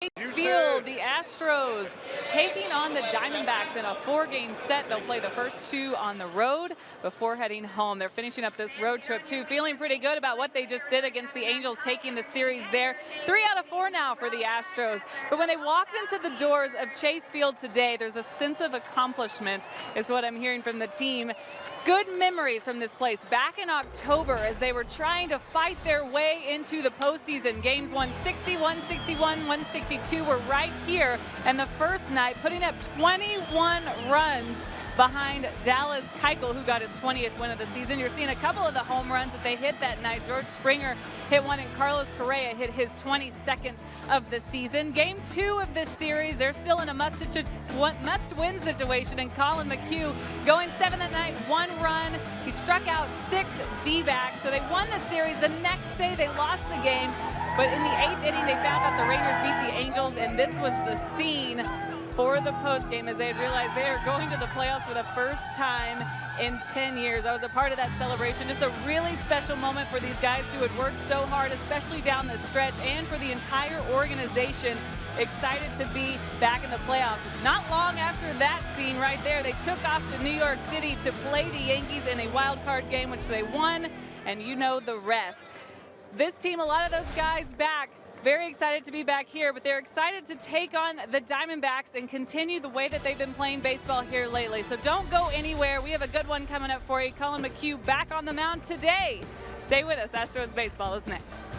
Field, the Astros taking on the Diamondbacks in a 4-game set. They'll play the first 2 on the road before heading home. They're finishing up this road trip too, feeling pretty good about what they just did against the Angels, taking the series there. 3 out of 4 now for the Astros. But when they walked into the doors of Chase Field today, there's a sense of accomplishment, is what I'm hearing from the team. Good memories from this place back in October as they were trying to fight their way into the postseason. Games 160, 161, 162 were right here, and the first night putting up 21 runs behind Dallas Keuchel, who got his 20th win of the season. You're seeing a couple of the home runs that they hit that night. George Springer hit one, and Carlos Correa hit his 22nd of the season. Game 2 of this series, they're still in a must-win situation, and Colin McHugh going 7th that night, 1 run. He struck out 6 D-backs, so they won the series. The next day, they lost the game, but in the 8th inning, they found out the Rangers beat the Angels, and this was the scene for the postgame as they had realized they are going to the playoffs for the first time in 10 years. I was a part of that celebration. Just a really special moment for these guys who had worked so hard, especially down the stretch, and for the entire organization. Excited to be back in the playoffs. Not long after that scene right there, they took off to New York City to play the Yankees in a wild card game, which they won, and you know the rest. This team, a lot of those guys back. Very excited to be back here, but they're excited to take on the Diamondbacks and continue the way that they've been playing baseball here lately. So don't go anywhere. We have a good one coming up for you. Colin McHugh back on the mound today. Stay with us. Astros Baseball is next.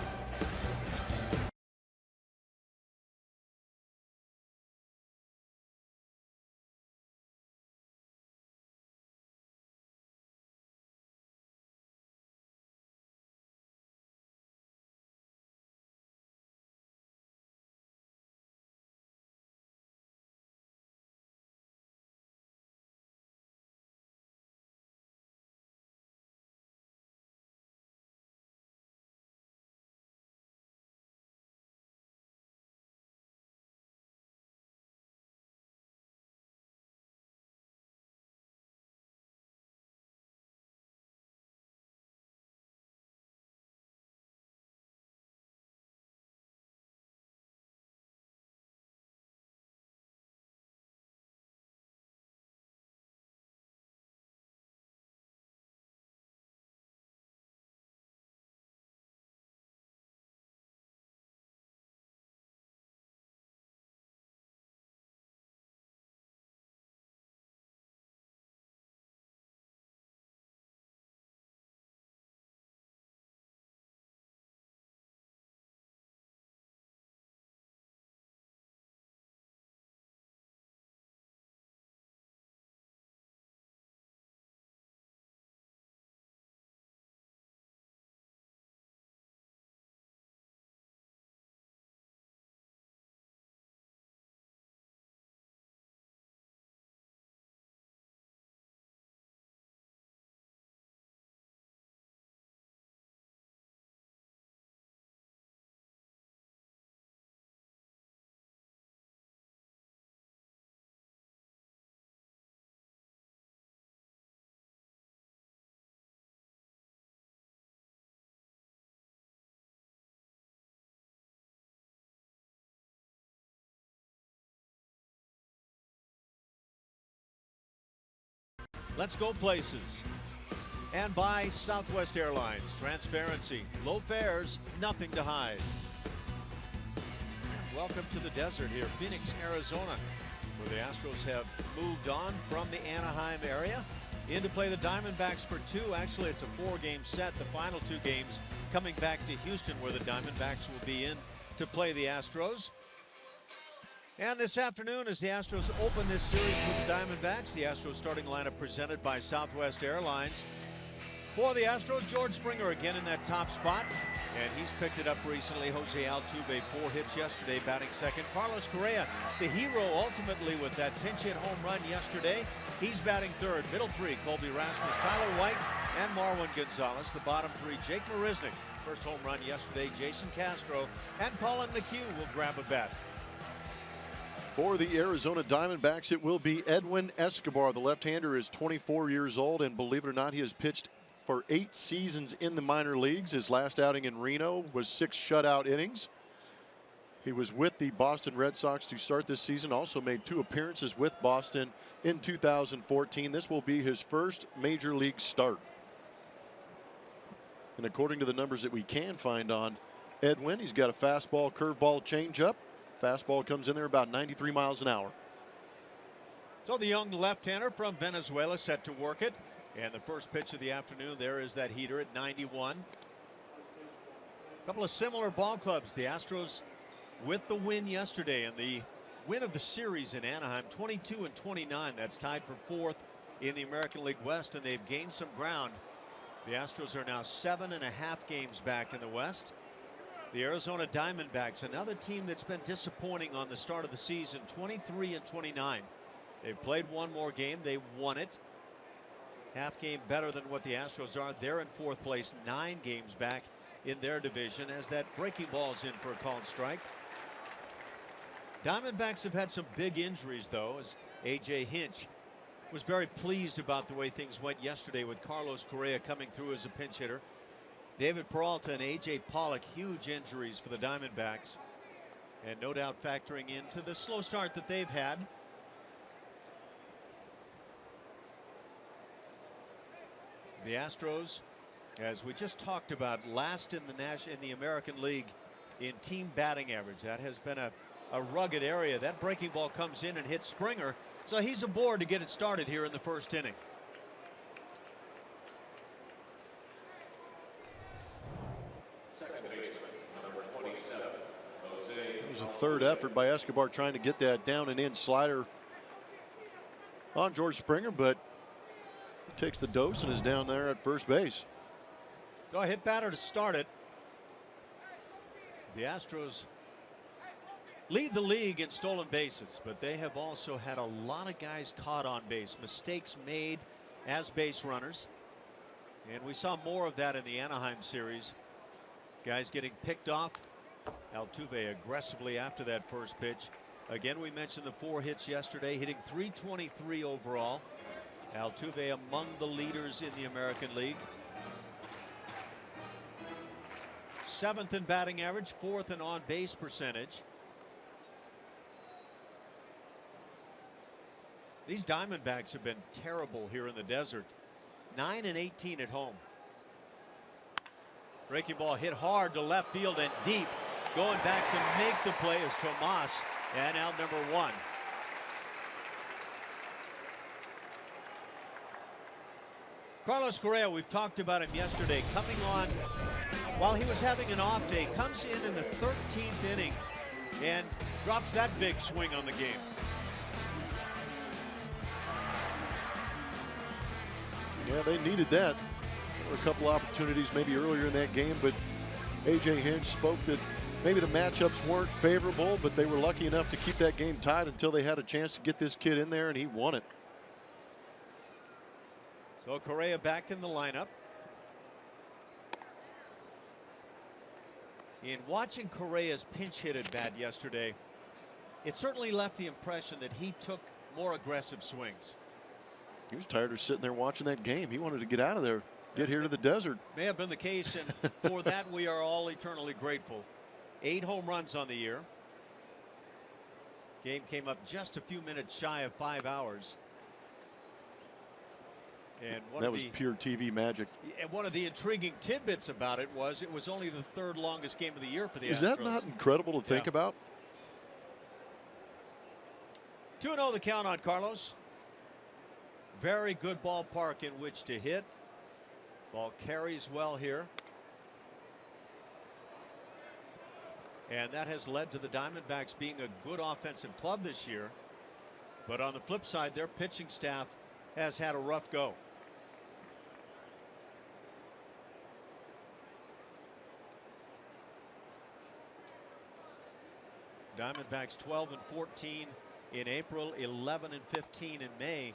Let's go places. And by Southwest Airlines. Transparency, low fares, nothing to hide. Welcome to the desert here, Phoenix, Arizona, where the Astros have moved on from the Anaheim area in to play the Diamondbacks for 2. Actually, it's a 4-game set. The final 2 games coming back to Houston, where the Diamondbacks will be in to play the Astros. And this afternoon, as the Astros open this series with the Diamondbacks, the Astros starting lineup presented by Southwest Airlines. For the Astros, George Springer again in that top spot, and he's picked it up recently. Jose Altuve, 4 hits yesterday, batting second. Carlos Correa, the hero ultimately with that pinch hit home run yesterday. He's batting third. Middle 3, Colby Rasmus, Tyler White, and Marwin Gonzalez. The bottom 3, Jake Marisnick. First home run yesterday, Jason Castro, and Colin McHugh will grab a bat. For the Arizona Diamondbacks, it will be Edwin Escobar. The left-hander is 24 years old, and believe it or not, he has pitched for 8 seasons in the minor leagues. His last outing in Reno was 6 shutout innings. He was with the Boston Red Sox to start this season, also made 2 appearances with Boston in 2014. This will be his first major league start. And according to the numbers that we can find on Edwin, he's got a fastball, curveball, changeup. Fastball comes in there about 93 miles an hour. So the young left-hander from Venezuela set to work it. And the first pitch of the afternoon there is that heater at 91. A couple of similar ball clubs. The Astros with the win yesterday and the win of the series in Anaheim, 22-29. That's tied for 4th in the American League West, and they've gained some ground. The Astros are now 7.5 games back in the West. The Arizona Diamondbacks, another team that's been disappointing on the start of the season, 23-29. They've played one more game. They won it. Half game better than what the Astros are. They're in 4th place, 9 games back in their division as that breaking ball's in for a called strike. Diamondbacks have had some big injuries, though, as A.J. Hinch was very pleased about the way things went yesterday with Carlos Correa coming through as a pinch hitter. David Peralta and A.J. Pollock, huge injuries for the Diamondbacks, and no doubt factoring into the slow start that they've had. The Astros, as we just talked about, last in the American League in team batting average. That has been a rugged area. That breaking ball comes in and hits Springer, so he's aboard to get it started here in the first inning. It was a third effort by Escobar trying to get that down and in slider on George Springer, but he takes the dose and is down there at first base. Go hit batter to start it. The Astros lead the league in stolen bases, but they have also had a lot of guys caught on base, mistakes made as base runners, and we saw more of that in the Anaheim series. Guys getting picked off. Altuve aggressively after that first pitch. Again, we mentioned the 4 hits yesterday, hitting .323 overall. Altuve among the leaders in the American League. 7th in batting average, 4th in on base percentage. These Diamondbacks have been terrible here in the desert. 9-18 at home. Breaking ball hit hard to left field and deep. Going back to make the play is Tomas, and out number 1. Carlos Correa, we've talked about him yesterday, coming on while he was having an off day, comes in the 13th inning and drops that big swing on the game. Yeah, they needed that. There were a couple opportunities maybe earlier in that game, but A.J. Hinch spoke that maybe the matchups weren't favorable, but they were lucky enough to keep that game tied until they had a chance to get this kid in there, and he won it. So Correa back in the lineup. In watching Correa's pinch hit at bat yesterday, it certainly left the impression that he took more aggressive swings. He was tired of sitting there watching that game. He wanted to get out of there, get here to the desert. May have been the case, and for that we are all eternally grateful. 8 home runs on the year. Game came up just a few minutes shy of 5 hours. And that was pure TV magic. And one of the intriguing tidbits about it was only the 3rd longest game of the year for the Astros. Is that not incredible to think about? 2-0 the count on Carlos. Very good ballpark in which to hit. Ball carries well here. And that has led to the Diamondbacks being a good offensive club this year. But on the flip side, their pitching staff has had a rough go. Diamondbacks 12-14 in April, 11-15 in May.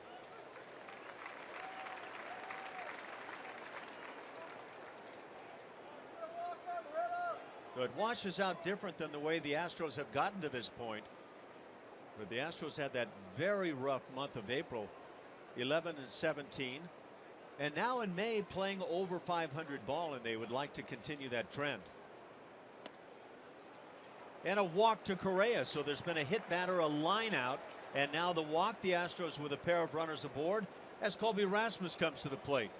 So it washes out different than the way the Astros have gotten to this point. But the Astros had that very rough month of April, 11-17. And now in May playing over 500 ball, and they would like to continue that trend. And a walk to Correa. So there's been a hit batter, a line out, and now the walk. The Astros with a pair of runners aboard as Colby Rasmus comes to the plate.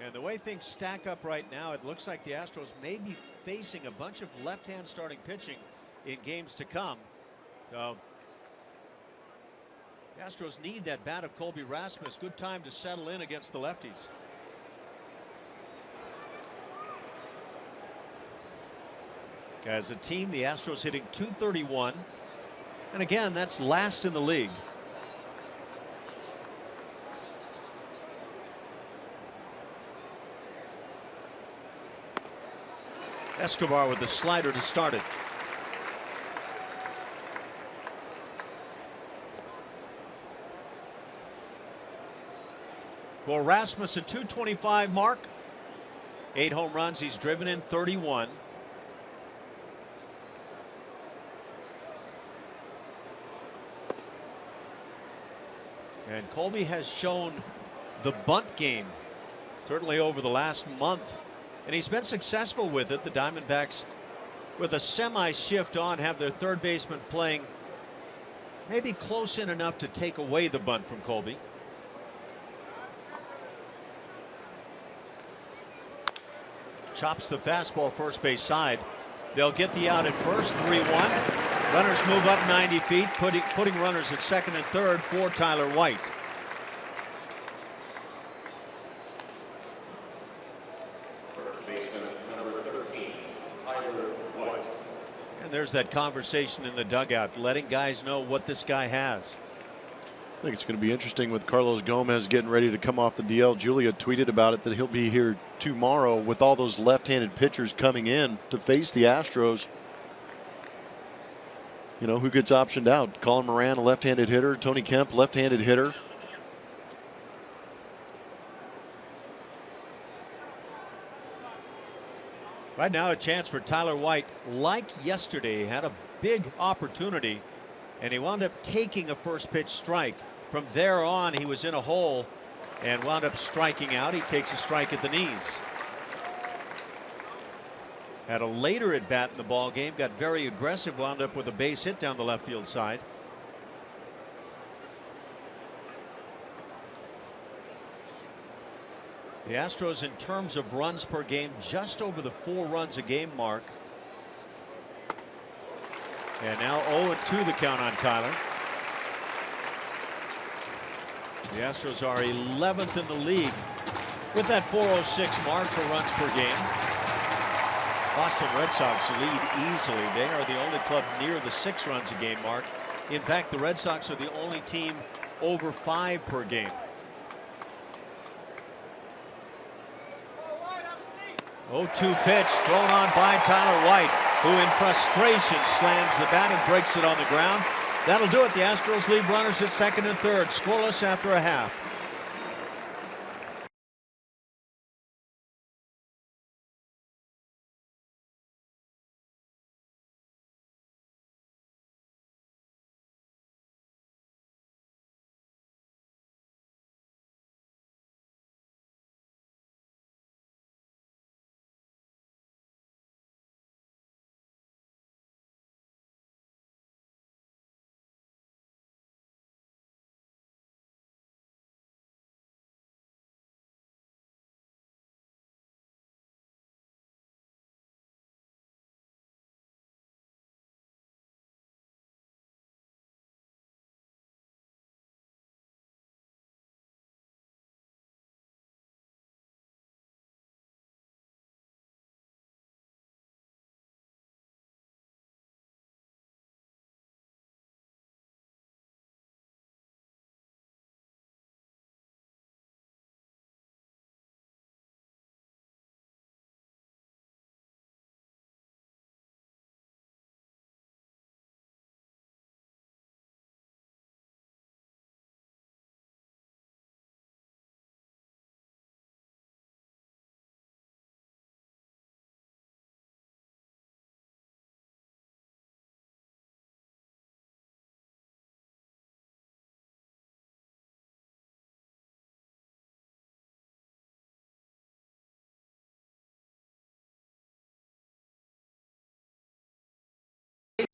And the way things stack up right now, it looks like the Astros may be facing a bunch of left-hand starting pitching in games to come. So the Astros need that bat of Colby Rasmus. Good time to settle in against the lefties. As a team, the Astros hitting .231. And again, that's last in the league. Escobar with the slider to start it. For Rasmus, a .225 mark. 8 home runs. He's driven in 31. And Colby has shown the bunt game, certainly over the last month. And he's been successful with it. The Diamondbacks, with a semi-shift on, have their third baseman playing maybe close in enough to take away the bunt from Colby. Chops the fastball first base side. They'll get the out at first, 3-1. Runners move up 90 feet, putting runners at second and third for Tyler White. And there's that conversation in the dugout, letting guys know what this guy has. I think it's going to be interesting with Carlos Gomez getting ready to come off the DL. Julia tweeted about it that he'll be here tomorrow with all those left-handed pitchers coming in to face the Astros. You know, who gets optioned out? Colin Moran, a left-handed hitter. Tony Kemp, left-handed hitter. Right now, a chance for Tyler White. Like yesterday, he had a big opportunity, and he wound up taking a first pitch strike. From there on, he was in a hole and wound up striking out. He takes a strike at the knees. Had a later at bat in the ball game, got very aggressive, wound up with a base hit down the left field side. The Astros, in terms of runs per game, just over the 4 runs a game mark. And now 0-2 the count on Tyler. The Astros are 11th in the league with that 406 mark for runs per game. Boston Red Sox lead easily. They are the only club near the 6 runs a game mark. In fact, the Red Sox are the only team over 5 per game. Oh, 0-2 pitch thrown on by Tyler White, who in frustration slams the bat and breaks it on the ground. That'll do it. The Astros leave runners at second and third, scoreless after a half.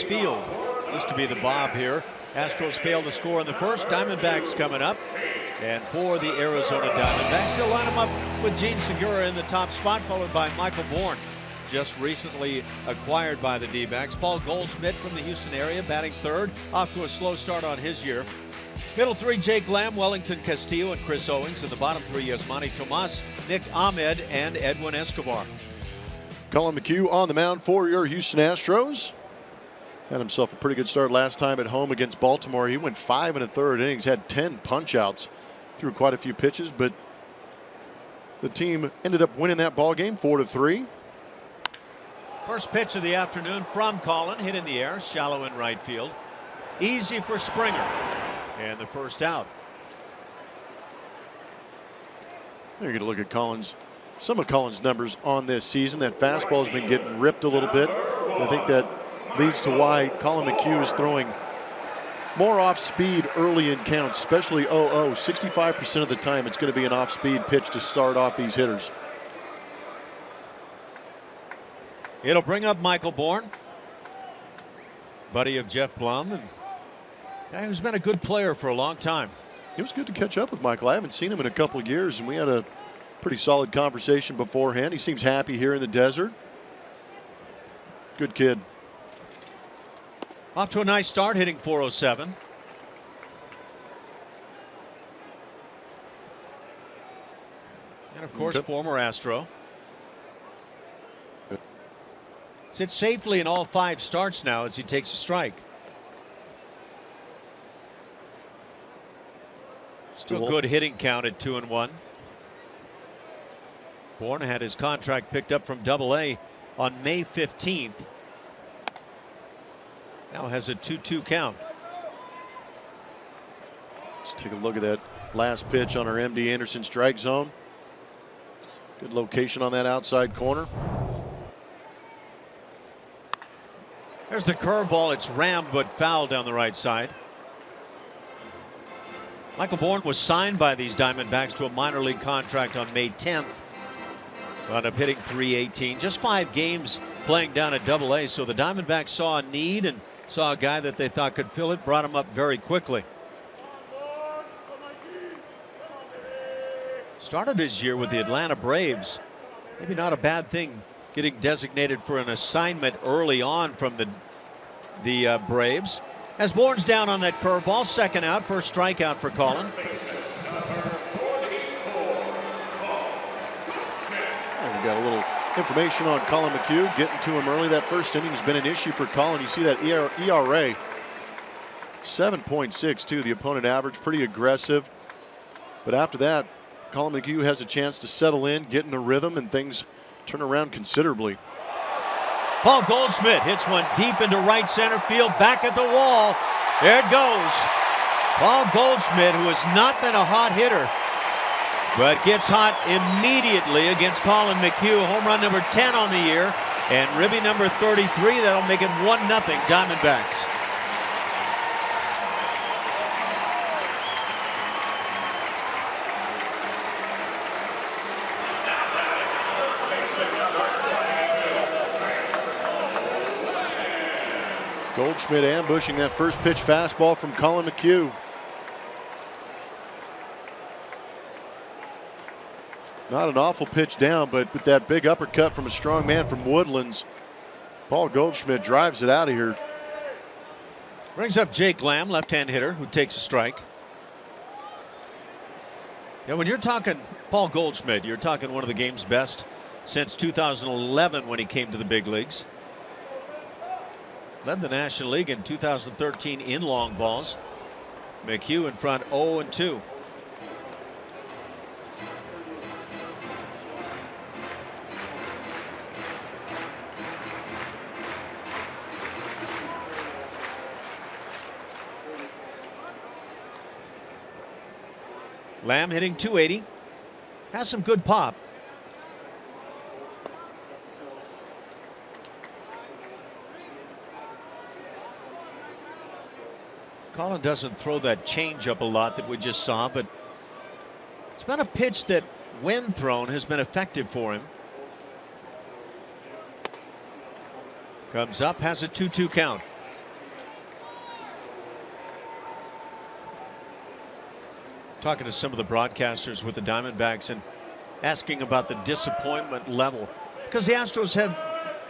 Field used to be the Bob here. Astros failed to score in the first. Diamondbacks coming up. And for the Arizona Diamondbacks, they'll line them up with Gene Segura in the top spot, followed by Michael Bourn, just recently acquired by the D-backs. Paul Goldschmidt from the Houston area, batting third, off to a slow start on his year. Middle three, Jake Lamb, Wellington Castillo, and Chris Owings. In the bottom three, Yasmani Tomas, Nick Ahmed, and Edwin Escobar. Colin McHugh on the mound for your Houston Astros. Had himself a pretty good start last time at home against Baltimore. He went 5 1/3 innings, had 10 punch-outs, threw quite a few pitches, but the team ended up winning that ball game 4-3. First pitch of the afternoon from Colin, hit in the air, shallow in right field. Easy for Springer, and the first out. You're going to look at some of Collins' numbers on this season. That fastball has been getting ripped a little bit. I think that leads to why Colin McHugh is throwing more off speed early in counts, especially 0-0. 65% of the time it's going to be an off speed pitch to start off these hitters. It'll bring up Michael Bourn, buddy of Jeff Blum, and guy who's been a good player for a long time. It was good to catch up with Michael. I haven't seen him in a couple of years, and we had a pretty solid conversation beforehand. He seems happy here in the desert. Good kid. Off to a nice start, hitting .407. And of course, former Astro. Sits safely in all 5 starts now as he takes a strike. Still good hitting count at 2-1. Bourn had his contract picked up from Double-A on May 15th. Now has a 2-2 count. Let's take a look at that last pitch on our MD Anderson strike zone. Good location on that outside corner. There's the curveball. It's rammed but fouled down the right side. Michael Bourn was signed by these Diamondbacks to a minor league contract on May 10th. Wound up hitting .318. Just 5 games playing down at Double-A. So the Diamondbacks saw a need and saw a guy that they thought could fill it, brought him up very quickly. Started his year with the Atlanta Braves. Maybe not a bad thing getting designated for an assignment early on from the Braves. As Bourne's down on that curveball, second out, first strikeout for Colin. We got a little information on Colin McHugh, getting to him early. That first inning has been an issue for Colin. You see that ERA 7.62, the opponent average, pretty aggressive. But after that, Colin McHugh has a chance to settle in, get in a rhythm, and things turn around considerably. Paul Goldschmidt hits one deep into right center field, back at the wall. There it goes. Paul Goldschmidt, who has not been a hot hitter, but gets hot immediately against Colin McHugh. Home run number 10 on the year, and ribby number 33. That'll make it 1-0 Diamondbacks. Goldschmidt ambushing that first pitch fastball from Colin McHugh. Not an awful pitch down, but with that big uppercut from a strong man from Woodlands, Paul Goldschmidt drives it out of here. Brings up Jake Lamb, left-hand hitter, who takes a strike. Yeah, when you're talking Paul Goldschmidt, you're talking one of the game's best since 2011 when he came to the big leagues. Led the National League in 2013 in long balls. McHugh in front 0-2. Lamb hitting .280. Has some good pop. Colin doesn't throw that changeup a lot that we just saw, but it's been a pitch that, when thrown, has been effective for him. Comes up, has a 2-2 count. talking to some of the broadcasters with the Diamondbacks and asking about the disappointment level, because the Astros have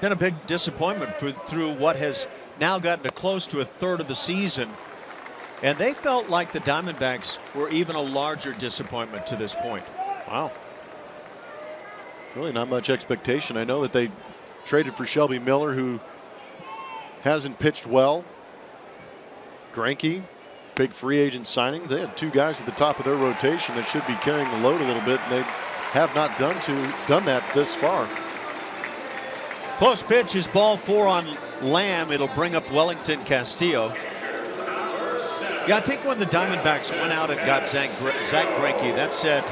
been a big disappointment through what has now gotten to close to a third of the season. And they felt like the Diamondbacks were even a larger disappointment to this point. Wow. Really not much expectation. I know that they traded for Shelby Miller, who hasn't pitched well. Greinke, big free agent signing. They had two guys at the top of their rotation that should be carrying the load a little bit, and they have not done that this far. Close pitch is ball 4 on Lamb. It'll bring up Wellington Castillo. Yeah, I think when the Diamondbacks went out and got Zach Greinke, that said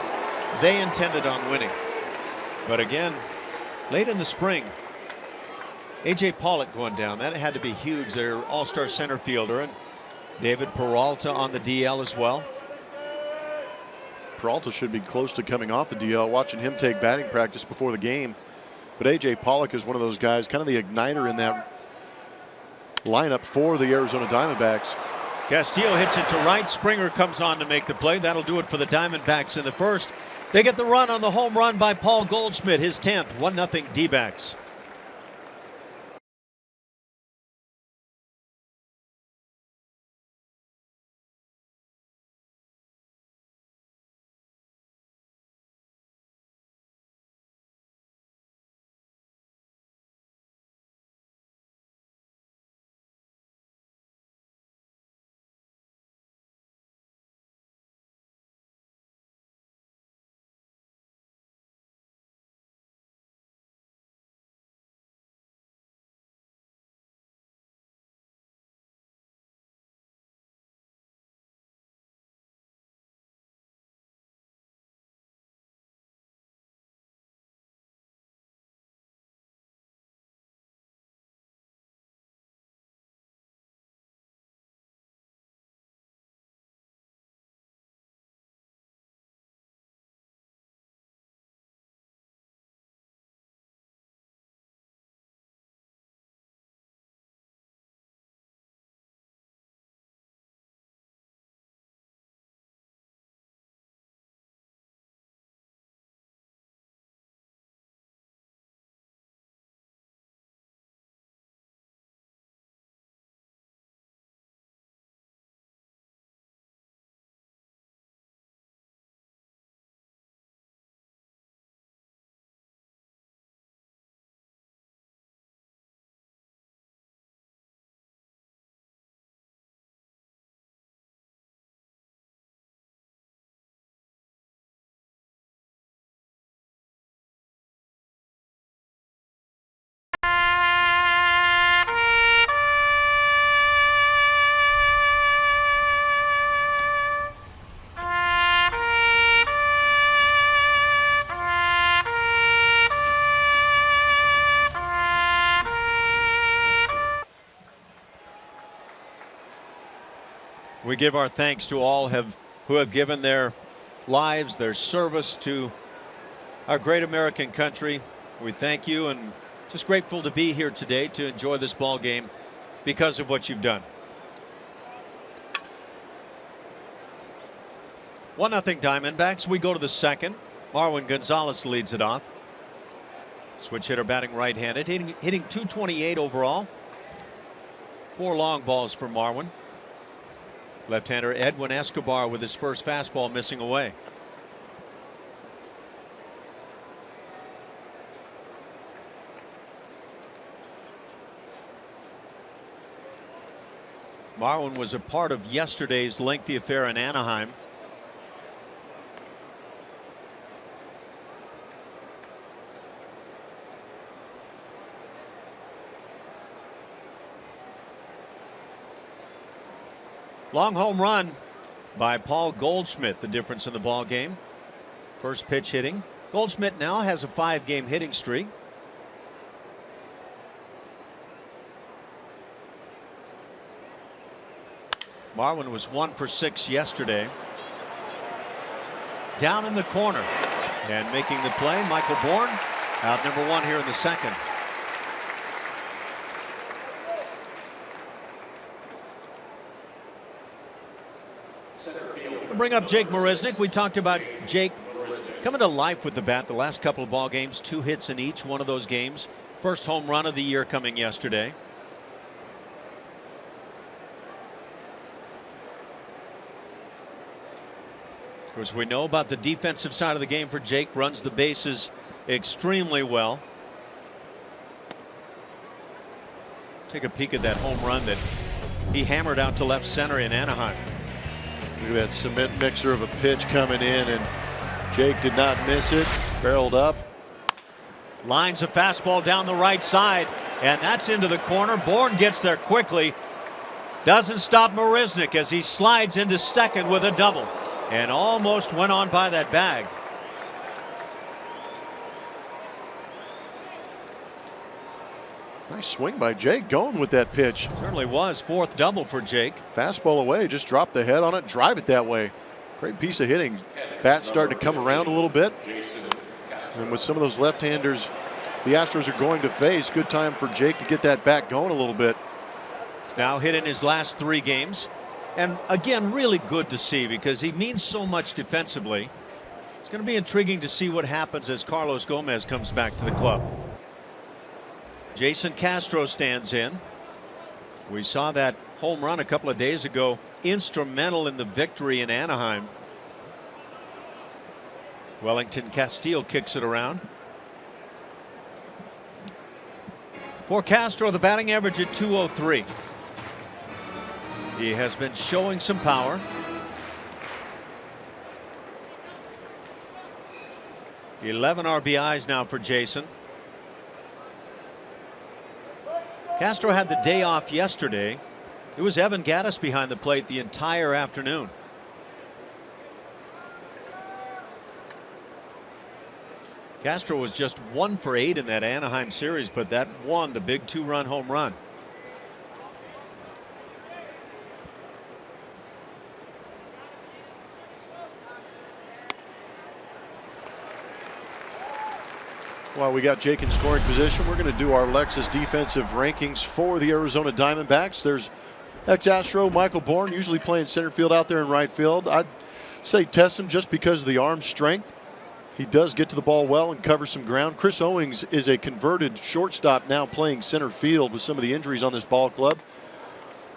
they intended on winning. But again, late in the spring, A.J. Pollock going down. That had to be huge. Their all-star center fielder. And David Peralta on the DL as well. Peralta should be close to coming off the DL, watching him take batting practice before the game. But A.J. Pollock is one of those guys, kind of the igniter in that lineup for the Arizona Diamondbacks. Castillo hits it to right. Springer comes on to make the play. That'll do it for the Diamondbacks in the first. They get the run on the home run by Paul Goldschmidt, his 10th. 1-0 D-backs. We give our thanks to all who have given their lives, their service to our great American country. We thank you and just grateful to be here today to enjoy this ball game because of what you've done. 1-0 Diamondbacks. We go to the second. Marwin Gonzalez leads it off. Switch hitter batting right-handed, hitting 228 overall. 4 long balls for Marwin. Left-hander Edwin Escobar with his first fastball missing away. Marwin was a part of yesterday's lengthy affair in Anaheim. Long home run by Paul Goldschmidt, the difference in the ball game. First pitch hitting. Goldschmidt now has a 5-game hitting streak. Marwin was 1 for 6 yesterday. Down in the corner and making the play, Michael Bourne, out number 1 here in the second. bring up Jake Marisnick. We talked about Jake coming to life with the bat the last couple of ball games, 2 hits in each one of those games. First home run of the year coming yesterday. Of course, we know about the defensive side of the game for Jake. Runs the bases extremely well. Take a peek at that home run that he hammered out to left center in Anaheim. Look at that cement mixer of a pitch coming in, and Jake did not miss it. Barreled up. Lines a fastball down the right side, and that's into the corner. Bourne gets there quickly. Doesn't stop Marisnick as he slides into second with a double, and almost went on by that bag. Nice swing by Jake going with that pitch. Certainly was. 4th double for Jake. Fastball away, just drop the head on it, drive it that way. Great piece of hitting. Bat's starting to come around a little bit. And with some of those left-handers the Astros are going to face, good time for Jake to get that bat going a little bit. He's now hit in his last 3 games. And again, really good to see because he means so much defensively. It's going to be intriguing to see what happens as Carlos Gomez comes back to the club. Jason Castro stands in. We saw that home run a couple of days ago, instrumental in the victory in Anaheim. Wellington Castillo kicks it around. For Castro, the batting average at .203. He has been showing some power. .11 RBIs now for Jason. Castro had the day off yesterday. It was Evan Gattis behind the plate the entire afternoon. Castro was just 1 for 8 in that Anaheim series, but that won the big 2-run home run. While we got Jake in scoring position, we're going to do our Lexus defensive rankings for the Arizona Diamondbacks. There's ex-Astro Michael Bourne, usually playing center field out there in right field. I'd say test him just because of the arm strength. He does get to the ball well and cover some ground. Chris Owings is a converted shortstop now playing center field with some of the injuries on this ball club.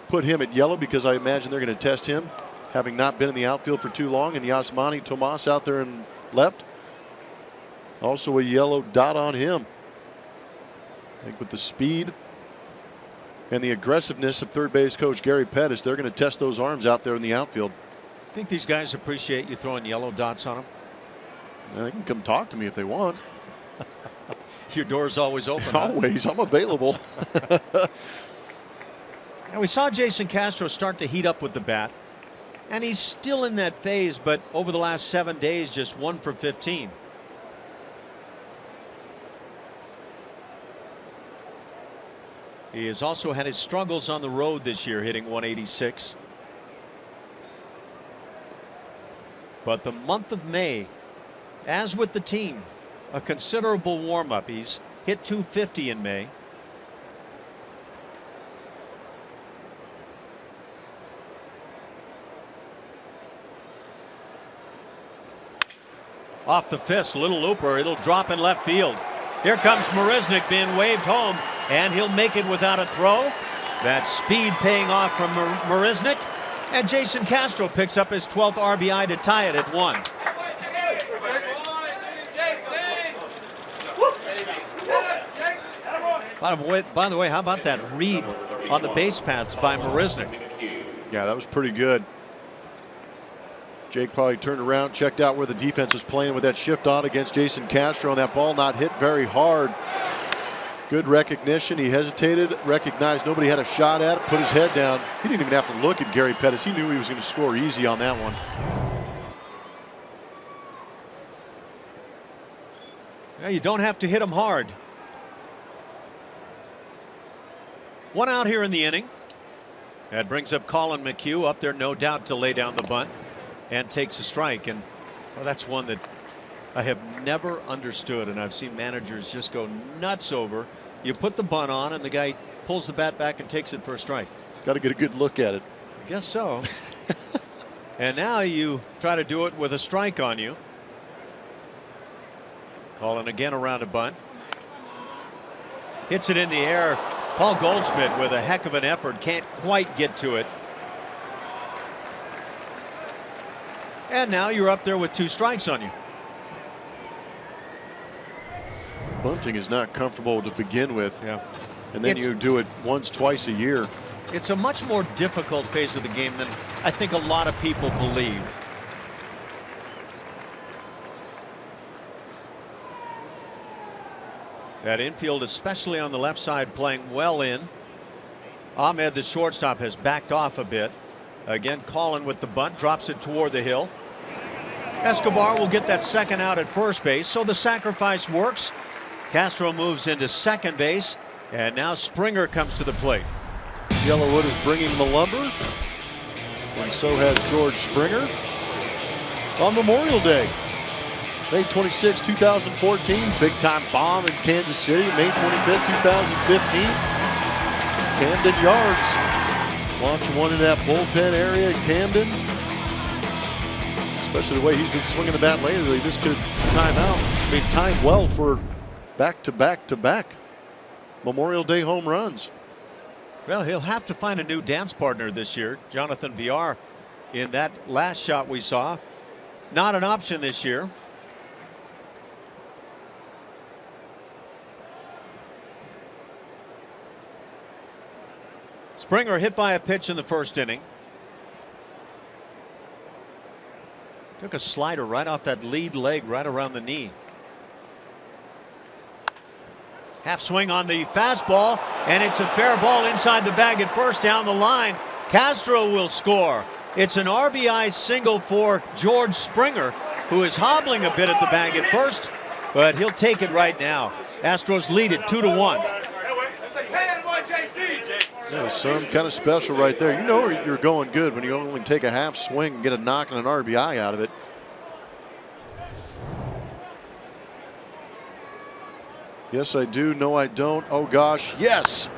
Put him at yellow because I imagine they're going to test him, having not been in the outfield for too long. And Yasmani Tomas out there in left. Also a yellow dot on him. I think with the speed and the aggressiveness of third base coach Gary Pettis, they're going to test those arms out there in the outfield. I think these guys appreciate you throwing yellow dots on them. They can come talk to me if they want. Your door's always open. Always. I'm available. And we saw Jason Castro start to heat up with the bat. And he's still in that phase, but over the last 7 days, just 1 for 15. He has also had his struggles on the road this year, hitting .186. But the month of May, as with the team, a considerable warm-up. He's hit .250 in May. Off the fist, little looper. It'll drop in left field. Here comes Marisnick being waved home, and he'll make it without a throw. That speed paying off from Marisnick, and Jason Castro picks up his 12th RBI to tie it at 1. By the way, how about that read on the base paths by Marisnick? Yeah, that was pretty good. Jake probably turned around, checked out where the defense was playing with that shift on against Jason Castro, and that ball not hit very hard. Good recognition. He hesitated, recognized nobody had a shot at it, put his head down. He didn't even have to look at Gary Pettis. He knew he was going to score easy on that one. Yeah, you don't have to hit him hard. 1 out here in the inning. That brings up Colin McHugh up there, no doubt, to lay down the bunt and takes a strike. And well, that's one that I have never understood, and I've seen managers just go nuts over. You put the bunt on and the guy pulls the bat back and takes it for a strike. Got to get a good look at it. I guess so. And now you try to do it with a strike on you. Calling again around a bunt. Hits it in the air. Paul Goldschmidt with a heck of an effort. Can't quite get to it. And now you're up there with 2 strikes on you. Bunting is not comfortable to begin with. Yeah. And then you do it once, twice a year. It's a much more difficult phase of the game than I think a lot of people believe. That infield, especially on the left side, playing well in. Ahmed, the shortstop, has backed off a bit. Again, Colin with the bunt, drops it toward the hill. Escobar will get that second out at first base, so the sacrifice works. Castro moves into second base, and now Springer comes to the plate. Yellowwood is bringing the lumber, and so has George Springer. On Memorial Day, May 26, 2014, big time bomb in Kansas City. May 25th, 2015, Camden Yards. Launching one in that bullpen area at Camden. Especially the way he's been swinging the bat lately, this could time out. I mean, time well for back-to-back Memorial Day home runs. Well, he'll have to find a new dance partner this year. Jonathan Villar, in that last shot we saw, not an option this year. Springer hit by a pitch in the first inning. Took a slider right off that lead leg, right around the knee. Half swing on the fastball, and it's a fair ball inside the bag at first, down the line. Castro will score. It's an RBI single for George Springer, who is hobbling a bit at the bag at first, but he'll take it right now. Astros lead it 2-1. Yeah, some kind of special right there. You know you're going good when you only take a half swing and get a knock and an RBI out of it. Yes, I do. No, I don't. Oh, gosh. Yes.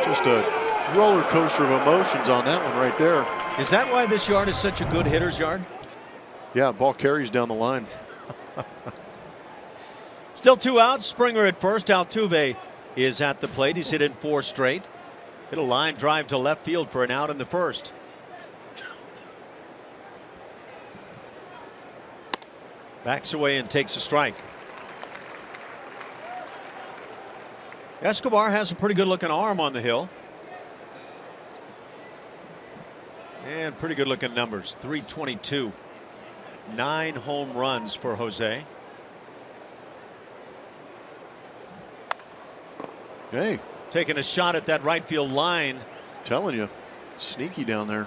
Just a roller coaster of emotions on that one right there. Is that why this yard is such a good hitter's yard? Yeah, ball carries down the line. Still 2 outs. Springer at first. Altuve is at the plate. He's hit in 4 straight. Hit a line drive to left field for an out in the first. Backs away and takes a strike. Escobar has a pretty good looking arm on the hill. And pretty good looking numbers. 322. 9 home runs for Jose. Hey. Taking a shot at that right field line. Telling you, sneaky down there.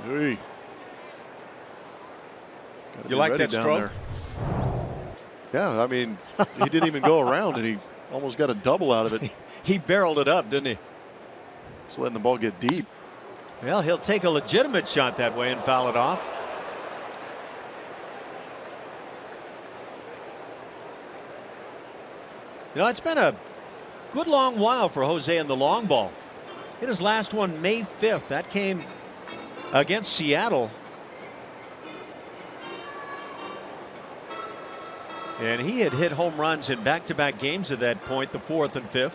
Hey. You like that stroke? Yeah, I mean, he didn't even go around, and he almost got a double out of it. He barreled it up, didn't he? Just letting the ball get deep. Well, he'll take a legitimate shot that way and foul it off. You know, it's been a good long while for Jose in the long ball. Hit his last one May 5th. That came against Seattle. And he had hit home runs in back-to-back games at that point, the 4th and 5th.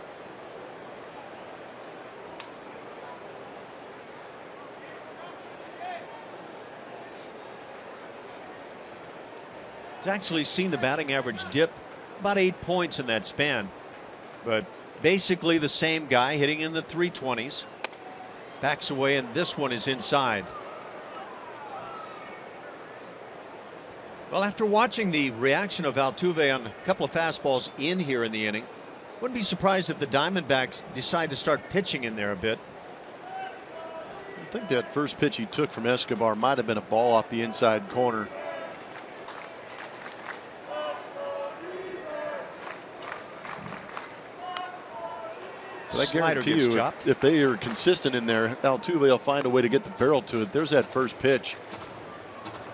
He's actually seen the batting average dip about 8 points in that span. But basically the same guy, hitting in the 320s. Backs away, and this one is inside. Well, after watching the reaction of Altuve on a couple of fastballs in here in the inning, wouldn't be surprised if the Diamondbacks decide to start pitching in there a bit. I think that first pitch he took from Escobar might have been a ball off the inside corner. But I guarantee you, if they are consistent in there, Altuve will find a way to get the barrel to it. There's that first pitch.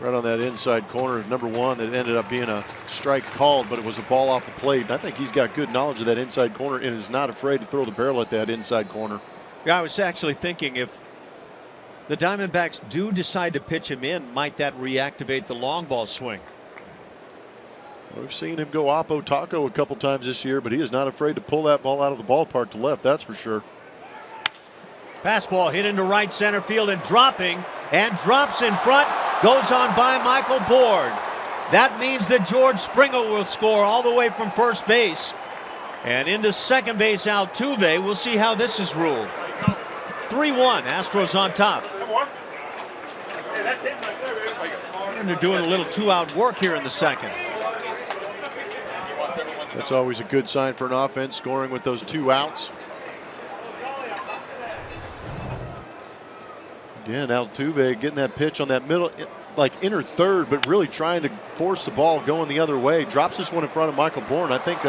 Right on that inside corner, number one, that ended up being a strike called, but it was a ball off the plate. And I think he's got good knowledge of that inside corner and is not afraid to throw the barrel at that inside corner. Yeah, I was actually thinking if the Diamondbacks do decide to pitch him in, might that reactivate the long ball swing? We've seen him go oppo taco a couple times this year, but he is not afraid to pull that ball out of the ballpark to left, that's for sure. Fastball hit into right center field and dropping, and drops in front, goes on by Michael Bourn. That means that George Springer will score all the way from first base. And into second base, Altuve. We'll see how this is ruled. 3-1, Astros on top. And they're doing a little two-out work here in the second. That's always a good sign for an offense, scoring with those 2 outs. Again, Altuve getting that pitch on that middle, like inner third, but really trying to force the ball going the other way. Drops this one in front of Michael Bourn. I think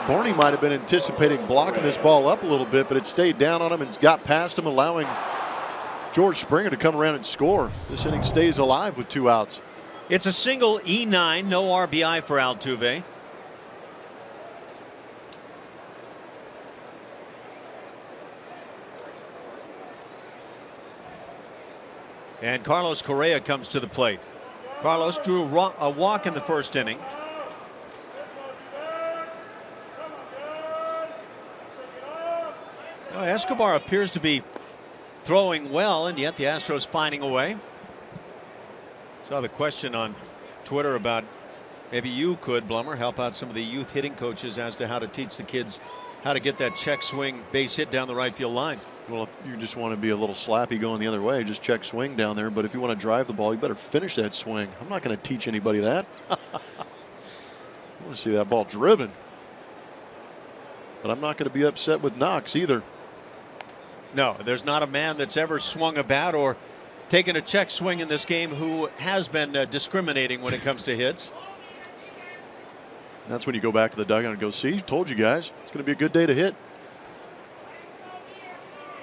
Bourne might have been anticipating blocking this ball up a little bit, but it stayed down on him and got past him, allowing George Springer to come around and score. This inning stays alive with 2 outs. It's a single E9, no RBI for Altuve. And Carlos Correa comes to the plate. Carlos drew a walk in the first inning. Escobar appears to be throwing well, and yet the Astros finding a way. Saw the question on Twitter about maybe you could, Blummer, help out some of the youth hitting coaches as to how to teach the kids how to get that check swing base hit down the right field line. Well, if you just want to be a little slappy going the other way, just check swing down there. But if you want to drive the ball, you better finish that swing. I'm not going to teach anybody that. I want to see that ball driven. But I'm not going to be upset with Knox either. No, there's not a man that's ever swung a bat or taken a check swing in this game who has been discriminating when it comes to hits. That's when you go back to the dugout and go, see, told you guys, it's going to be a good day to hit.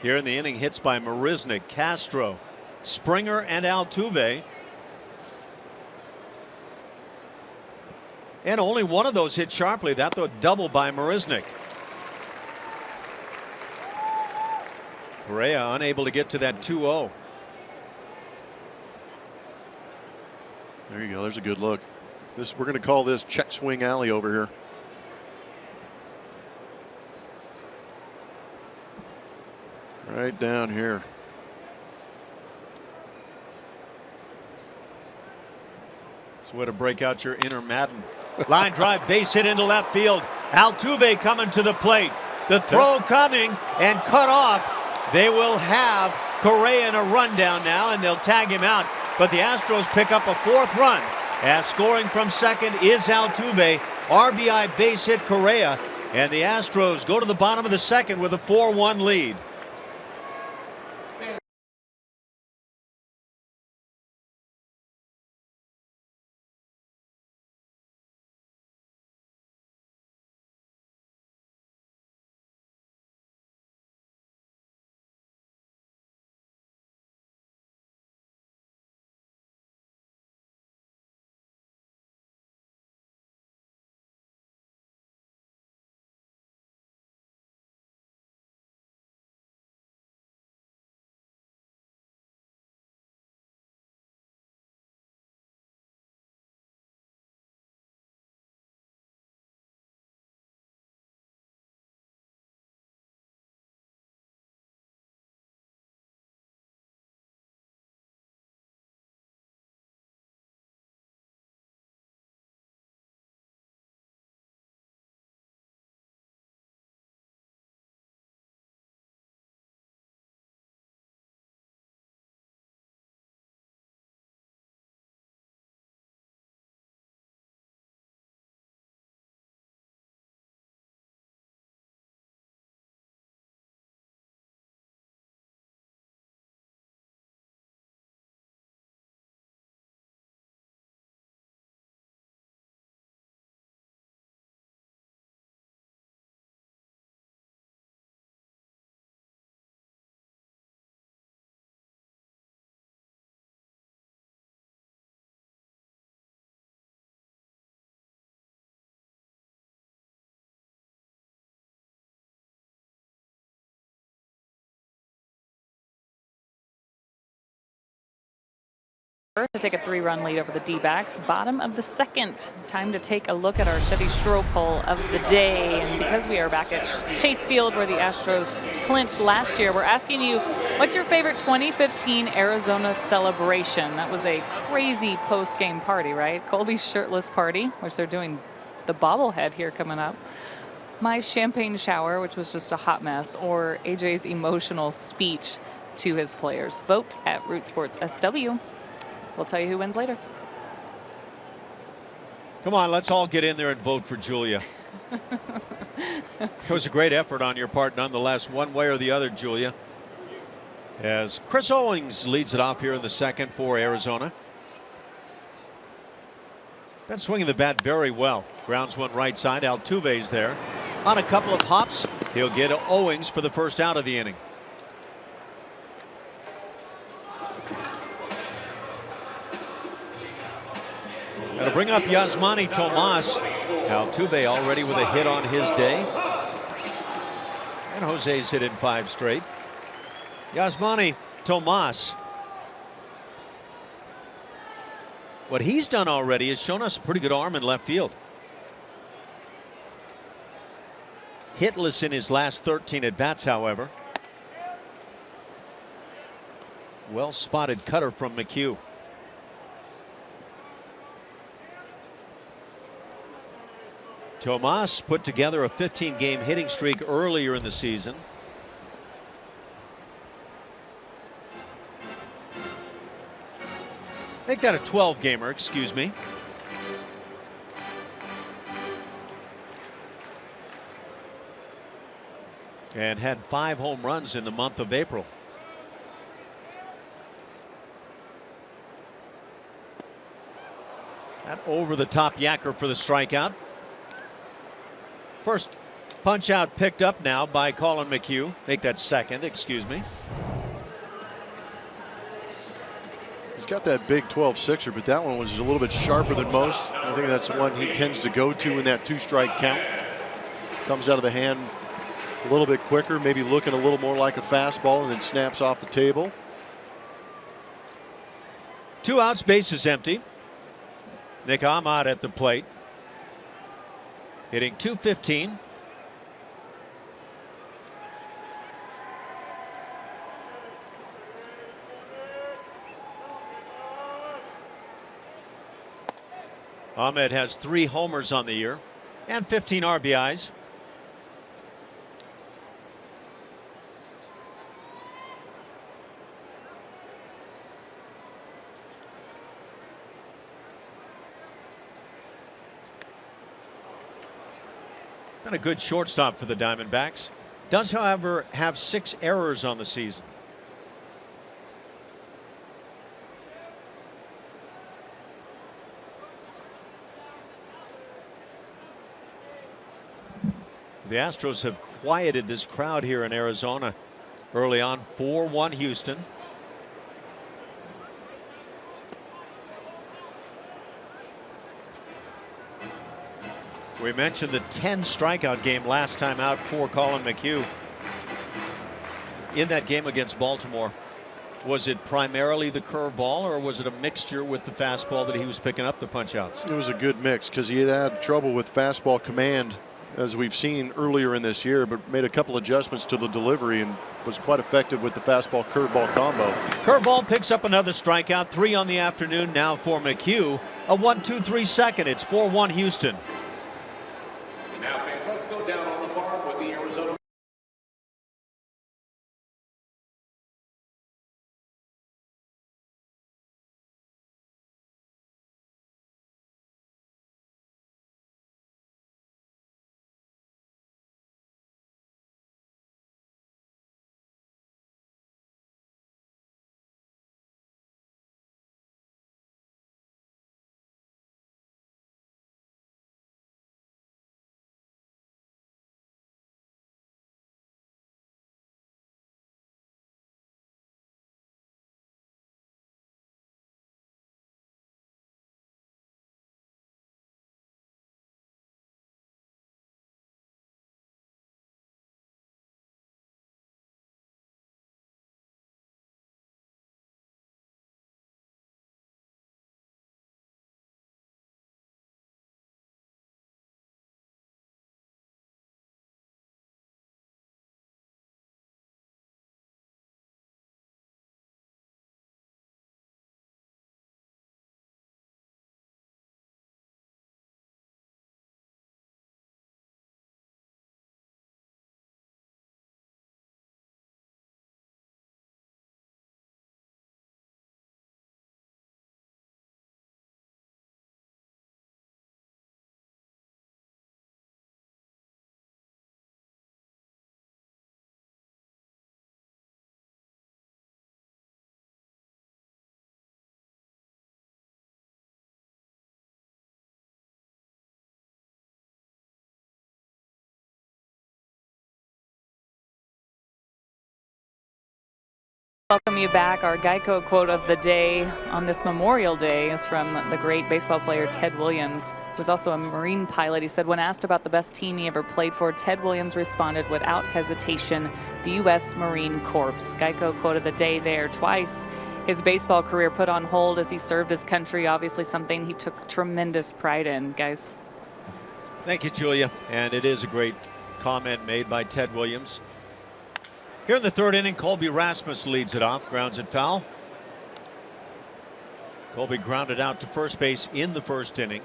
Here in the inning, hits by Marisnick, Castro, Springer, and Altuve. And only one of those hit sharply. That though double by Marisnick. Correa unable to get to that 2-0. There you go. There's a good look. We're going to call this check swing alley over here. Right down here. It's a way to break out your inner Madden. Line drive, base hit into left field. Altuve coming to the plate. The throw coming and cut off. They will have Correa in a rundown now, and they'll tag him out. But the Astros pick up a 4th run, as scoring from second is Altuve. RBI base hit Correa, and the Astros go to the bottom of the second with a 4-1 lead. to take a 3-run lead over the D-backs. Bottom of the second. Time to take a look at our Chevy Stroh poll of the day. And because we are back at Chase Field where the Astros clinched last year, we're asking you, what's your favorite 2015 Arizona celebration? That was a crazy post-game party, right? Colby's shirtless party, which they're doing the bobblehead here coming up. My champagne shower, which was just a hot mess, or AJ's emotional speech to his players. Vote at Root Sports SW. We'll tell you who wins later. Come on, let's all get in there and vote for Julia. It was a great effort on your part nonetheless, one way or the other, Julia. As Chris Owings leads it off here in the second for Arizona. Been swinging the bat very well. Grounds one right side. Altuve's there. On a couple of hops, he'll get Owings for the first out of the inning. Going to bring up Yasmani Tomas. Altuve already with a hit on his day. And Jose's hit in 5 straight. Yasmani Tomas. What he's done already is shown us a pretty good arm in left field. Hitless in his last 13 at bats, however. Well spotted cutter from McHugh. Tomas put together a 15-game hitting streak earlier in the season. Make that a 12-gamer, excuse me. And had 5 home runs in the month of April. That over-the-top yacker for the strikeout. First punch out picked up now by Colin McHugh. Make that second, excuse me. He's got that big 12-6er, but that one was a little bit sharper than most. I think that's the one he tends to go to in that 2-strike count. Comes out of the hand a little bit quicker, maybe looking a little more like a fastball, and then snaps off the table. 2 outs, bases empty. Nick Ahmad at the plate. Hitting .215. Ahmed has 3 homers on the year and 15 RBIs. Been a good shortstop for the Diamondbacks. Does, however, have 6 errors on the season. The Astros have quieted this crowd here in Arizona early on. 4-1 Houston. We mentioned the 10 strikeout game last time out for Colin McHugh. In that game against Baltimore, was it primarily the curveball, or was it a mixture with the fastball that he was picking up the punch outs? It was a good mix because he had trouble with fastball command, as we've seen earlier in this year, but made a couple adjustments to the delivery and was quite effective with the fastball curveball combo. Curveball picks up another strikeout. 3 on the afternoon now for McHugh. A 1-2-3 second. It's 4-1 Houston. Welcome you back. Our Geico quote of the day on this Memorial Day is from the great baseball player Ted Williams, who was also a Marine pilot. He said, when asked about the best team he ever played for, Ted Williams responded without hesitation, the U.S. Marine Corps. Geico quote of the day there. Twice his baseball career put on hold as he served his country, obviously something he took tremendous pride in, guys. Thank you, Julia. And it is a great comment made by Ted Williams. Here in the third inning, Colby Rasmus leads it off, grounds it foul. Colby grounded out to first base in the first inning.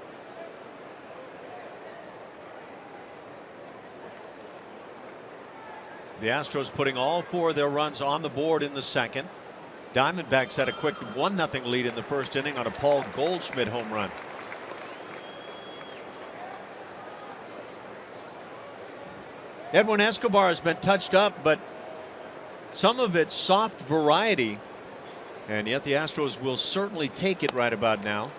The Astros putting all 4 of their runs on the board in the second. Diamondbacks had a quick 1-0 lead in the first inning on a Paul Goldschmidt home run. Edwin Escobar has been touched up, but some of it's soft variety, and yet the Astros will certainly take it right about now.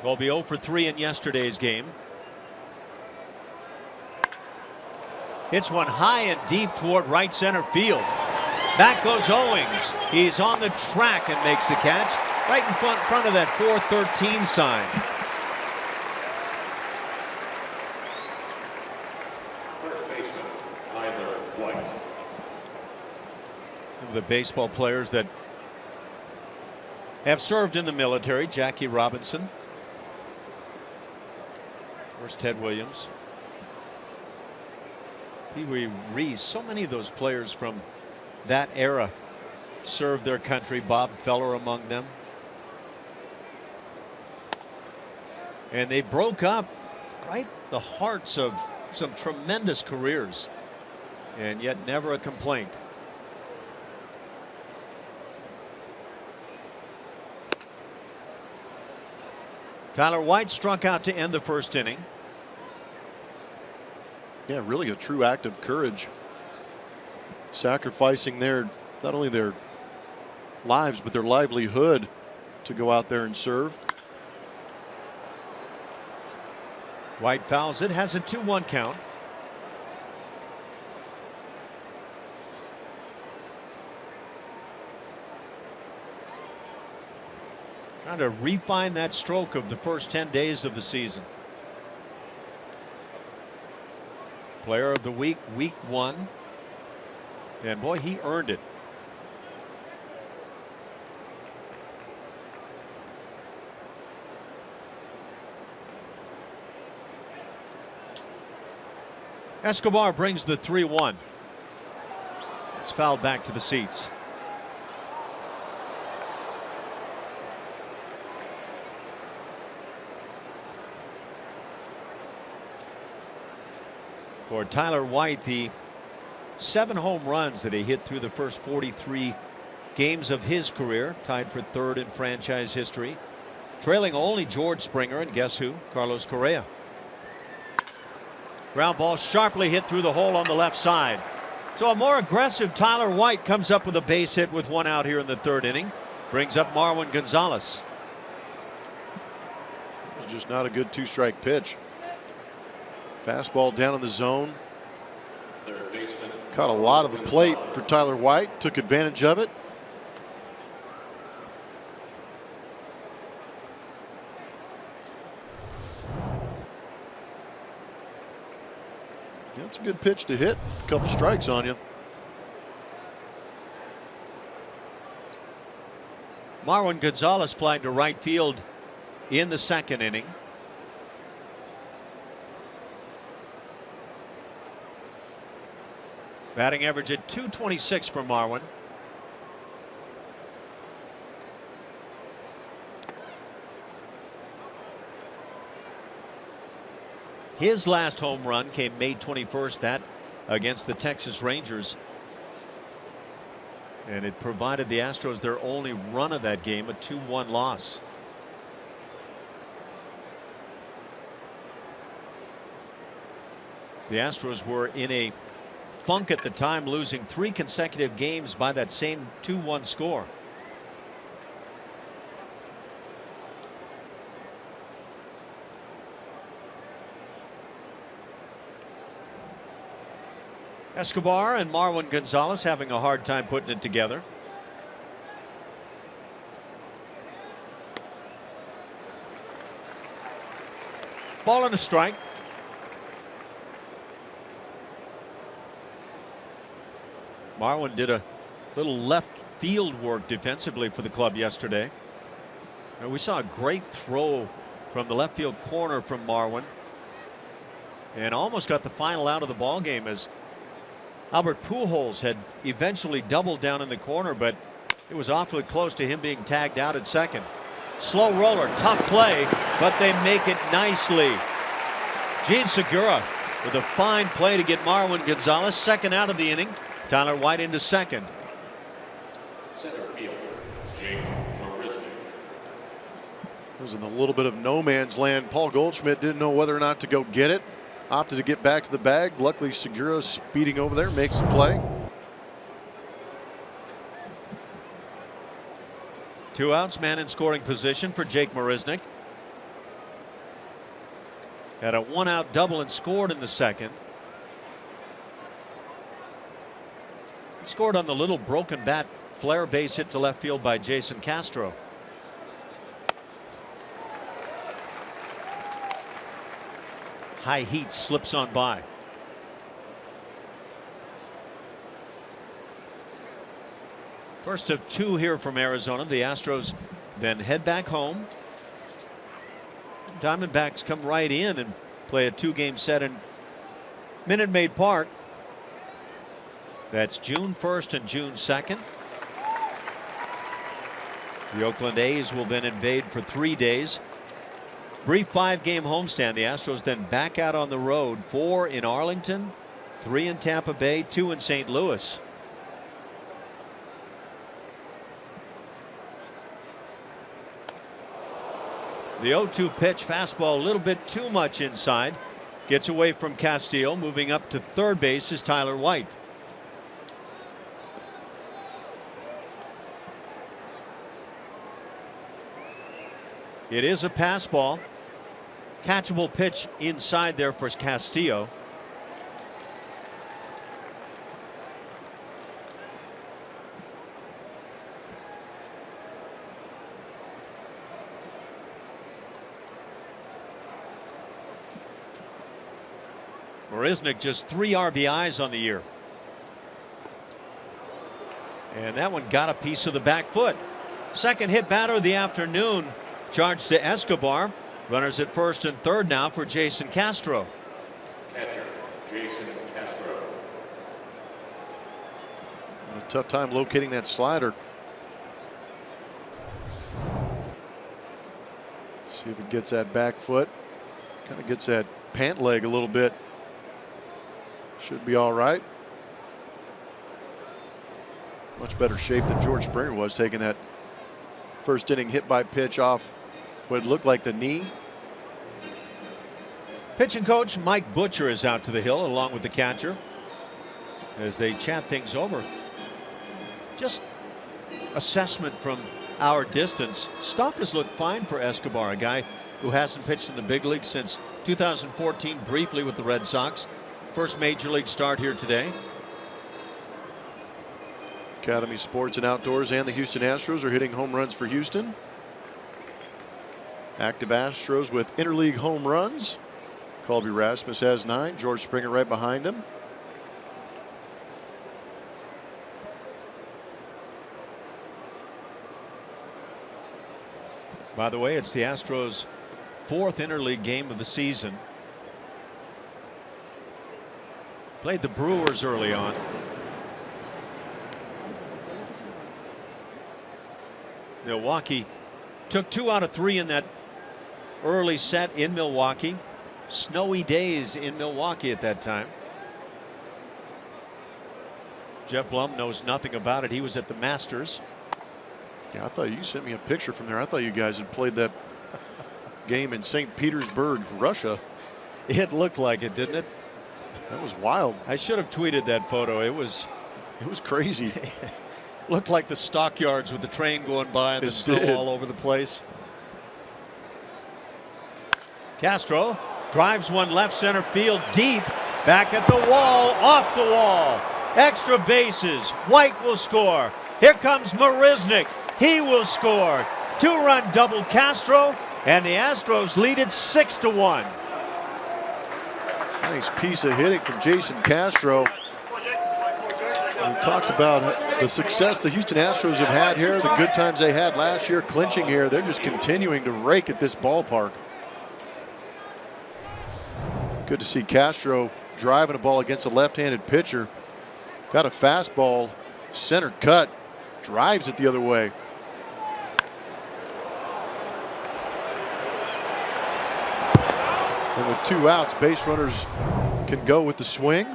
Colby 0 for 3 in yesterday's game. Hits one high and deep toward right center field. Back goes Owings. He's on the track and makes the catch right in front of that 413 sign. The baseball players that have served in the military, Jackie Robinson. Where's Ted Williams? Pee Wee Reese. So many of those players from that era served their country. Bob Feller among them. And they broke up right the hearts of some tremendous careers, and yet never a complaint. Tyler White struck out to end the first inning. Yeah, really a true act of courage. Sacrificing not only their lives, but their livelihood to go out there and serve. White fouls it, has a 2-1 count. Trying to refine that stroke of the first 10 days of the season. Player of the week, week 1. And boy, he earned it. Escobar brings the 3-1. It's fouled back to the seats. For Tyler White, the 7 home runs that he hit through the first 43 games of his career, tied for 3rd in franchise history, trailing only George Springer and guess who? Carlos Correa. Ground ball sharply hit through the hole on the left side. So a more aggressive Tyler White comes up with a base hit with 1 out here in the 3rd inning. Brings up Marwin Gonzalez. It was just not a good 2-strike pitch. Fastball down in the zone. Caught a lot of the plate for Tyler White. Took advantage of it. That's a good pitch to hit. A couple strikes on you. Marwin Gonzalez flying to right field in the 2nd inning. Batting average at .226 for Marwin. His last home run came May 21st, that against the Texas Rangers. And it provided the Astros their only run of that game, a 2-1 loss. The Astros were in a funk at the time, losing 3 consecutive games by that same 2-1 score. Escobar and Marwin Gonzalez having a hard time putting it together. Ball and a strike. Marwin did a little left field work defensively for the club yesterday. And we saw a great throw from the left field corner from Marwin, and almost got the final out of the ball game as Albert Pujols had eventually doubled down in the corner, but it was awfully close to him being tagged out at second. Slow roller, tough play, but they make it nicely. Gene Segura with a fine play to get Marwin Gonzalez second out of the inning. Tyler White into second. Center fielder, Jake Marisnick. It was in a little bit of no man's land. Paul Goldschmidt didn't know whether or not to go get it. Opted to get back to the bag. Luckily, Segura speeding over there makes the play. 2 outs, man in scoring position for Jake Marisnick. Had a 1-out double and scored in the second. He scored on the little broken bat flare base hit to left field by Jason Castro. High heat slips on by. First of 2 here from Arizona. The Astros then head back home. Diamondbacks come right in and play a 2-game set in Minute Maid Park. That's June 1st and June 2nd. The Oakland A's will then invade for 3 days. Brief 5-game homestand. The Astros then back out on the road. 4 in Arlington, 3 in Tampa Bay, 2 in St. Louis. The 0-2 pitch, fastball a little bit too much inside. Gets away from Castillo. Moving up to third base is Tyler White. It is a pass ball. Catchable pitch inside there for Castillo. Marisnick just 3 RBIs on the year. And that one got a piece of the back foot. Second hit batter of the afternoon. Charge to Escobar. Runners at first and third now for Jason Castro. Catcher, Jason Castro. A tough time locating that slider. See if it gets that back foot. Kind of gets that pant leg a little bit. Should be all right. Much better shape than George Springer was, taking that first inning hit by pitch off what looked like the knee. Pitching coach Mike Butcher is out to the hill along with the catcher as they chat things over. Just assessment from our distance. Stuff has looked fine for Escobar, a guy who hasn't pitched in the big league since 2014, briefly with the Red Sox. First major league start here today. Academy Sports and Outdoors and the Houston Astros are hitting home runs for Houston. Active Astros with interleague home runs. Colby Rasmus has 9. George Springer right behind him. By the way, it's the Astros' 4th interleague game of the season. Played the Brewers early on. Milwaukee took 2 out of 3 in that early set in Milwaukee. Snowy days in Milwaukee at that time. Jeff Blum knows nothing about it. He was at the Masters. Yeah, I thought you sent me a picture from there. I thought you guys had played that game in St. Petersburg, Russia. It looked like it, didn't it? That was wild. I should have tweeted that photo. It was crazy. Looked like the stockyards with the train going by and the snow all over the place. Castro drives one left center field deep. Back at the wall, off the wall. Extra bases. White will score. Here comes Marisnick. He will score. 2-run double Castro, and the Astros lead it 6-1. Nice piece of hitting from Jason Castro. We talked about the success the Houston Astros have had here, the good times they had last year clinching here. They're just continuing to rake at this ballpark. Good to see Castro driving a ball against a left-handed pitcher. Got a fastball, center cut, drives it the other way. And with 2 outs, base runners can go with the swing.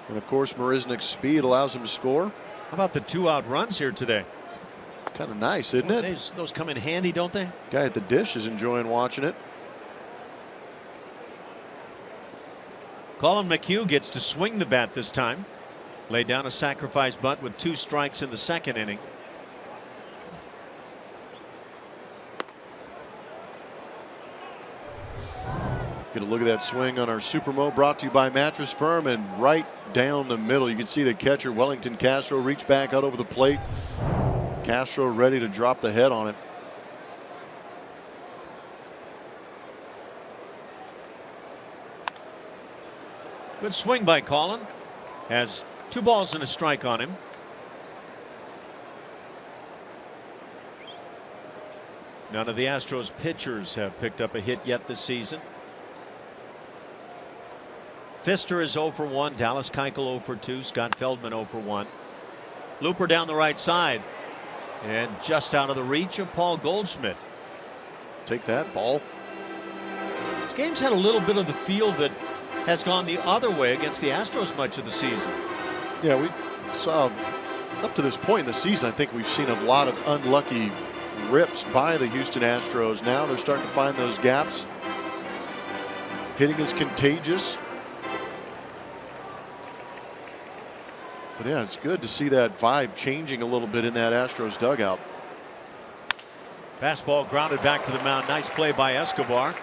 And of course, Marisnick's speed allows him to score. How about the 2-out runs here today? Kind of nice, isn't it? Those come in handy, don't they? Guy at the dish is enjoying watching it. Colin McHugh gets to swing the bat this time. Laid down a sacrifice bunt with 2 strikes in the 2nd inning. Get a look at that swing on our Supermo, brought to you by Mattress Firm, and right down the middle. You can see the catcher, Wellington Castro, reach back out over the plate. Castro ready to drop the head on it. Good swing by Colin. Has 2 balls and a strike on him. None of the Astros pitchers have picked up a hit yet this season. Pfister is 0 for 1. Dallas Keuchel 0 for 2. Scott Feldman 0 for 1. Looper down the right side. And just out of the reach of Paul Goldschmidt. Take that, ball. This game's had a little bit of the feel that has gone the other way against the Astros much of the season. Yeah, we saw up to this point in the season, I think we've seen a lot of unlucky rips by the Houston Astros. Now they're starting to find those gaps. Hitting is contagious. But yeah, it's good to see that vibe changing a little bit in that Astros dugout. Fastball grounded back to the mound. Nice play by Escobar.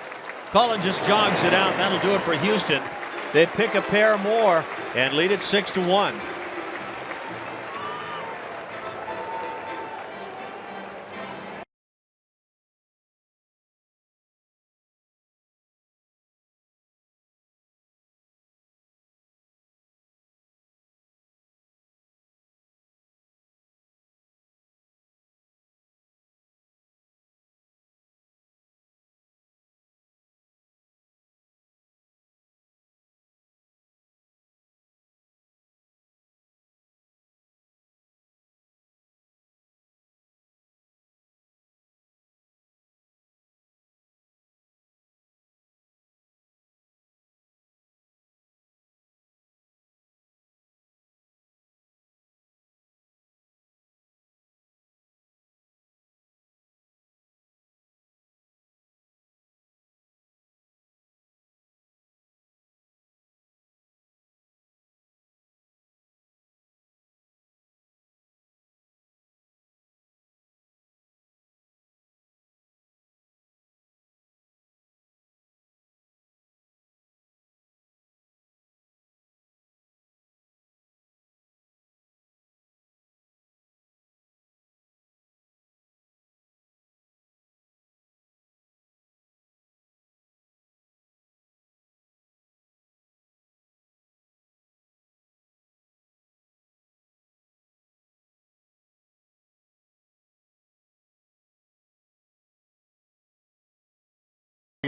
Colin just jogs it out. That'll do it for Houston. They pick a pair more and lead it 6-1.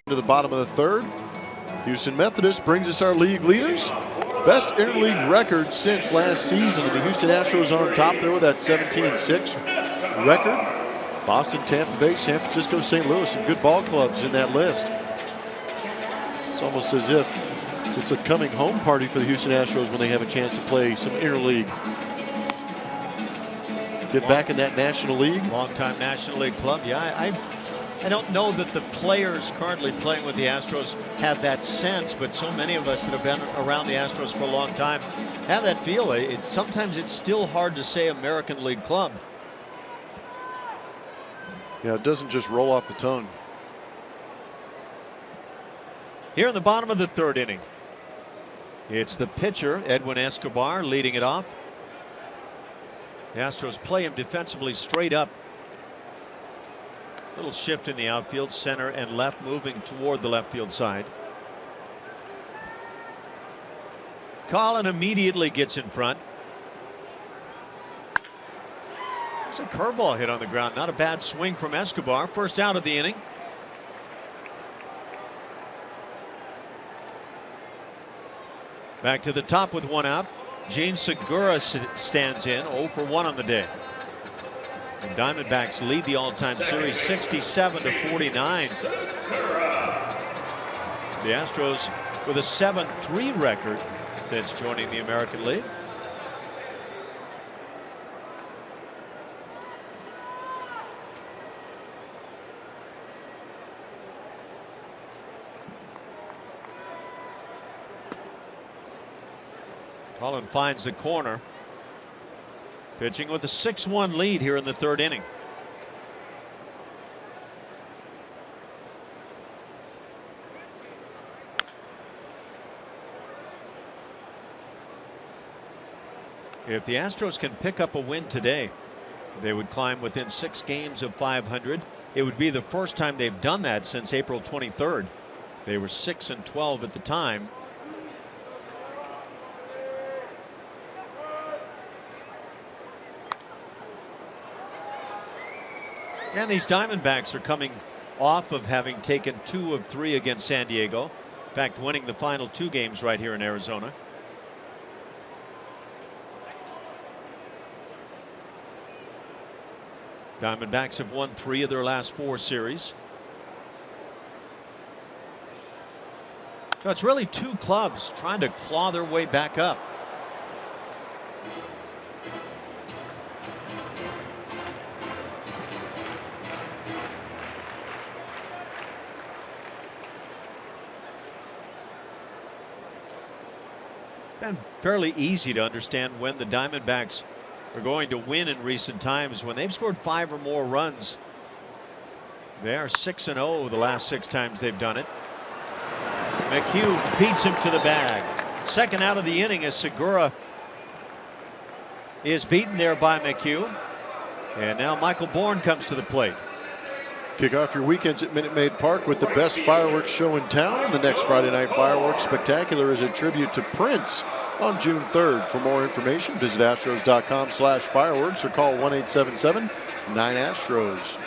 To the bottom of the 3rd. Houston Methodist brings us our league leaders. Best interleague record since last season. And the Houston Astros on top there with that 17-6 record. Boston, Tampa Bay, San Francisco, St. Louis, some good ball clubs in that list. It's almost as if it's a coming home party for the Houston Astros when they have a chance to play some interleague. Get back in that National League. Long-time National League club. Yeah, I don't know that the players currently playing with the Astros have that sense, but so many of us that have been around the Astros for a long time have that feel. Sometimes it's still hard to say American League club. Yeah, it doesn't just roll off the tongue. Here in the bottom of the 3rd inning. It's the pitcher, Edwin Escobar, leading it off. The Astros play him defensively straight up. Little shift in the outfield, center and left, moving toward the left field side. Colin immediately gets in front. It's a curveball hit on the ground. Not a bad swing from Escobar. First out of the inning. Back to the top with one out. Gene Segura stands in, 0 for 1 on the day. The Diamondbacks lead the all-time series 67-49. The Astros with a 7-3 record since joining the American League. Colin finds the corner. Pitching with a 6-1 lead here in the third inning. If the Astros can pick up a win today, they would climb within 6 games of 500. It would be the first time they've done that since April 23rd. They were 6-12 at the time. And these Diamondbacks are coming off of having taken 2 of 3 against San Diego. In fact, winning the final 2 games right here in Arizona. Diamondbacks have won 3 of their last 4 series. So it's really 2 clubs trying to claw their way back up. Been fairly easy to understand when the Diamondbacks are going to win in recent times. When they've scored 5 or more runs, they are 6-0 the last 6 times they've done it. McHugh beats him to the bag. Second out of the inning as Segura is beaten there by McHugh. And now Michael Bourn comes to the plate. Kick off your weekends at Minute Maid Park with the best fireworks show in town. The next Friday Night Fireworks Spectacular is a tribute to Prince on June 3rd. For more information, visit astros.com/fireworks or call 1-877-9-ASTROS.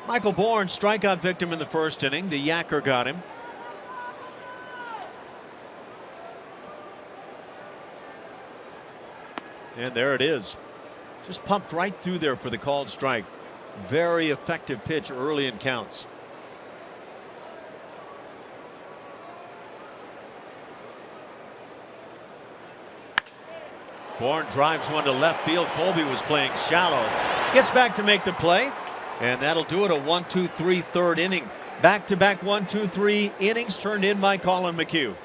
Michael Bourn, strikeout victim in the first inning. The Yacker got him. And there it is. Just pumped right through there for the called strike. Very effective pitch early in counts. Bourn drives one to left field. Colby was playing shallow. Gets back to make the play. And that'll do it. A 1-2-3 third inning. Back-to-back 1-2-3 innings turned in by Colin McHugh.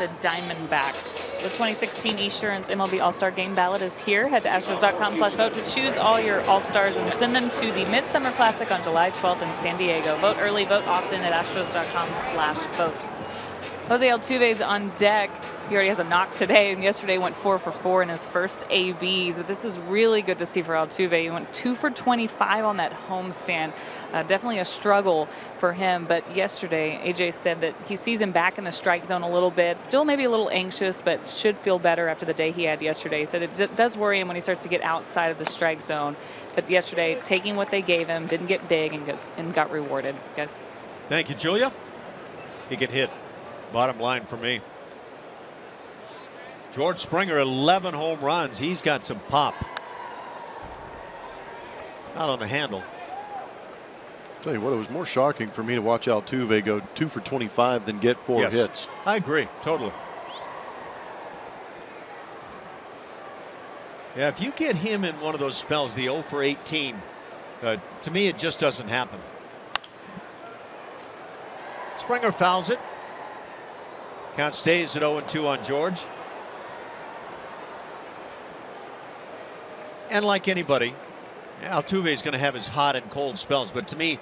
the Diamondbacks. The 2016 Esurance MLB All-Star Game ballot is here. Head to Astros.com/vote to choose all your All-Stars and send them to the Midsummer Classic on July 12th in San Diego. Vote early, vote often at Astros.com/vote. Jose Altuve's on deck. He already has a knock today, and yesterday went 4 for 4 in his first ABs. But this is really good to see for Altuve. He went 2 for 25 on that homestand. Definitely a struggle for him. But yesterday, AJ said that he sees him back in the strike zone a little bit. Still maybe a little anxious, but should feel better after the day he had yesterday. He said it does worry him when he starts to get outside of the strike zone. But yesterday, taking what they gave him, didn't get big and got rewarded. Guys. Thank you, Julia. He can hit. Bottom line for me. George Springer, 11 home runs. He's got some pop. Not on the handle. Tell you what, it was more shocking for me to watch Altuve go 2 for 25 than get 4 hits. I agree, totally. Yeah, if you get him in one of those spells, the 0 for 18, to me it just doesn't happen. Springer fouls it. Count stays at 0-2 on George. And like anybody, Altuve is going to have his hot and cold spells. But to me,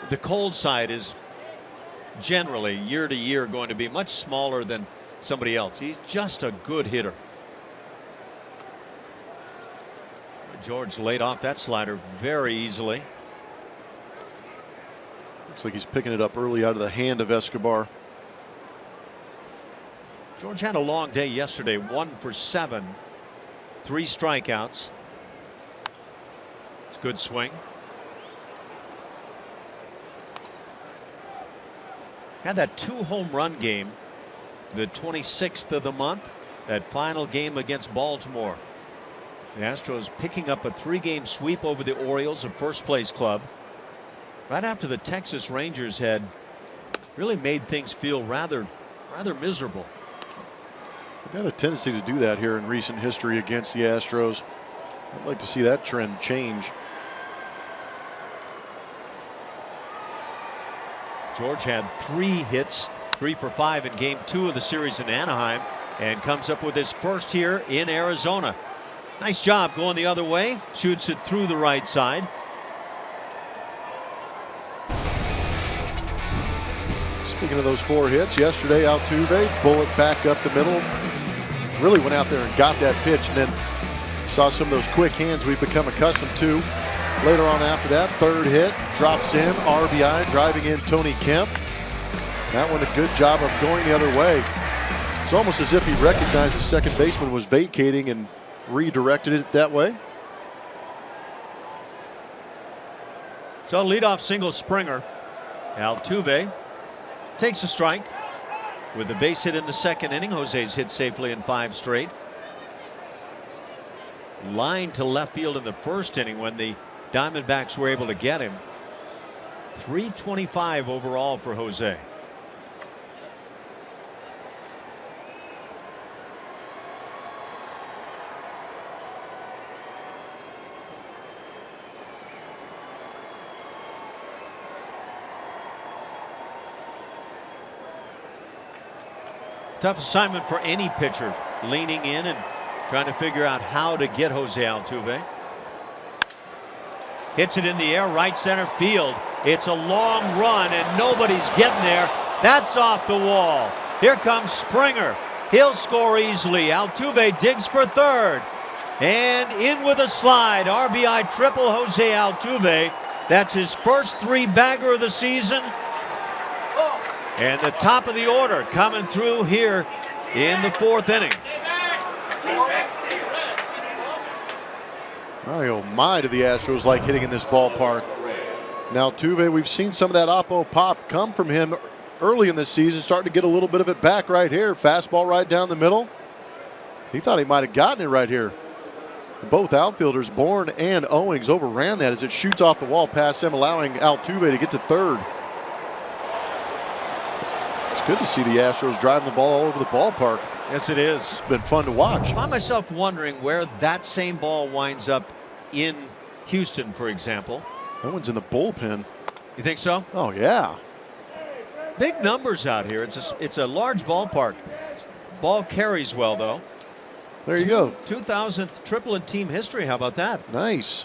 the cold side is generally year to year going to be much smaller than somebody else. He's just a good hitter. George laid off that slider very easily. Looks like he's picking it up early out of the hand of Escobar. George had a long day yesterday. 1 for 7, 3 strikeouts. It's a good swing. Had that 2 home run game, the 26th of the month, that final game against Baltimore. The Astros picking up a 3-game sweep over the Orioles, a first-place club, right after the Texas Rangers had really made things feel rather miserable. They've had a tendency to do that here in recent history against the Astros. I'd like to see that trend change. George had 3 hits, 3 for 5 in game 2 of the series in Anaheim, and comes up with his first here in Arizona. Nice job going the other way. Shoots it through the right side. Speaking of those 4 hits, yesterday Altuve, bullet back up the middle. Really went out there and got that pitch, and then saw some of those quick hands we've become accustomed to. Later on after that, 3rd hit, drops in, RBI, driving in Tony Kemp. That one a good job of going the other way. It's almost as if he recognized the second baseman was vacating and redirected it that way. So leadoff single Springer. Altuve takes a strike. With the base hit in the second inning, Jose's hit safely in 5 straight. Line to left field in the first inning when the Diamondbacks were able to get him. 325 overall for Jose. Tough assignment for any pitcher, leaning in and trying to figure out how to get Jose Altuve. Hits it in the air, right center field. It's a long run and nobody's getting there. That's off the wall. Here comes Springer. He'll score easily. Altuve digs for 3rd. And in with a slide. RBI triple Jose Altuve. That's his first 3-bagger of the season. And the top of the order coming through here in the 4th inning. My oh my, do the Astros like hitting in this ballpark. Now Altuve, we've seen some of that oppo pop come from him early in the season, starting to get a little bit of it back right here. Fastball right down the middle. He thought he might have gotten it right here. Both outfielders, Bourne and Owings, overran that as it shoots off the wall past him, allowing Altuve to get to 3rd. It's good to see the Astros driving the ball all over the ballpark. Yes, it is. It's been fun to watch. I find myself wondering where that same ball winds up in Houston, for example. That one's in the bullpen. You think so? Oh, yeah. Big numbers out here. It's a large ballpark. Ball carries well, though. There you go. 2000th triple in team history. How about that? Nice.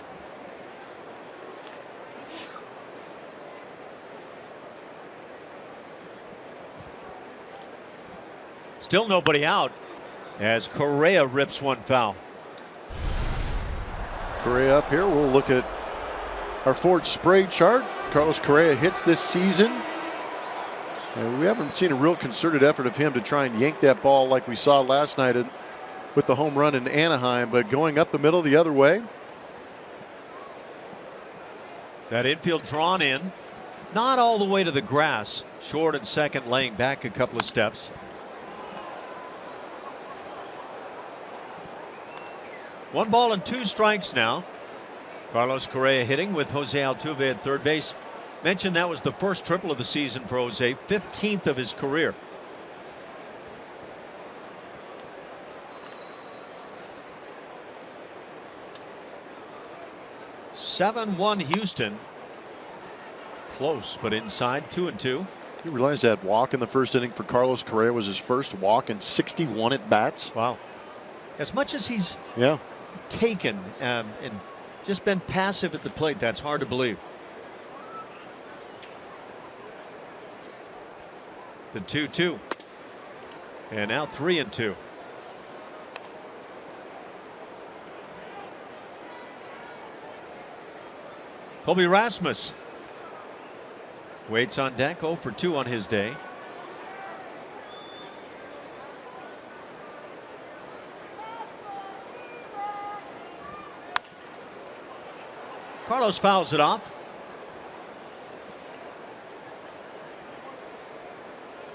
Still nobody out as Correa rips one foul. Correa up here. We'll look at our Ford spray chart. Carlos Correa hits this season. And we haven't seen a real concerted effort of him to try and yank that ball like we saw last night with the home run in Anaheim, but going up the middle the other way. That infield drawn in, not all the way to the grass. Short and second, laying back a couple of steps. One ball and two strikes now. Carlos Correa hitting with Jose Altuve at third base. Mentioned that was the first triple of the season for Jose, 15th of his career. (7-1) Houston. Close, but inside. 2-2. You realize that walk in the first inning for Carlos Correa was his first walk in 61 at bats. Wow. As much as he's taken and just been passive at the plate, that's hard to believe. The 2-2. And now 3-2. Colby Rasmus waits on deck. 0 for 2 on his day. Carlos fouls it off.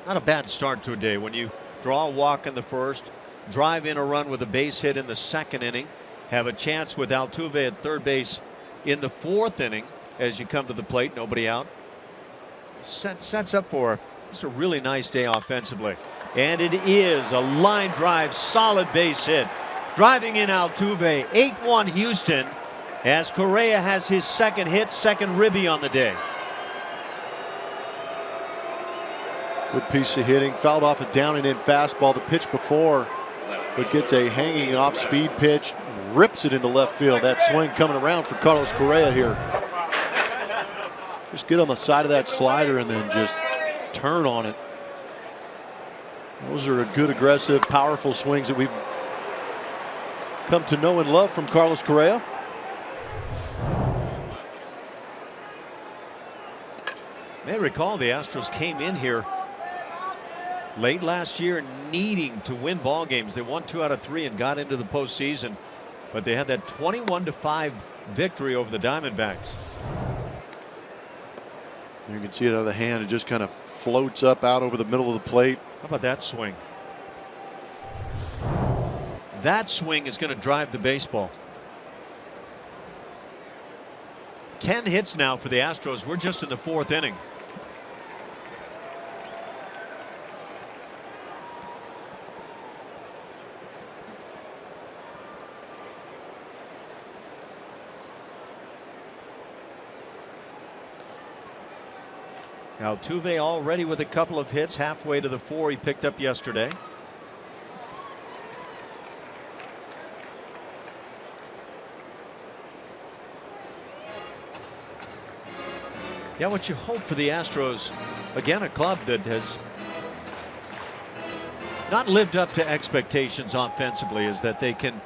Not a bad start to a day when you draw a walk in the first, drive in a run with a base hit in the second inning, have a chance with Altuve at third base in the fourth inning as you come to the plate, nobody out. Sets up for just a really nice day offensively. And it is a line drive, solid base hit. Driving in Altuve, 8-1 Houston, as Correa has his second hit, second ribby on the day. Good piece of hitting. Fouled off a down and in fastball the pitch before, but gets a hanging off speed pitch, rips it into left field. That swing coming around for Carlos Correa here. Just get on the side of that slider and then just turn on it. Those are a good, aggressive, powerful swings that we've come to know and love from Carlos Correa. You may recall the Astros came in here late last year needing to win ball games. They won 2 out of 3 and got into the postseason, but they had that 21-5 victory over the Diamondbacks. You can see it out of the hand. It just kind of floats up out over the middle of the plate. How about that swing? That swing is going to drive the baseball. 10 hits now for the Astros. We're just in the fourth inning. Altuve already with a couple of hits, halfway to the 4 he picked up yesterday. Yeah, what you hope for the Astros, again, a club that has not lived up to expectations offensively, is that they can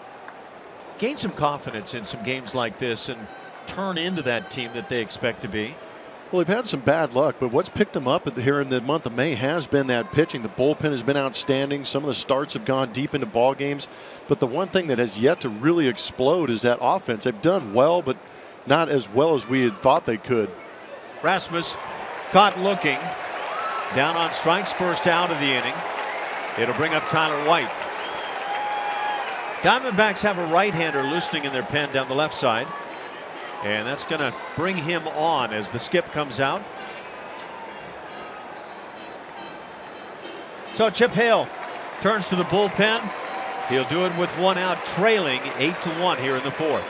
gain some confidence in some games like this and turn into that team that they expect to be. Well, they've had some bad luck, but what's picked them up here in the month of May has been that pitching. The bullpen has been outstanding. Some of the starts have gone deep into ball games. But the one thing that has yet to really explode is that offense. They've done well, but not as well as we had thought they could. Rasmus caught looking. Down on strikes, first out of the inning. It'll bring up Tyler White. Diamondbacks have a right-hander loosening in their pen down the left side. And that's going to bring him on as the skip comes out. So Chip Hale turns to the bullpen. He'll do it with 1 out, trailing 8-1 here in the fourth.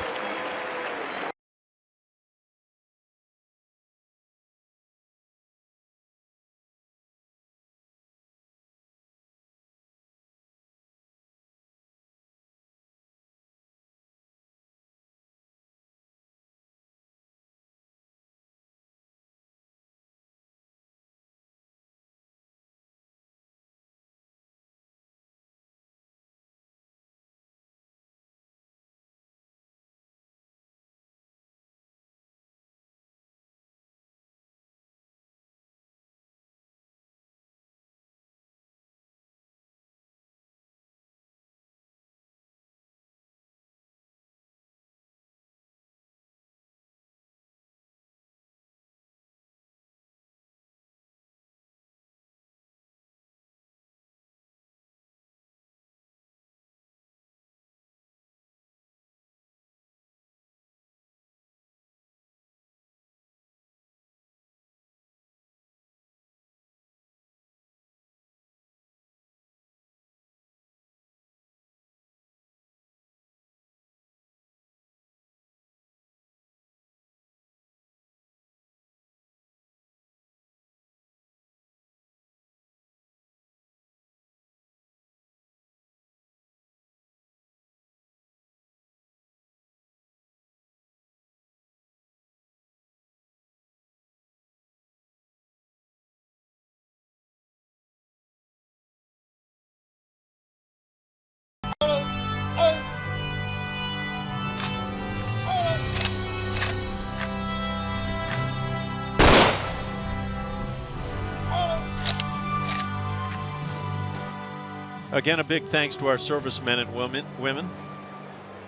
Again, a big thanks to our servicemen and women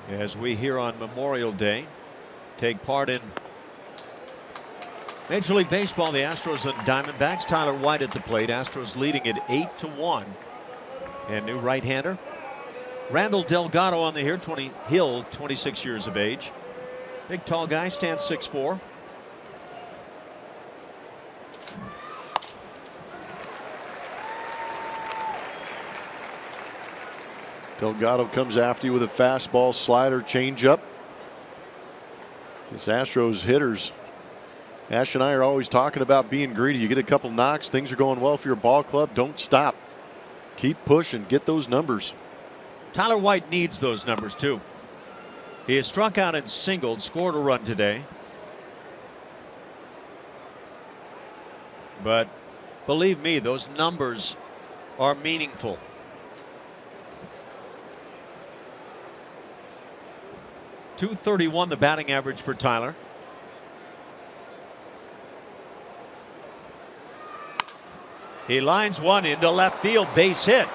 as we here on Memorial Day take part in Major League Baseball. The Astros and Diamondbacks. Tyler White at the plate. Astros leading it 8-1. And new right-hander Randall Delgado on the hill, 26 years of age. Big tall guy, stands 6'4". Delgado comes after you with a fastball, slider, changeup. This Astros hitters, Ash and I are always talking about being greedy. You get a couple knocks, things are going well for your ball club. Don't stop. Keep pushing. Get those numbers. Tyler White needs those numbers too. He has struck out and singled, scored a run today. But believe me, those numbers are meaningful. .231 the batting average for Tyler. He lines one into left field, base hit.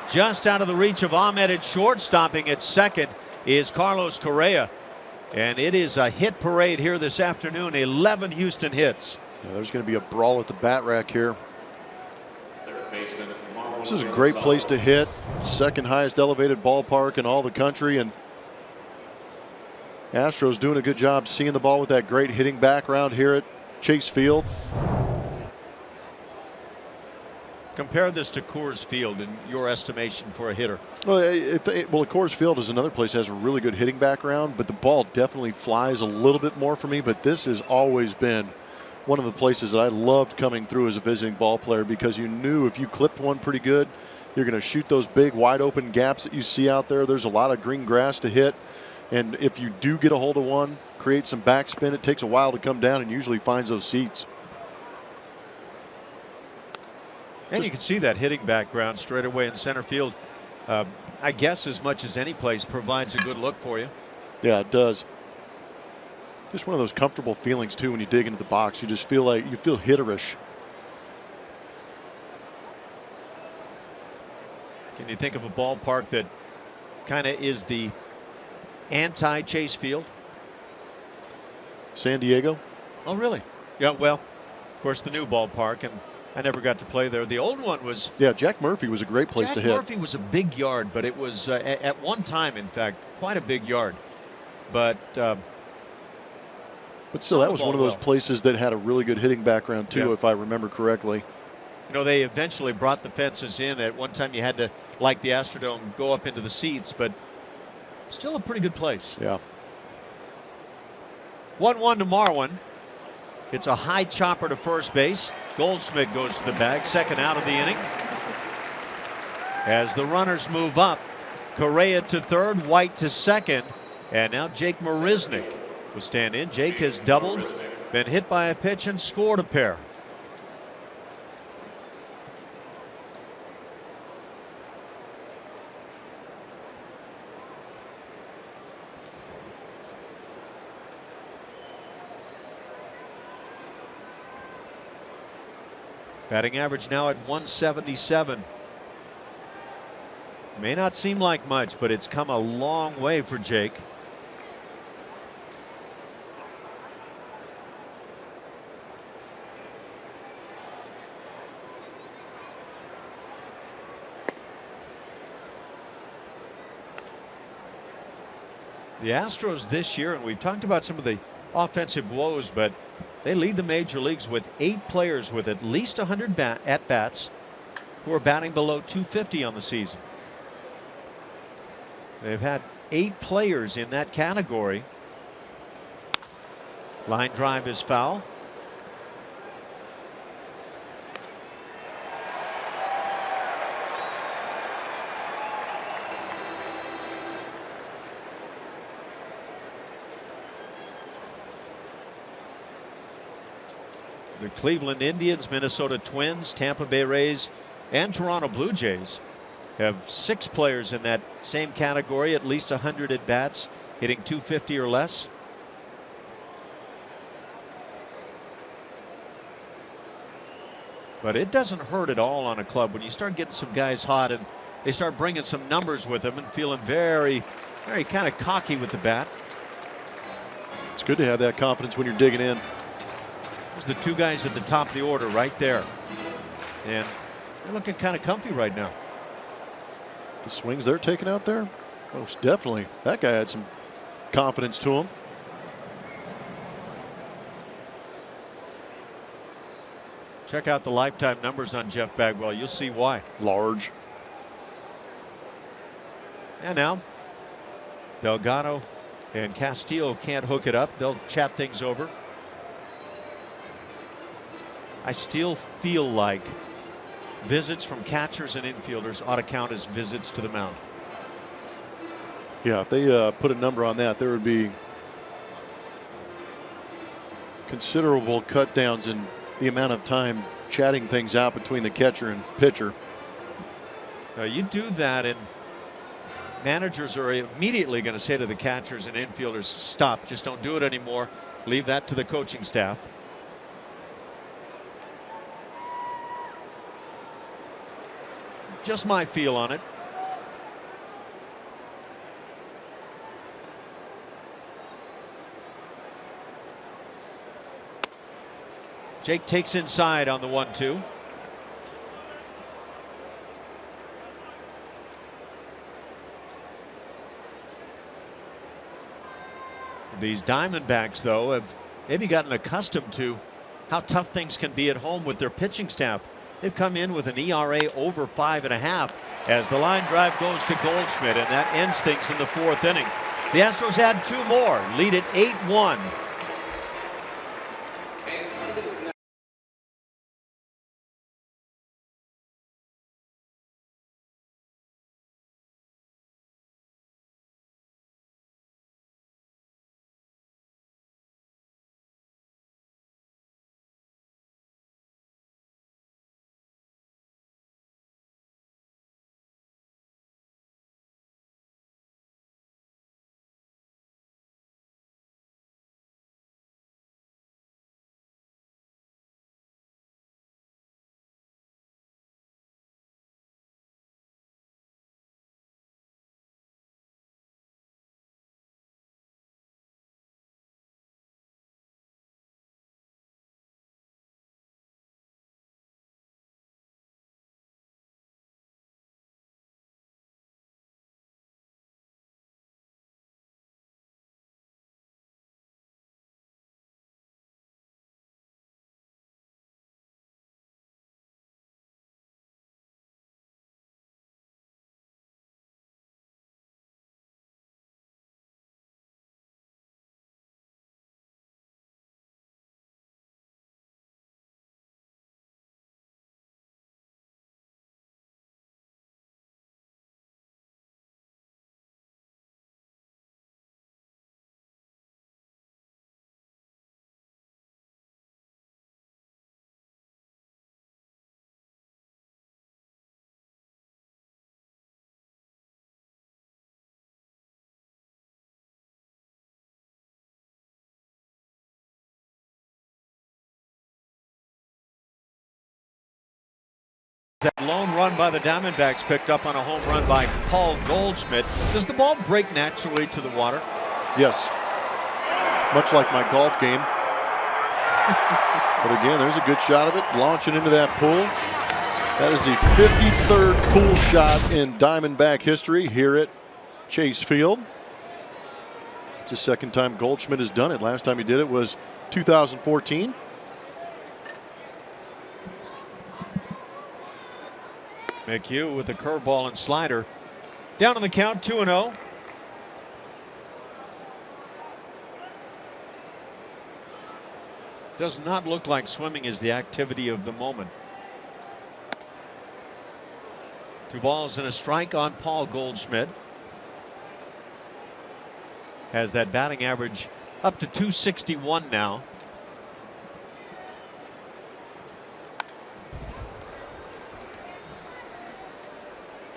Just out of the reach of Ahmed at short. Stopping at second is Carlos Correa. And it is a hit parade here this afternoon. 11 Houston hits. Yeah, there's going to be a brawl at the bat rack here. This is a great place to hit. Second highest elevated ballpark in all the country. And Astros doing a good job seeing the ball with that great hitting background here at Chase Field. Compare this to Coors Field in your estimation for a hitter. Well, Coors Field is another place that has a really good hitting background, but the ball definitely flies a little bit more for me. But this has always been one of the places that I loved coming through as a visiting ball player, because you knew if you clipped one pretty good, you're going to shoot those big wide open gaps that you see out there. There's a lot of green grass to hit. And if you do get a hold of one, create some backspin, it takes a while to come down and usually finds those seats. And you can see that hitting background straight away in center field. I guess as much as any place provides a good look for you. Yeah, it does. Just one of those comfortable feelings too when you dig into the box. You just feel like you feel hitterish. Can you think of a ballpark that kind of is the anti-Chase Field? San Diego. Oh, really? Yeah, well, of course, the new ballpark, and I never got to play there. The old one was. Yeah, Jack Murphy was a great place to hit. Jack Murphy was a big yard, but it was at one time, in fact, quite a big yard. But still, that was one of those places that had a really good hitting background too, if I remember correctly. You know, they eventually brought the fences in. At one time, you had to, like the Astrodome, go up into the seats, but still a pretty good place. Yeah. 1-1 to Marwin. It's a high chopper to first base. Goldschmidt goes to the bag, second out of the inning. As the runners move up, Correa to third, White to second, and now Jake Marisnick will stand in. Jake has doubled, been hit by a pitch, and scored a pair. Batting average now at 177. May not seem like much, but it's come a long way for Jake. The Astros this year, and we've talked about some of the offensive woes, but they lead the major leagues with 8 players with at least 100 at-bats who are batting below 250 on the season. They've had 8 players in that category. Line drive is foul. The Cleveland Indians, Minnesota Twins, Tampa Bay Rays, and Toronto Blue Jays have 6 players in that same category, at least 100 at bats, hitting 250 or less. But it doesn't hurt at all on a club when you start getting some guys hot, and they start bringing some numbers with them and feeling very kind of cocky with the bat. It's good to have that confidence when you're digging in. There's the two guys at the top of the order right there. And they're looking kind of comfy right now. The swings they're taking out there, most definitely. That guy had some confidence to him. Check out the lifetime numbers on Jeff Bagwell. You'll see why. Large. And now Delgado and Castillo can't hook it up. They'll chat things over. I still feel like visits from catchers and infielders ought to count as visits to the mound. Yeah, if they put a number on that, there would be considerable cut downs in the amount of time chatting things out between the catcher and pitcher. You do that, and managers are immediately going to say to the catchers and infielders, stop, just don't do it anymore. Leave that to the coaching staff. Just my feel on it. Jake takes inside on the 1-2. These Diamondbacks, though, have maybe gotten accustomed to how tough things can be at home with their pitching staff. They've come in with an ERA over 5.5 as the line drive goes to Goldschmidt, and that ends things in the 4th inning. The Astros add 2 more, lead it 8-1. That lone run by the Diamondbacks picked up on a home run by Paul Goldschmidt. Does the ball break naturally to the water? Yes. Much like my golf game. But again, there's a good shot of it launching into that pool. That is the 53rd pool shot in Diamondback history here at Chase Field. It's the second time Goldschmidt has done it. Last time he did it was 2014. McHugh with the curveball and slider. Down on the count, 2-0. Does not look like swimming is the activity of the moment. 2 balls and a strike on Paul Goldschmidt. Has that batting average up to 261 now.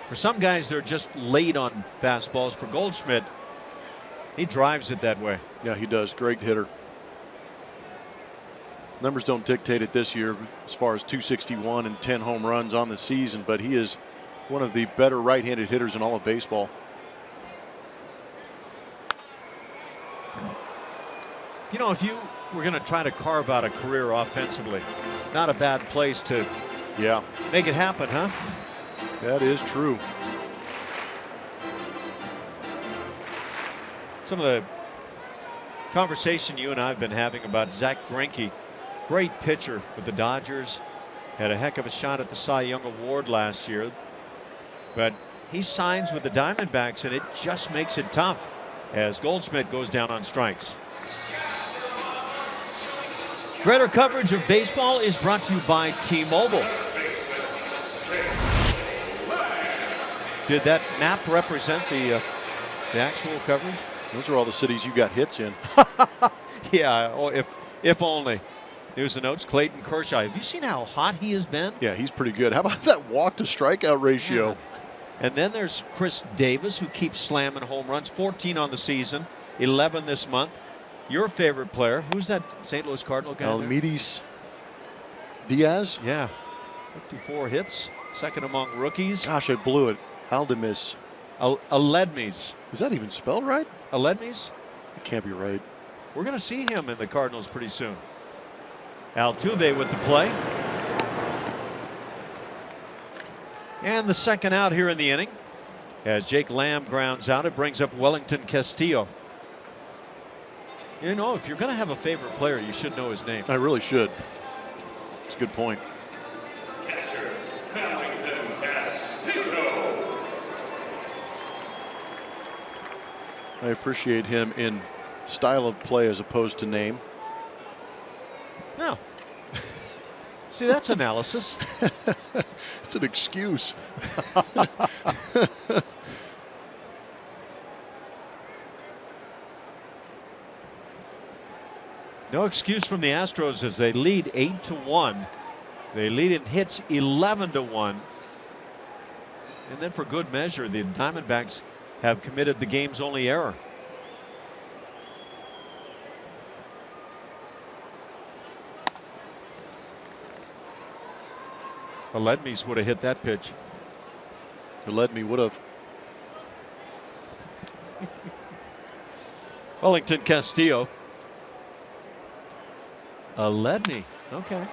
For some guys, they're just late on fastballs. For Goldschmidt, he drives it that way. Yeah, he does. Great hitter. Numbers don't dictate it this year as far as 261 and 10 home runs on the season, but he is one of the better right-handed hitters in all of baseball. You know, if you were going to try to carve out a career offensively, not a bad place to make it happen, huh? That is true. Some of the conversation you and I have been having about Zach Greinke, great pitcher with the Dodgers, had a heck of a shot at the Cy Young Award last year, but he signs with the Diamondbacks and it just makes it tough as Goldschmidt goes down on strikes. Greater coverage of baseball is brought to you by T-Mobile. Did that map represent the actual coverage? Those are all the cities you got hits in. Yeah, oh, if only. News and notes, Clayton Kershaw. Have you seen how hot he has been? Yeah, he's pretty good. How about that walk to strikeout ratio? Yeah. And then there's Chris Davis, who keeps slamming home runs. 14 on the season, 11 this month. Your favorite player, who's that St. Louis Cardinal guy? Almides Diaz? Yeah, 54 hits, second among rookies. Gosh, I blew it. Aldemis. Aledmys. Is that even spelled right? Aledmys? It can't be right. We're going to see him in the Cardinals pretty soon. Altuve with the play. And the second out here in the inning. As Jake Lamb grounds out, it brings up Wellington Castillo. You know, if you're going to have a favorite player, you should know his name. I really should. It's a good point. Catcher, Wellington Castillo. I appreciate him in style of play as opposed to name. No. See, that's analysis. It's an excuse. No excuse from the Astros as they lead 8-1. They lead in hits 11-1. And then for good measure, the Diamondbacks have committed the game's only error. Aledmys would have hit that pitch. Aledmys would have. Wellington Castillo. Aledmys. Okay.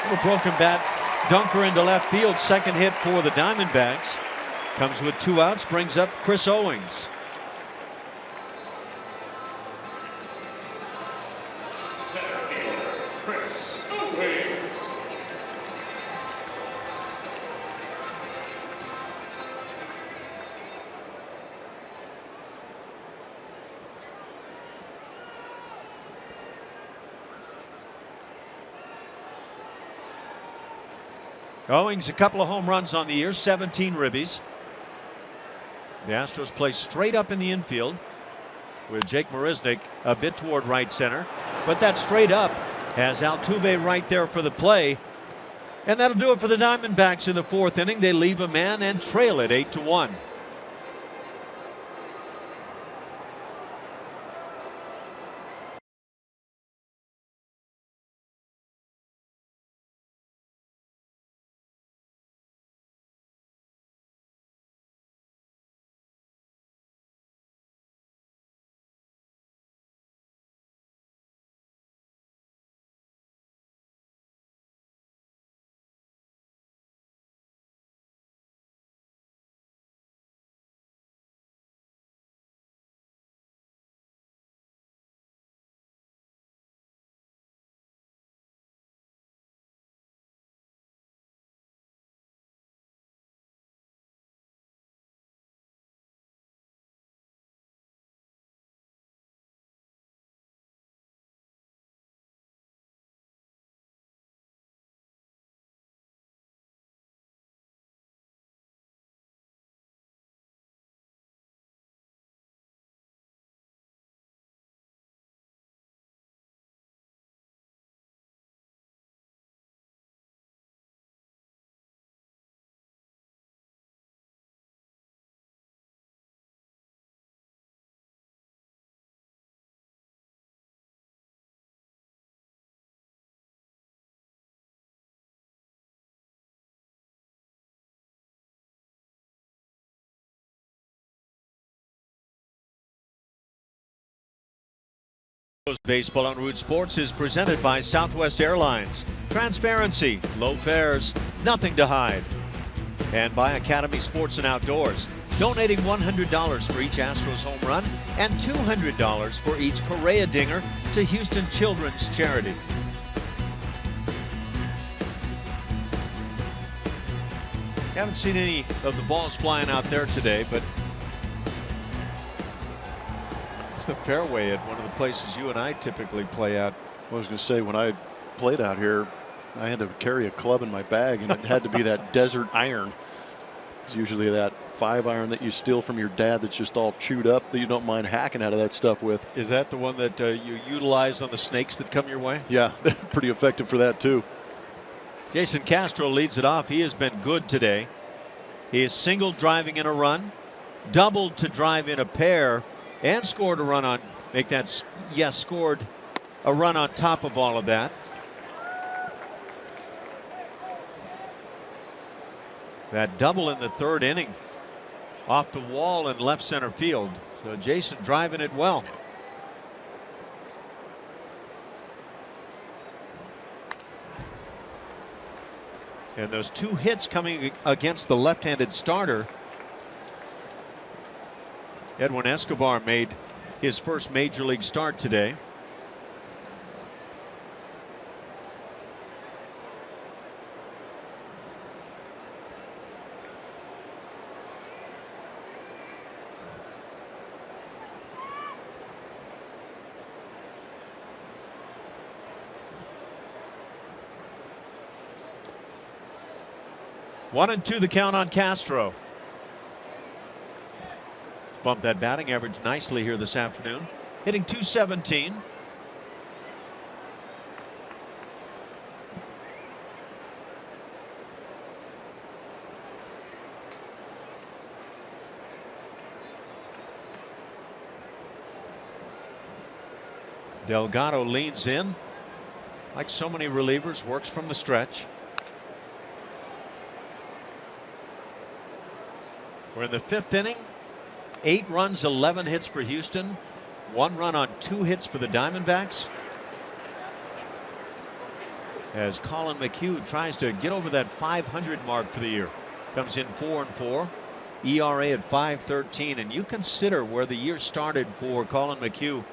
A broken bat dunker into left field. Second hit for the Diamondbacks. Comes with 2 outs. Brings up Chris Owings. Center fielder, Chris Owings. Owings, a couple of home runs on the year, 17 ribbies. The Astros play straight up in the infield with Jake Marisnick a bit toward right center. But that straight up has Altuve right there for the play. And that'll do it for the Diamondbacks in the 4th inning. They leave a man and trail it 8-1. Baseball on Root Sports is presented by Southwest Airlines. Transparency, low fares, nothing to hide. And by Academy Sports and Outdoors, donating $100 for each Astros home run and $200 for each Correa dinger to Houston Children's Charity. Haven't seen any of the balls flying out there today, but it's the fairway at one of the places you and I typically play at. I was going to say, when I played out here, I had to carry a club in my bag, and it had to be that desert iron. It's usually that 5-iron that you steal from your dad that's just all chewed up that you don't mind hacking out of that stuff with. Is that the one that you utilize on the snakes that come your way? Yeah, pretty effective for that too. Jason Castro leads it off. He has been good today. He is single driving in a run, doubled to drive in a pair, and scored a run on, scored a run on top of all of that. That double in the third inning off the wall in left center field. So Jason driving it well. And those 2 hits coming against the left-handed starter. Edwin Escobar made his first major league start today. One and two the count on Castro. Bumped that batting average nicely here this afternoon, hitting .217. Delgado leans in, like so many relievers, works from the stretch. We're in the 5th inning. 8 runs, 11 hits for Houston. 1 run on 2 hits for the Diamondbacks. As Colin McHugh tries to get over that 500 mark for the year. Comes in 4-4. ERA at 5.13. And you consider where the year started for Colin McHugh.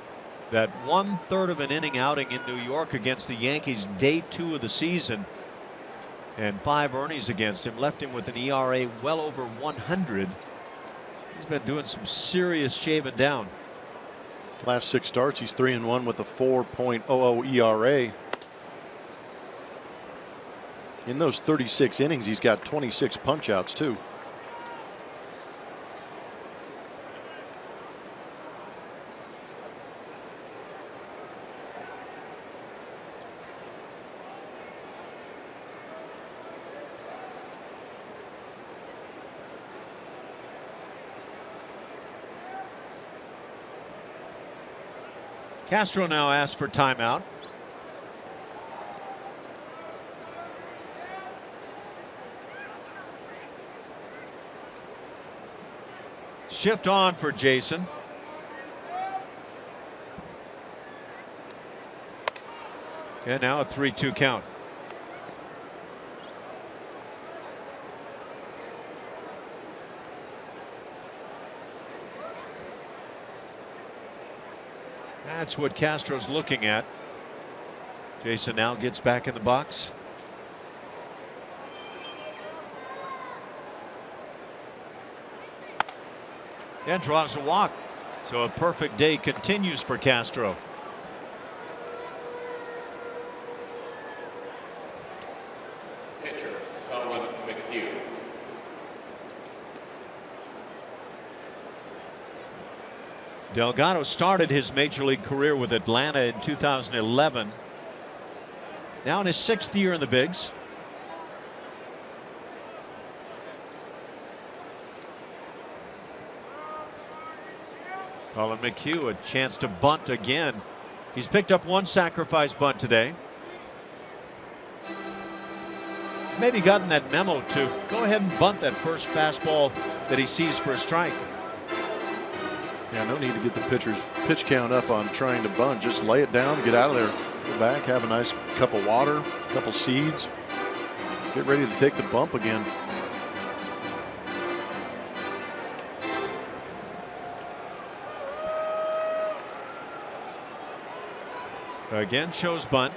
That 1/3 of an inning outing in New York against the Yankees, day 2 of the season. And 5 earnings against him left him with an ERA well over 100. He's been doing some serious shaving down. Last 6 starts, he's 3-1 with a 4.00 ERA. In those 36 innings, he's got 26 punch-outs too. Castro now asks for timeout. Shift on for Jason. And now a 3-2 count. That's what Castro's looking at. Jason now gets back in the box. And draws a walk. So a perfect day continues for Castro. Pitcher, Colin McHugh. Delgado started his major league career with Atlanta in 2011. Now in his 6th year in the bigs. Colin McHugh, a chance to bunt again. He's picked up 1 sacrifice bunt today. He's maybe gotten that memo to go ahead and bunt that first fastball that he sees for a strike. Yeah, no need to get the pitcher's pitch count up on trying to bunt. Just lay it down, get out of there, go back, have a nice cup of water, a couple seeds, get ready to take the bump again. Again, shows bunt.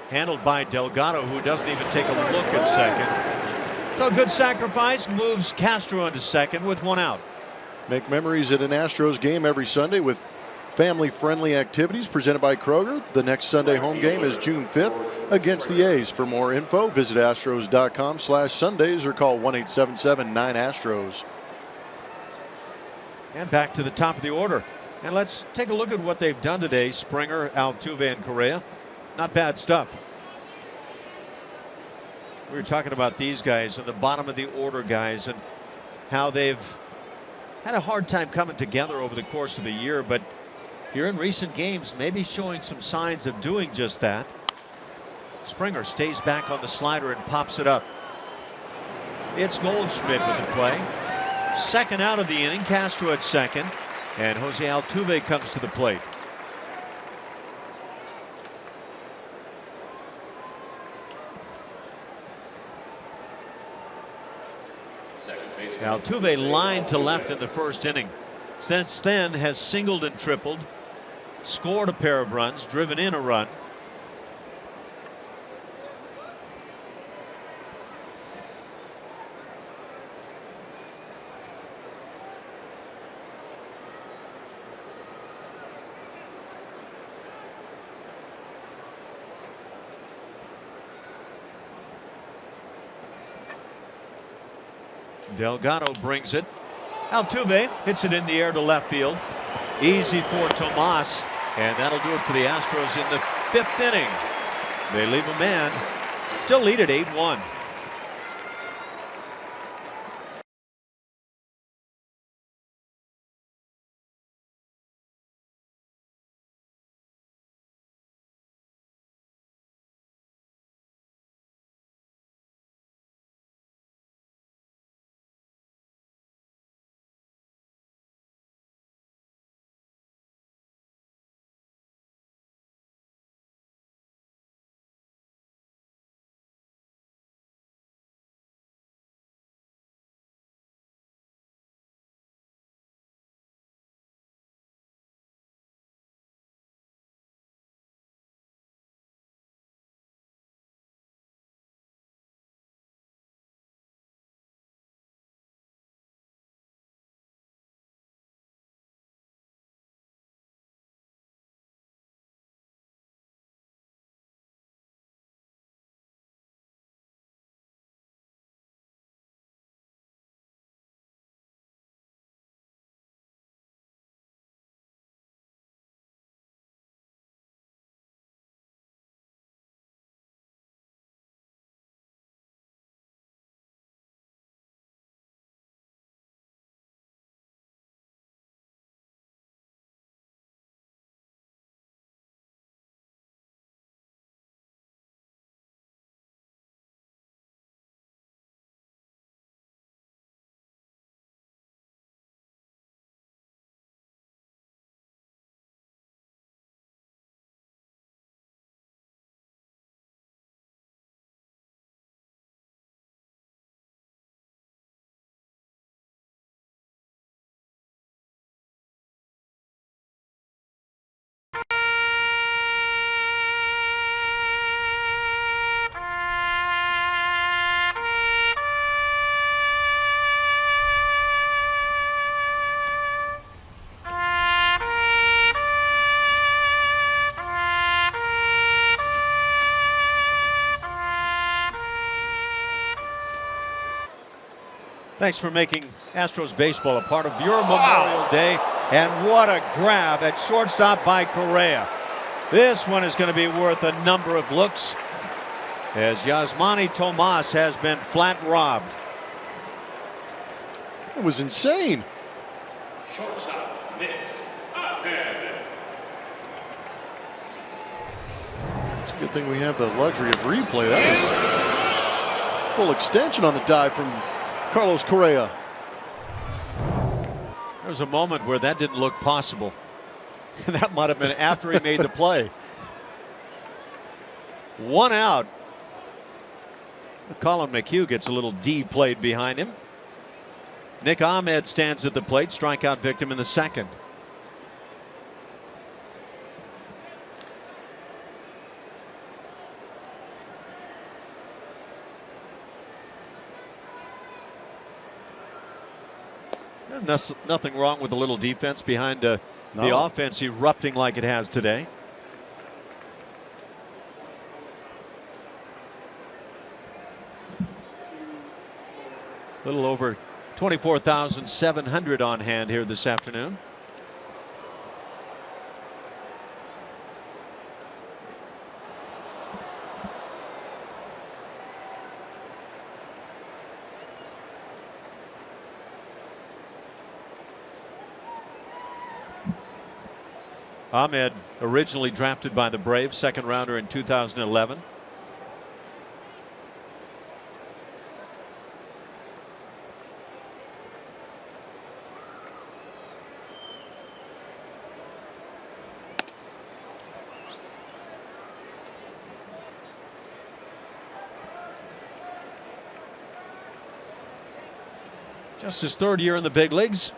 Handled by Delgado, who doesn't even take a look at second. So good sacrifice, moves Castro into second with one out. Make memories at an Astros game every Sunday with family-friendly activities presented by Kroger. The next Sunday home game is June 5th against the A's. For more info, visit astros.com/Sundays or call 1-877-9-ASTROS. And back to the top of the order. And let's take a look at what they've done today. Springer, Altuve, and Correa. Not bad stuff. We were talking about these guys and the bottom of the order guys and how they've had a hard time coming together over the course of the year, but here in recent games maybe showing some signs of doing just that. Springer stays back on the slider and pops it up. It's Goldschmidt with the play. Second out of the inning, Castro at second, and Jose Altuve comes to the plate. Altuve lined to left in the first inning. Since then has singled and tripled, scored a pair of runs, driven in a run. Delgado brings it. Altuve hits it in the air to left field. Easy for Tomas, and that'll do it for the Astros in the fifth inning. They leave a man, still lead at 8-1. Thanks for making Astros baseball a part of your Memorial Day. And what a grab at shortstop by Correa. This one is going to be worth a number of looks, as Yasmani Tomas has been flat robbed. It was insane. Shortstop, Nick. It's a good thing we have the luxury of replay. That was full extension on the dive from Carlos Correa. There was a moment where that didn't look possible. That might have been after he made the play. 1 out. Colin McHugh gets a little D played behind him. Nick Ahmed stands at the plate, strikeout victim in the second. Nothing wrong with a little defense behind the offense erupting like it has today. A little over 24,700 on hand here this afternoon. Ahmed, originally drafted by the Braves, second rounder in 2011. Just his third year in the big leagues.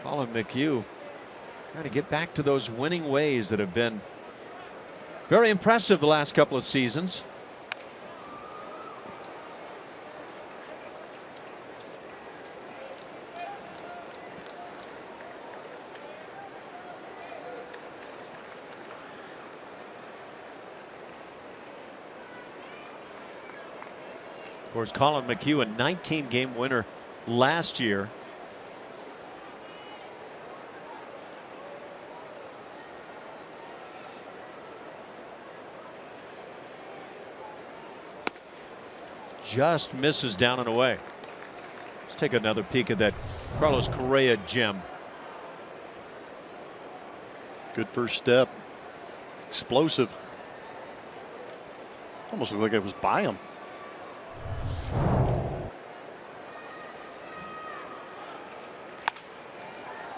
Colin McHugh trying to get back to those winning ways that have been very impressive the last couple of seasons. Of course, Colin McHugh, a 19-game winner last year. Just misses down and away. Let's take another peek at that Carlos Correa gem. Good first step. Explosive. Almost looked like it was by him.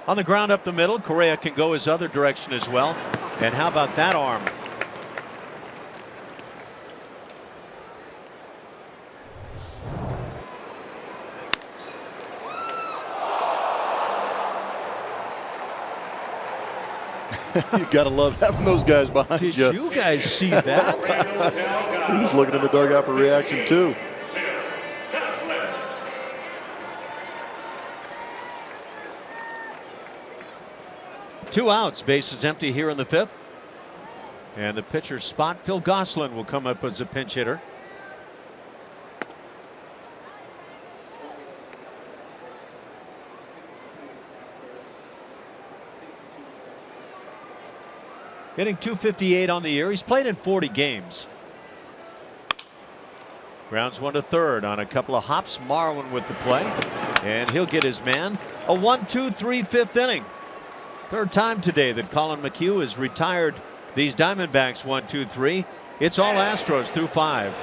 On the ground up the middle, Correa can go his other direction as well. And how about that arm? You got to love having those guys behind you. Did you guys see that? He was looking in the dugout for reaction too. Two outs, bases empty here in the fifth. And the pitcher's spot, Phil Gosselin, will come up as a pinch hitter. Hitting .258 on the year. He's played in 40 games. Grounds one to third on a couple of hops. Marwin with the play. And he'll get his man. A 1-2-3 fifth inning. Third time today that Colin McHugh has retired these Diamondbacks 1-2-3. It's all Astros through 5.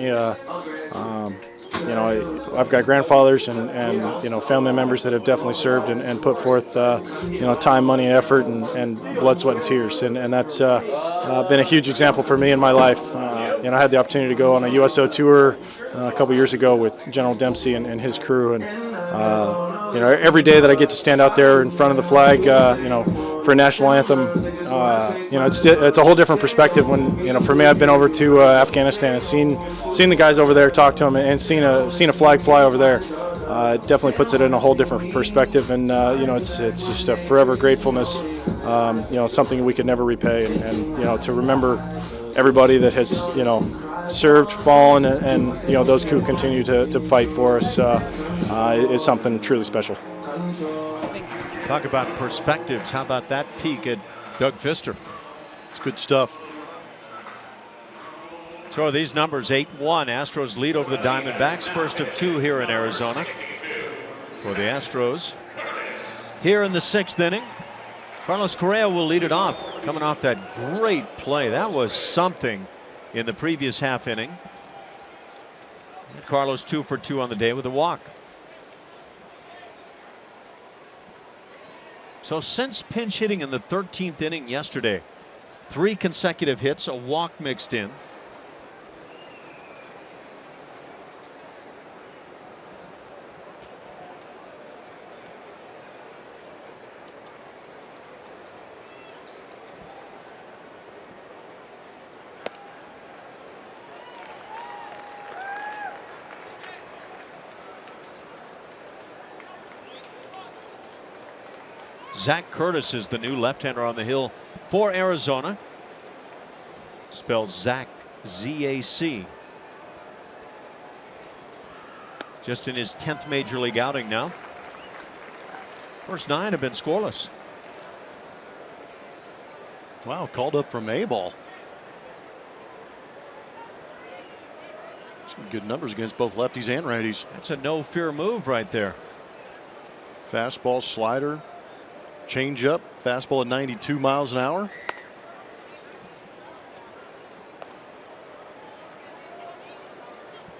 You know, I've got grandfathers and you know, family members that have definitely served and put forth you know, time, money, and effort and blood, sweat, and tears, and that's been a huge example for me in my life. You know, I had the opportunity to go on a USO tour a couple years ago with General Dempsey and his crew, and you know, every day that I get to stand out there in front of the flag, you know, for a national anthem, you know, it's a whole different perspective. When, you know, for me, I've been over to Afghanistan and seen the guys over there, talk to them, and seen a flag fly over there. It definitely puts it in a whole different perspective, and you know, it's just a forever gratefulness. You know, something we could never repay, and you know, to remember everybody that has, you know, served, fallen, and you know, those who continue to fight for us is something truly special. Talk about perspectives. How about that peek at Doug Fister? It's good stuff. So are these numbers 8-1. Astros lead over the Diamondbacks. First of 2 here in Arizona for the Astros. Here in the 6th inning, Carlos Correa will lead it off, coming off that great play. That was something in the previous half inning. Carlos 2 for 2 on the day with a walk. So since pinch hitting in the 13th inning yesterday, 3 consecutive hits, a walk mixed in. Zach Curtis is the new left-hander on the hill for Arizona. Spells Zach, Z-A-C. Just in his 10th major league outing now. First 9 have been scoreless. Wow, called up from A-ball. Some good numbers against both lefties and righties. That's a no-fear move right there. Fastball, slider, changeup, fastball at 92 miles an hour.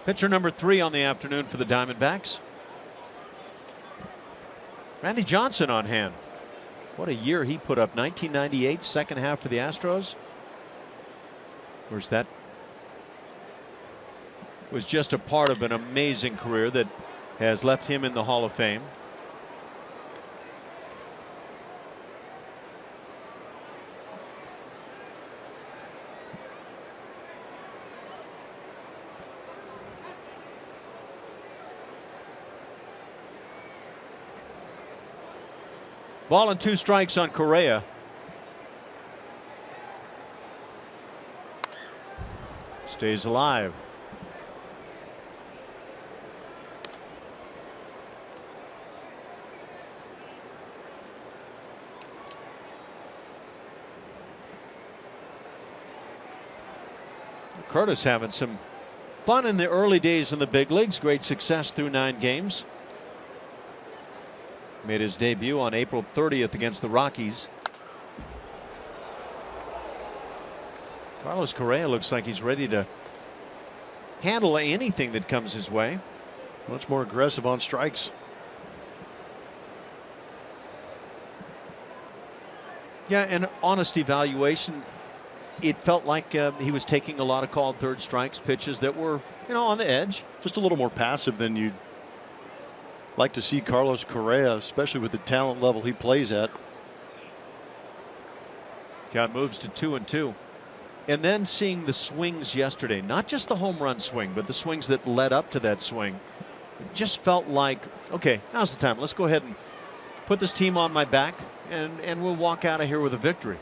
Pitcher number 3 on the afternoon for the Diamondbacks. Randy Johnson on hand. What a year he put up. 1998, second half for the Astros. Of course, that was just a part of an amazing career that has left him in the Hall of Fame. Ball and 2 strikes on Correa. Stays alive. Curtis having some fun in the early days in the big leagues. Great success through 9 games. Made his debut on April 30th against the Rockies. Carlos Correa looks like he's ready to handle anything that comes his way. Much more aggressive on strikes. Yeah, an honest evaluation. It felt like he was taking a lot of called third strikes, pitches that were, you know, on the edge. Just a little more passive than you'd like to see Carlos Correa, especially with the talent level he plays at. Count moves to 2-2. And then seeing the swings yesterday, not just the home run swing, but the swings that led up to that swing. It just felt like, okay, now's the time. Let's go ahead and put this team on my back, and we'll walk out of here with a victory.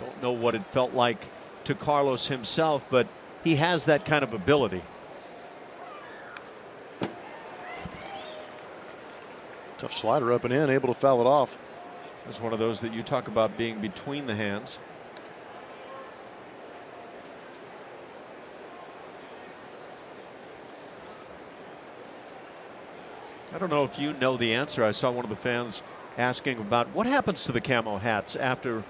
Don't know what it felt like to Carlos himself, but he has that kind of ability. Tough slider up and in, able to foul it off. It was one of those that you talk about being between the hands. I don't know if you know the answer. I saw one of the fans asking about what happens to the camo hats after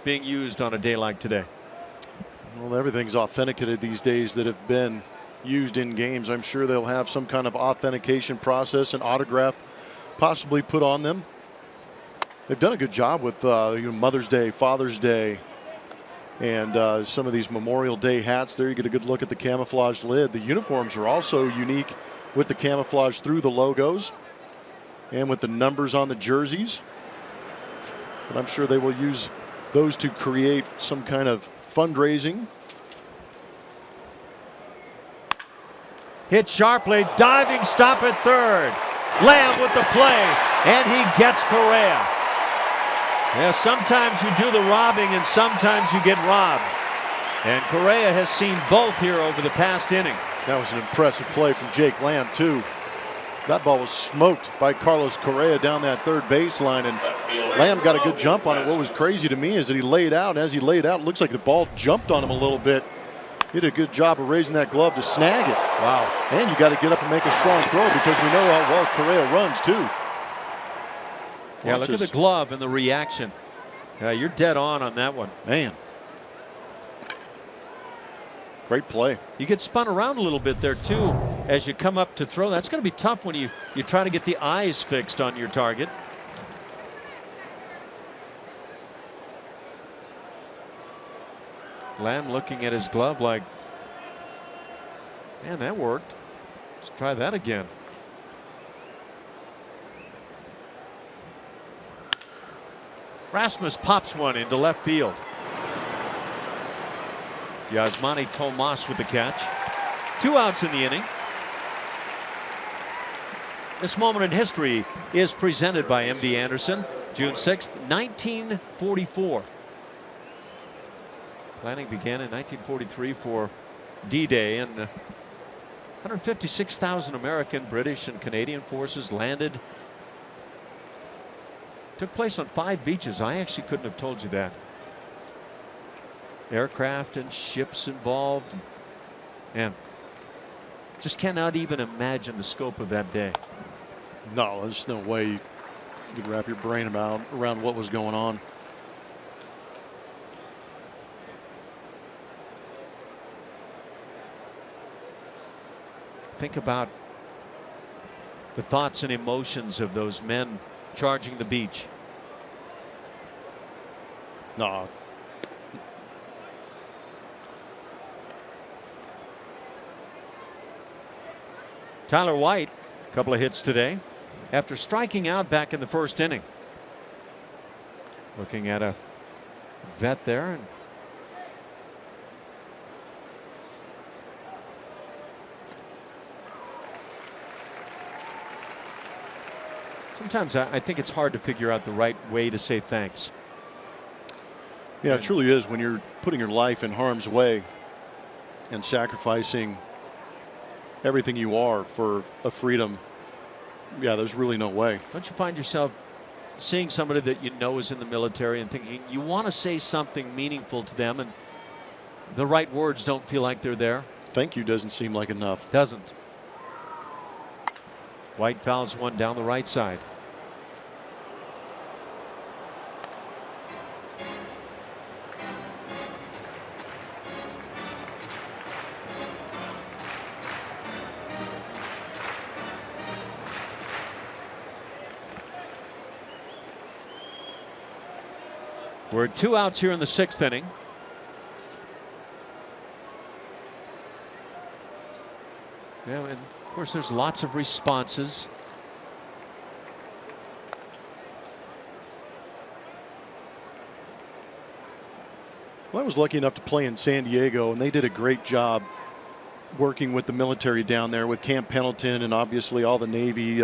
being used on a day like today. Well, everything's authenticated these days that have been used in games. I'm sure they'll have some kind of authentication process and autograph possibly put on them. They've done a good job with Mother's Day, Father's Day, and some of these Memorial Day hats there. You get a good look at the camouflage lid. The uniforms are also unique with the camouflage through the logos and with the numbers on the jerseys. But I'm sure they will use those to create some kind of fundraising. Hit sharply, diving stop at third. Lamb with the play, and he gets Correa. Yeah, sometimes you do the robbing and sometimes you get robbed. And Correa has seen both here over the past inning. That was an impressive play from Jake Lamb, too. That ball was smoked by Carlos Correa down that third baseline, and Lamb got a good jump on it. What was crazy to me is that he laid out, and as he laid out, it looks like the ball jumped on him a little bit. He did a good job of raising that glove to snag it. Wow. And you got to get up and make a strong throw because we know how well Correa runs, too. Yeah, look at the glove and the reaction. You're dead on that one. Man. Great play. You get spun around a little bit there, too, as you come up to throw. That's going to be tough when you try to get the eyes fixed on your target. Lamb looking at his glove like, man, that worked. Let's try that again. Rasmus pops one into left field. Yasmani Tomas with the catch. 2 outs in the inning. This moment in history is presented by MD Anderson. June 6th, 1944. Planning began in 1943 for D-Day, and 156,000 American, British, and Canadian forces landed. Took place on 5 beaches. I actually couldn't have told you that. Aircraft and ships involved, and just cannot even imagine the scope of that day. No, there's no way you could wrap your brain around what was going on. Think about the thoughts and emotions of those men charging the beach. No. Tyler White, a couple of hits today after striking out back in the first inning. Looking at a vet there. And sometimes I think it's hard to figure out the right way to say thanks. Yeah, it truly is when you're putting your life in harm's way and sacrificing everything you are for a freedom. Yeah, there's really no way. Don't you find yourself seeing somebody that you know is in the military and thinking you want to say something meaningful to them, and the right words don't feel like they're there? Thank you doesn't seem like enough. Doesn't. White fouls one down the right side. We're at 2 outs here in the 6th inning. Yeah, and of course there's lots of responses. Well, I was lucky enough to play in San Diego, and they did a great job working with the military down there with Camp Pendleton and obviously all the Navy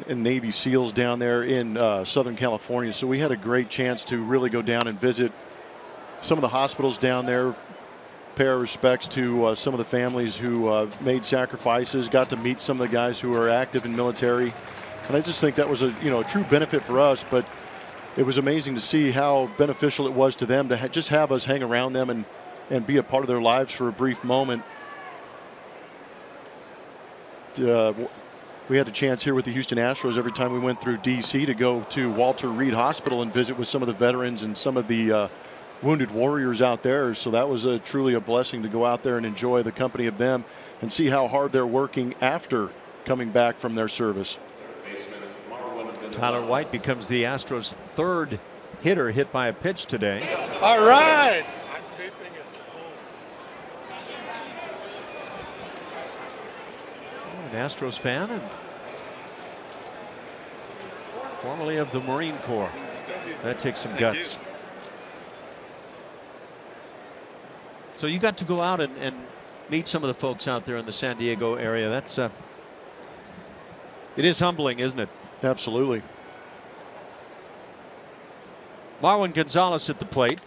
and Navy SEALs down there in Southern California. So we had a great chance to really go down and visit some of the hospitals down there, pay our respects to some of the families who made sacrifices, got to meet some of the guys who are active in military. And I just think that was a true benefit for us, but it was amazing to see how beneficial it was to them to just have us hang around them and be a part of their lives for a brief moment. We had a chance here with the Houston Astros every time we went through D.C. to go to Walter Reed Hospital and visit with some of the veterans and some of the wounded warriors out there. So that was truly a blessing to go out there and enjoy the company of them and see how hard they're working after coming back from their service. Tyler White becomes the Astros' third hitter hit by a pitch today. All right. I'm keeping it. An Astros fan and formerly of the Marine Corps. That takes some guts. So you got to go out and meet some of the folks out there in the San Diego area. That's it is humbling, isn't it? Absolutely. Marwin Gonzalez at the plate.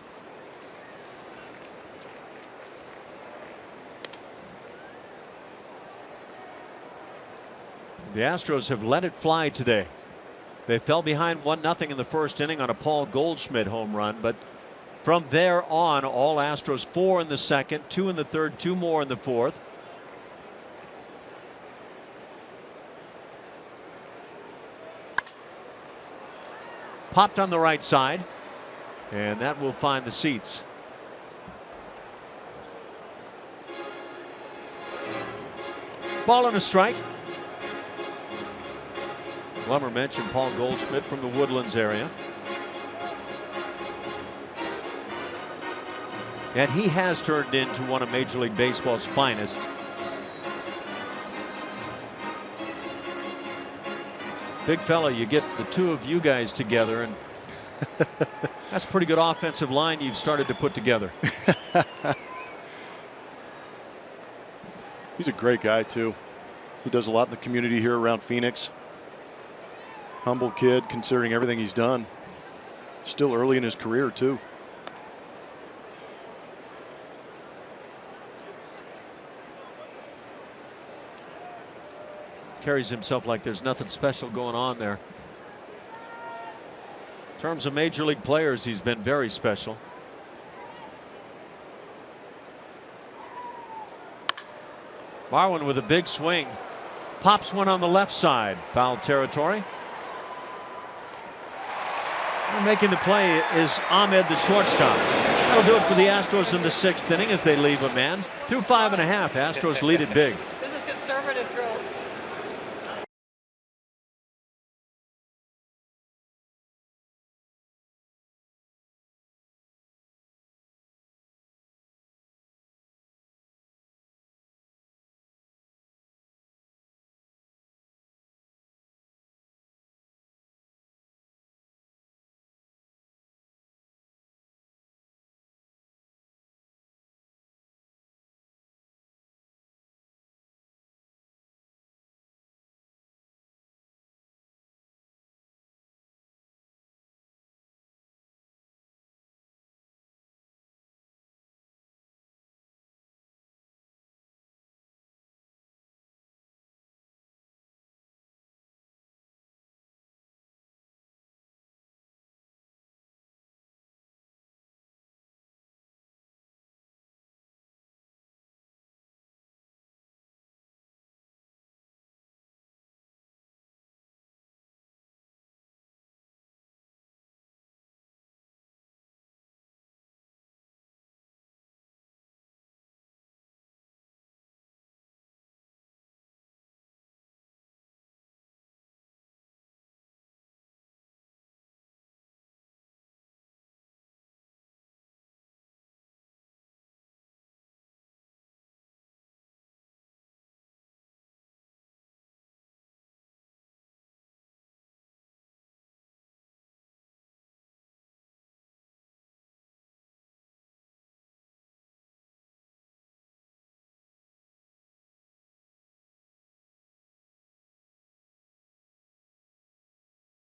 The Astros have let it fly today. They fell behind 1-0 in the first inning on a Paul Goldschmidt home run, but from there on, all Astros, 4 in the second, 2 in the third, 2 more in the fourth. Popped on the right side, and that will find the seats. Ball and a strike. Glummer mentioned Paul Goldschmidt from the Woodlands area. And he has turned into one of Major League Baseball's finest. Big fella, you get the two of you guys together, and that's a pretty good offensive line you've started to put together. He's a great guy, too. He does a lot in the community here around Phoenix. Humble kid, considering everything he's done. Still early in his career, too. Carries himself like there's nothing special going on there. In terms of Major League players, he's been very special. Marwin with a big swing. Pops one on the left side. Foul territory. And making the play is Ahmed, the shortstop. That'll do it for the Astros in the 6th inning as they leave a man. Through 5.5, Astros lead it big. This is conservative drills.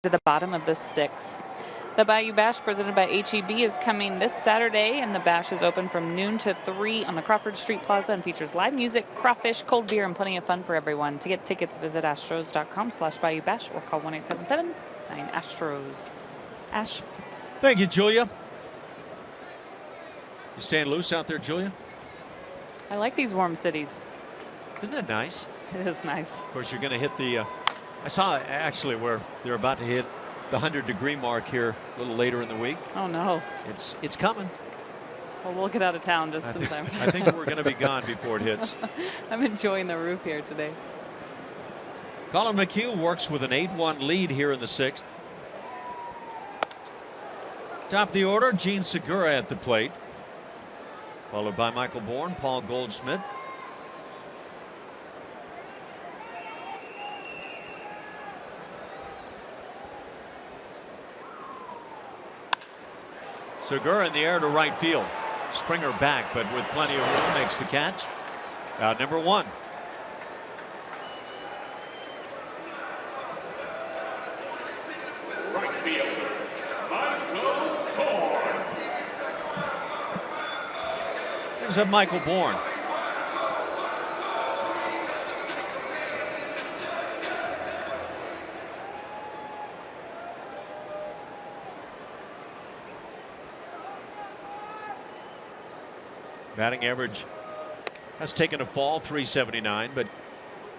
To the bottom of the 6th. The Bayou Bash, presented by HEB, is coming this Saturday, and the bash is open from noon to 3 on the Crawford Street Plaza and features live music, crawfish, cold beer, and plenty of fun for everyone. To get tickets, visit astros.com/Bayou Bash or call 1-877-9-ASTROS. Ash. Thank you, Julia. You staying loose out there, Julia? I like these warm cities. Isn't that nice? It is nice. Of course, you're going to hit the I saw actually where they're about to hit the 100-degree mark here a little later in the week. Oh no. It's coming. Well, we'll get out of town just in time. I think we're going to be gone before it hits. I'm enjoying the roof here today. Colin McHugh works with an 8-1 lead here in the 6th. Top of the order, Gene Segura at the plate, followed by Michael Bourn, Paul Goldschmidt. Segura in the air to right field. Springer back, but with plenty of room, makes the catch. Out number 1. Right fielder, Michael Bourn. Brings up Michael Bourn. Batting average has taken a fall, 379, but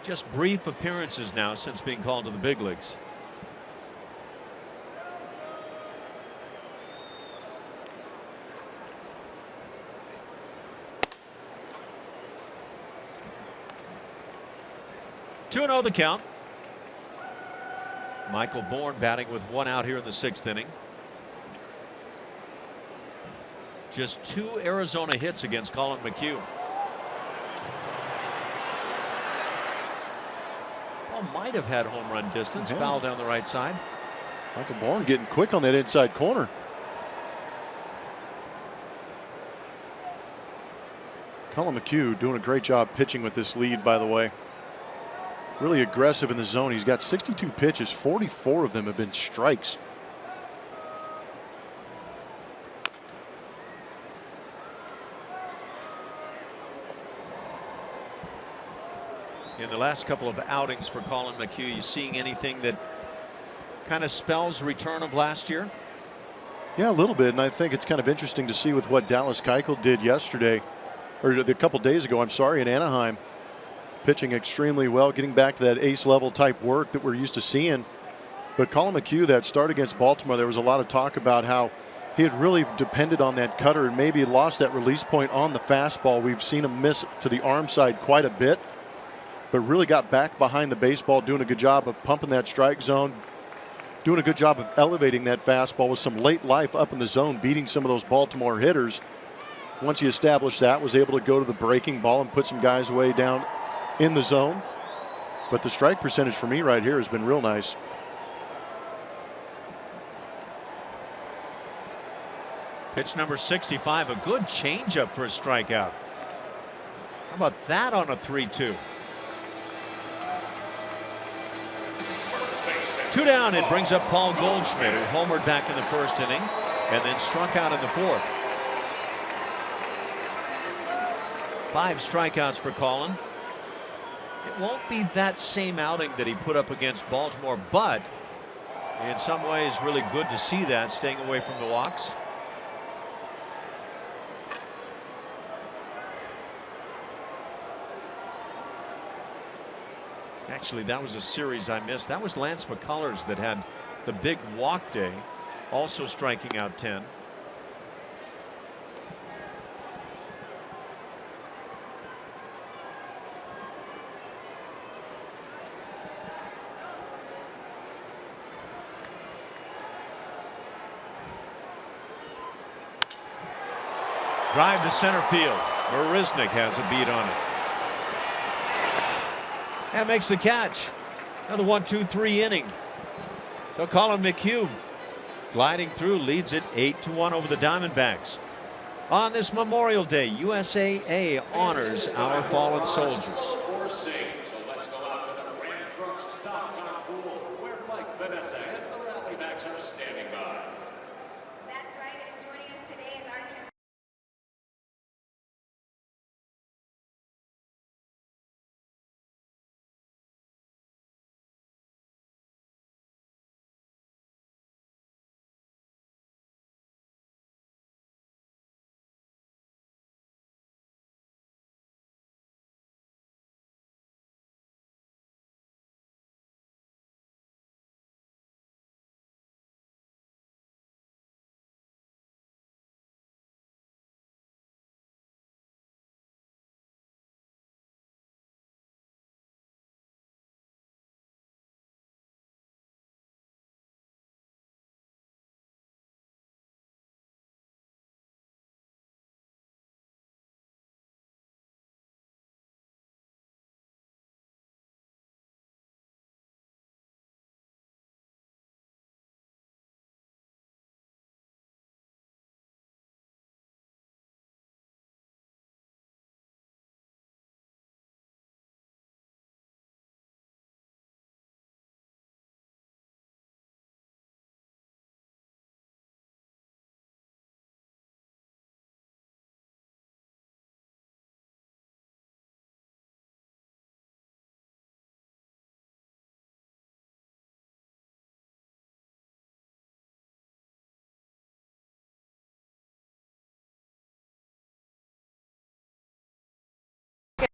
just brief appearances now since being called to the big leagues. Two and 0 the count. Michael Bourn batting with 1 out here in the 6th inning. Just 2 Arizona hits against Colin McHugh. Ball might have had home run distance. Foul down the right side. Michael Bourn getting quick on that inside corner. Colin McHugh doing a great job pitching with this lead, by the way. Really aggressive in the zone. He's got 62 pitches. 44 of them have been strikes. In the last couple of outings for Colin McHugh, you seeing anything that kind of spells return of last year? Yeah, a little bit, and I think it's kind of interesting to see with what Dallas Keuchel did yesterday, or a couple days ago, I'm sorry, in Anaheim. Pitching extremely well, getting back to that ace level type work that we're used to seeing. But Colin McHugh, that start against Baltimore, there was a lot of talk about how he had really depended on that cutter and maybe lost that release point on the fastball. We've seen him miss to the arm side quite a bit, but really got back behind the baseball, doing a good job of pumping that strike zone, doing a good job of elevating that fastball with some late life up in the zone, beating some of those Baltimore hitters. Once he established that, was able to go to the breaking ball and put some guys away down in the zone. But the strike percentage for me right here has been real nice. Pitch number 65, a good changeup for a strikeout. How about that on a 3-2? 2 down. It brings up Paul Goldschmidt, who homered back in the 1st inning and then struck out in the 4th. 5 strikeouts for Colin. It won't be that same outing that he put up against Baltimore, but in some ways really good to see that, staying away from the walks. Actually, that was a series I missed. That was Lance McCullers that had the big walk day, also striking out 10. Drive to center field. Marisnick has a beat on it. And makes the catch. Another 1-2-3 inning. So Colin McHugh gliding through, leads it 8-1 over the Diamondbacks. On this Memorial Day, USAA honors our fallen soldiers.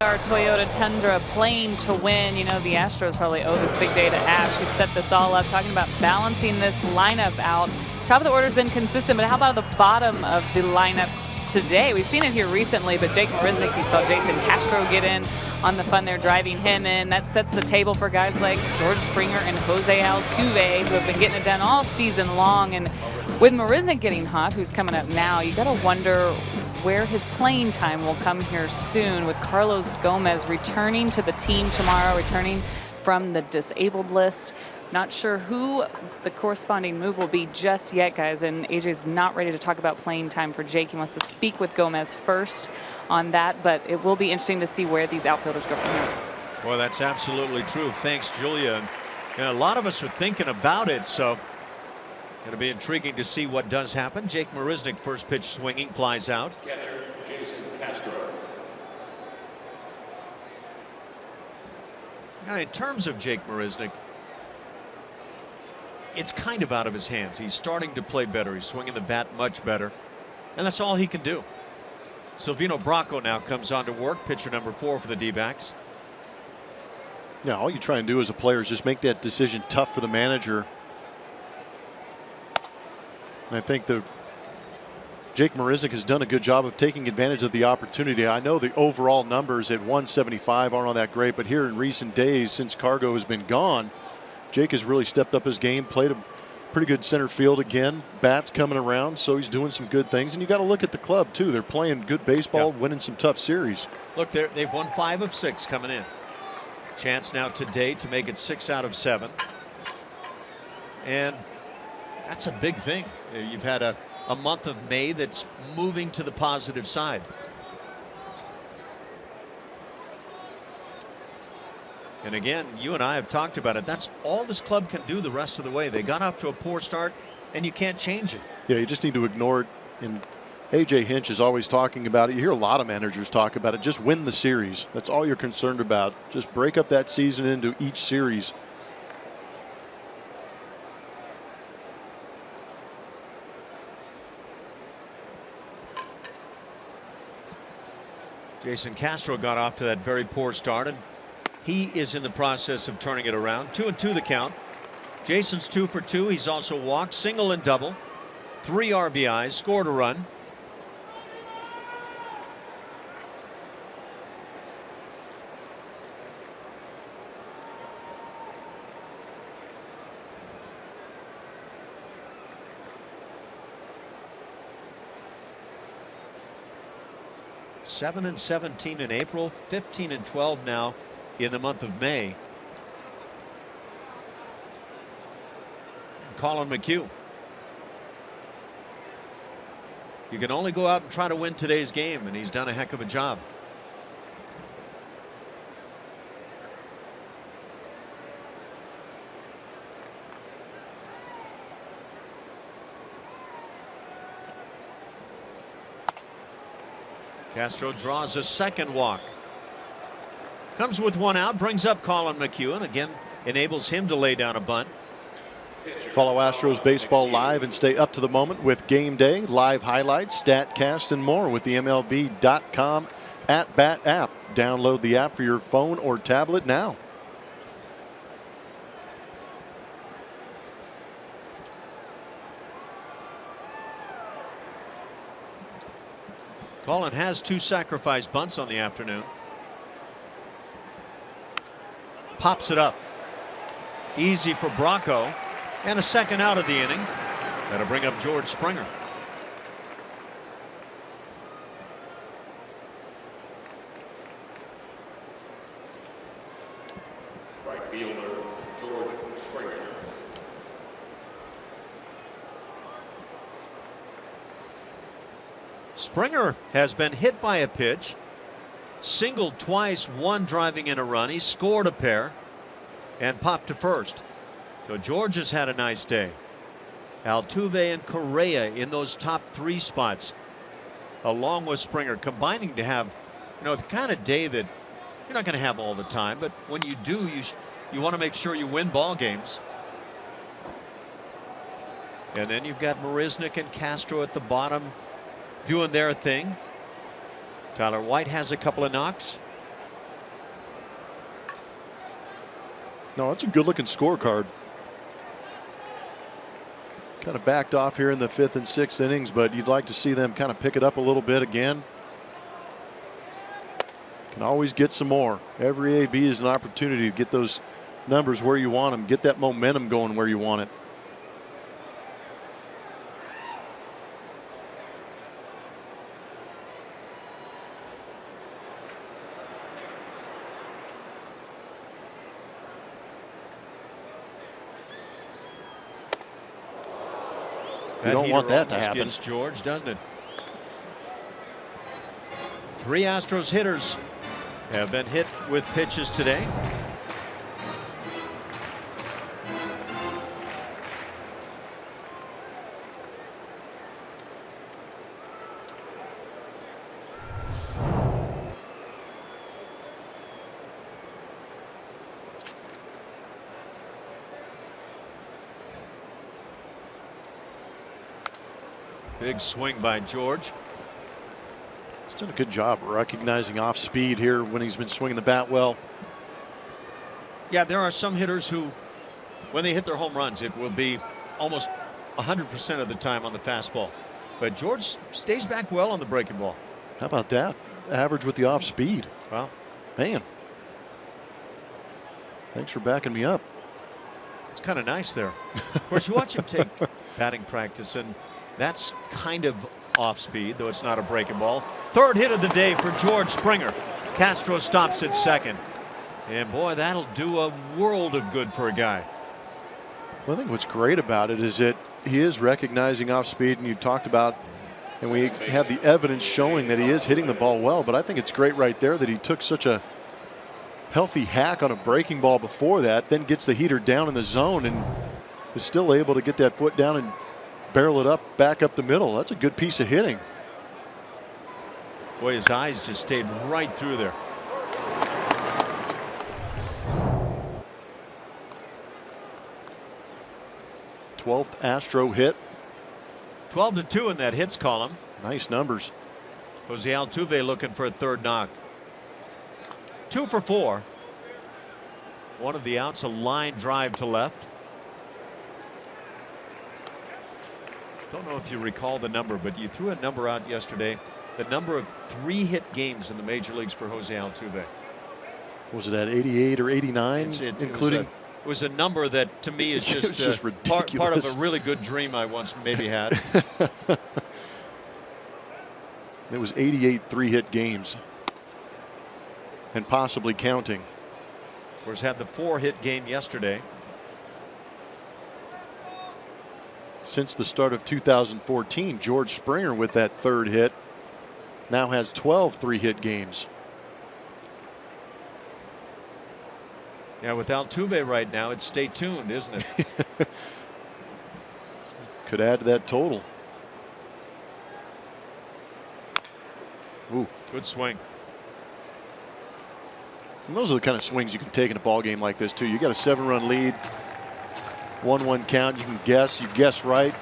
Our Toyota Tundra playing to win. You know, the Astros probably owe this big day to Ash, who set this all up, talking about balancing this lineup out. Top of the order has been consistent, but how about the bottom of the lineup today? We've seen it here recently, but Jake Marisnick, you saw Jason Castro get in on the fun there, driving him in. That sets the table for guys like George Springer and Jose Altuve, who have been getting it done all season long. And with Marisnick getting hot, who's coming up now, you got to wonder where his playing time will come here soon, with Carlos Gomez returning to the team tomorrow, returning from the disabled list. Not sure who the corresponding move will be just yet, guys, and AJ's not ready to talk about playing time for Jake. He wants to speak with Gomez first on that, but it will be interesting to see where these outfielders go from here. Well, that's absolutely true. Thanks, Julia. And a lot of us are thinking about it, so going to be intriguing to see what does happen. Jake Marisnick, first pitch swinging, flies out. Catcher, Jason Castro. Now, in terms of Jake Marisnick, it's kind of out of his hands. He's starting to play better. He's swinging the bat much better, and that's all he can do. Silvino Bracco now comes on to work, pitcher number 4 for the D-backs. Yeah, all you try and do as a player is just make that decision tough for the manager. And I think Jake Marisnick has done a good job of taking advantage of the opportunity. I know the overall numbers at 175 aren't all that great, but here in recent days, since Cargo has been gone, Jake has really stepped up his game, played a pretty good center field again. Bats coming around, so he's doing some good things. And you got to look at the club, too. They're playing good baseball, winning some tough series. Look, they've won 5 of 6 coming in. Chance now today to make it 6 out of 7. And that's a big thing. You've had a month of May that's moving to the positive side. And again, you and I have talked about it. That's all this club can do the rest of the way. They got off to a poor start, and you can't change it. Yeah, you just need to ignore it. And A.J. Hinch is always talking about it. You hear a lot of managers talk about it. Just win the series. That's all you're concerned about. Just break up that season into each series. Jason Castro got off to that very poor start, and he is in the process of turning it around. 2-2 the count. Jason's 2 for 2. He's also walked, single and double, 3 RBIs, scored a run. Seven 17 in April, 15-12 now in the month of May. Colin McHugh. You can only go out and try to win today's game, and he's done a heck of a job. Castro draws a second walk. Comes with 1 out, brings up Colin McHugh, and again enables him to lay down a bunt. Follow Astros baseball live and stay up to the moment with Game Day, live highlights, StatCast, and more with the MLB.com @Bat app. Download the app for your phone or tablet now. Colin has 2 sacrifice bunts on the afternoon. Pops it up. Easy for Bracco. And a second out of the inning. That'll bring up George Springer. Right fielder, George Springer. Springer has been hit by a pitch, singled twice, one driving in a run. He scored a pair and popped to first. So George has had a nice day. Altuve and Correa in those top 3 spots, along with Springer, combining to have, the kind of day that you're not going to have all the time, but when you do, you want to make sure you win ball games. And then you've got Marisnick and Castro at the bottom doing their thing. Tyler White has a couple of knocks. No, it's a good-looking scorecard. Kind of backed off here in the 5th and 6th innings, but you'd like to see them kind of pick it up a little bit again. Can always get some more. Every AB is an opportunity to get those numbers where you want them, get that momentum going where you want it. You don't want that to happen. Gets George, doesn't it? 3 Astros hitters have been hit with pitches today. Big swing by George. He's done a good job recognizing off speed here when he's been swinging the bat well. Yeah, there are some hitters who, when they hit their home runs, it will be almost 100% of the time on the fastball. But George stays back well on the breaking ball. How about that? Average with the off speed. Wow. Man. Thanks for backing me up. It's kind of nice there. Of course, you watch him take batting practice, and that's kind of off speed, though it's not a breaking ball. 3rd hit of the day for George Springer. Castro stops at 2nd. And boy, that'll do a world of good for a guy. Well, I think what's great about it is that he is recognizing off speed, and you talked about, and we have the evidence showing that he is hitting the ball well. But I think it's great right there that he took such a healthy hack on a breaking ball before that, then gets the heater down in the zone and is still able to get that foot down and barrel it up back up the middle. That's a good piece of hitting. Boy, his eyes just stayed right through there. Twelfth Astro hit. 12-2 in that hits column. Nice numbers. Jose Altuve looking for a 3rd knock. 2 for 4. One of the outs, a line drive to left. Don't know if you recall the number, but you threw a number out yesterday. The number of 3-hit games in the major leagues for Jose Altuve. Was it at 88 or 89, including? It was a number that to me is just, ridiculous. Part of a really good dream I once maybe had. It was 88 3-hit games, and possibly counting. Of course, had the 4-hit game yesterday. Since the start of 2014, George Springer with that 3rd hit now has 12 3-hit games. Yeah, with Altuve right now, it's stay tuned, isn't it? Could add to that total. Ooh. Good swing. And those are the kind of swings you can take in a ball game like this too. You got a 7-run lead, 1-1 count. You can guess. You guess right.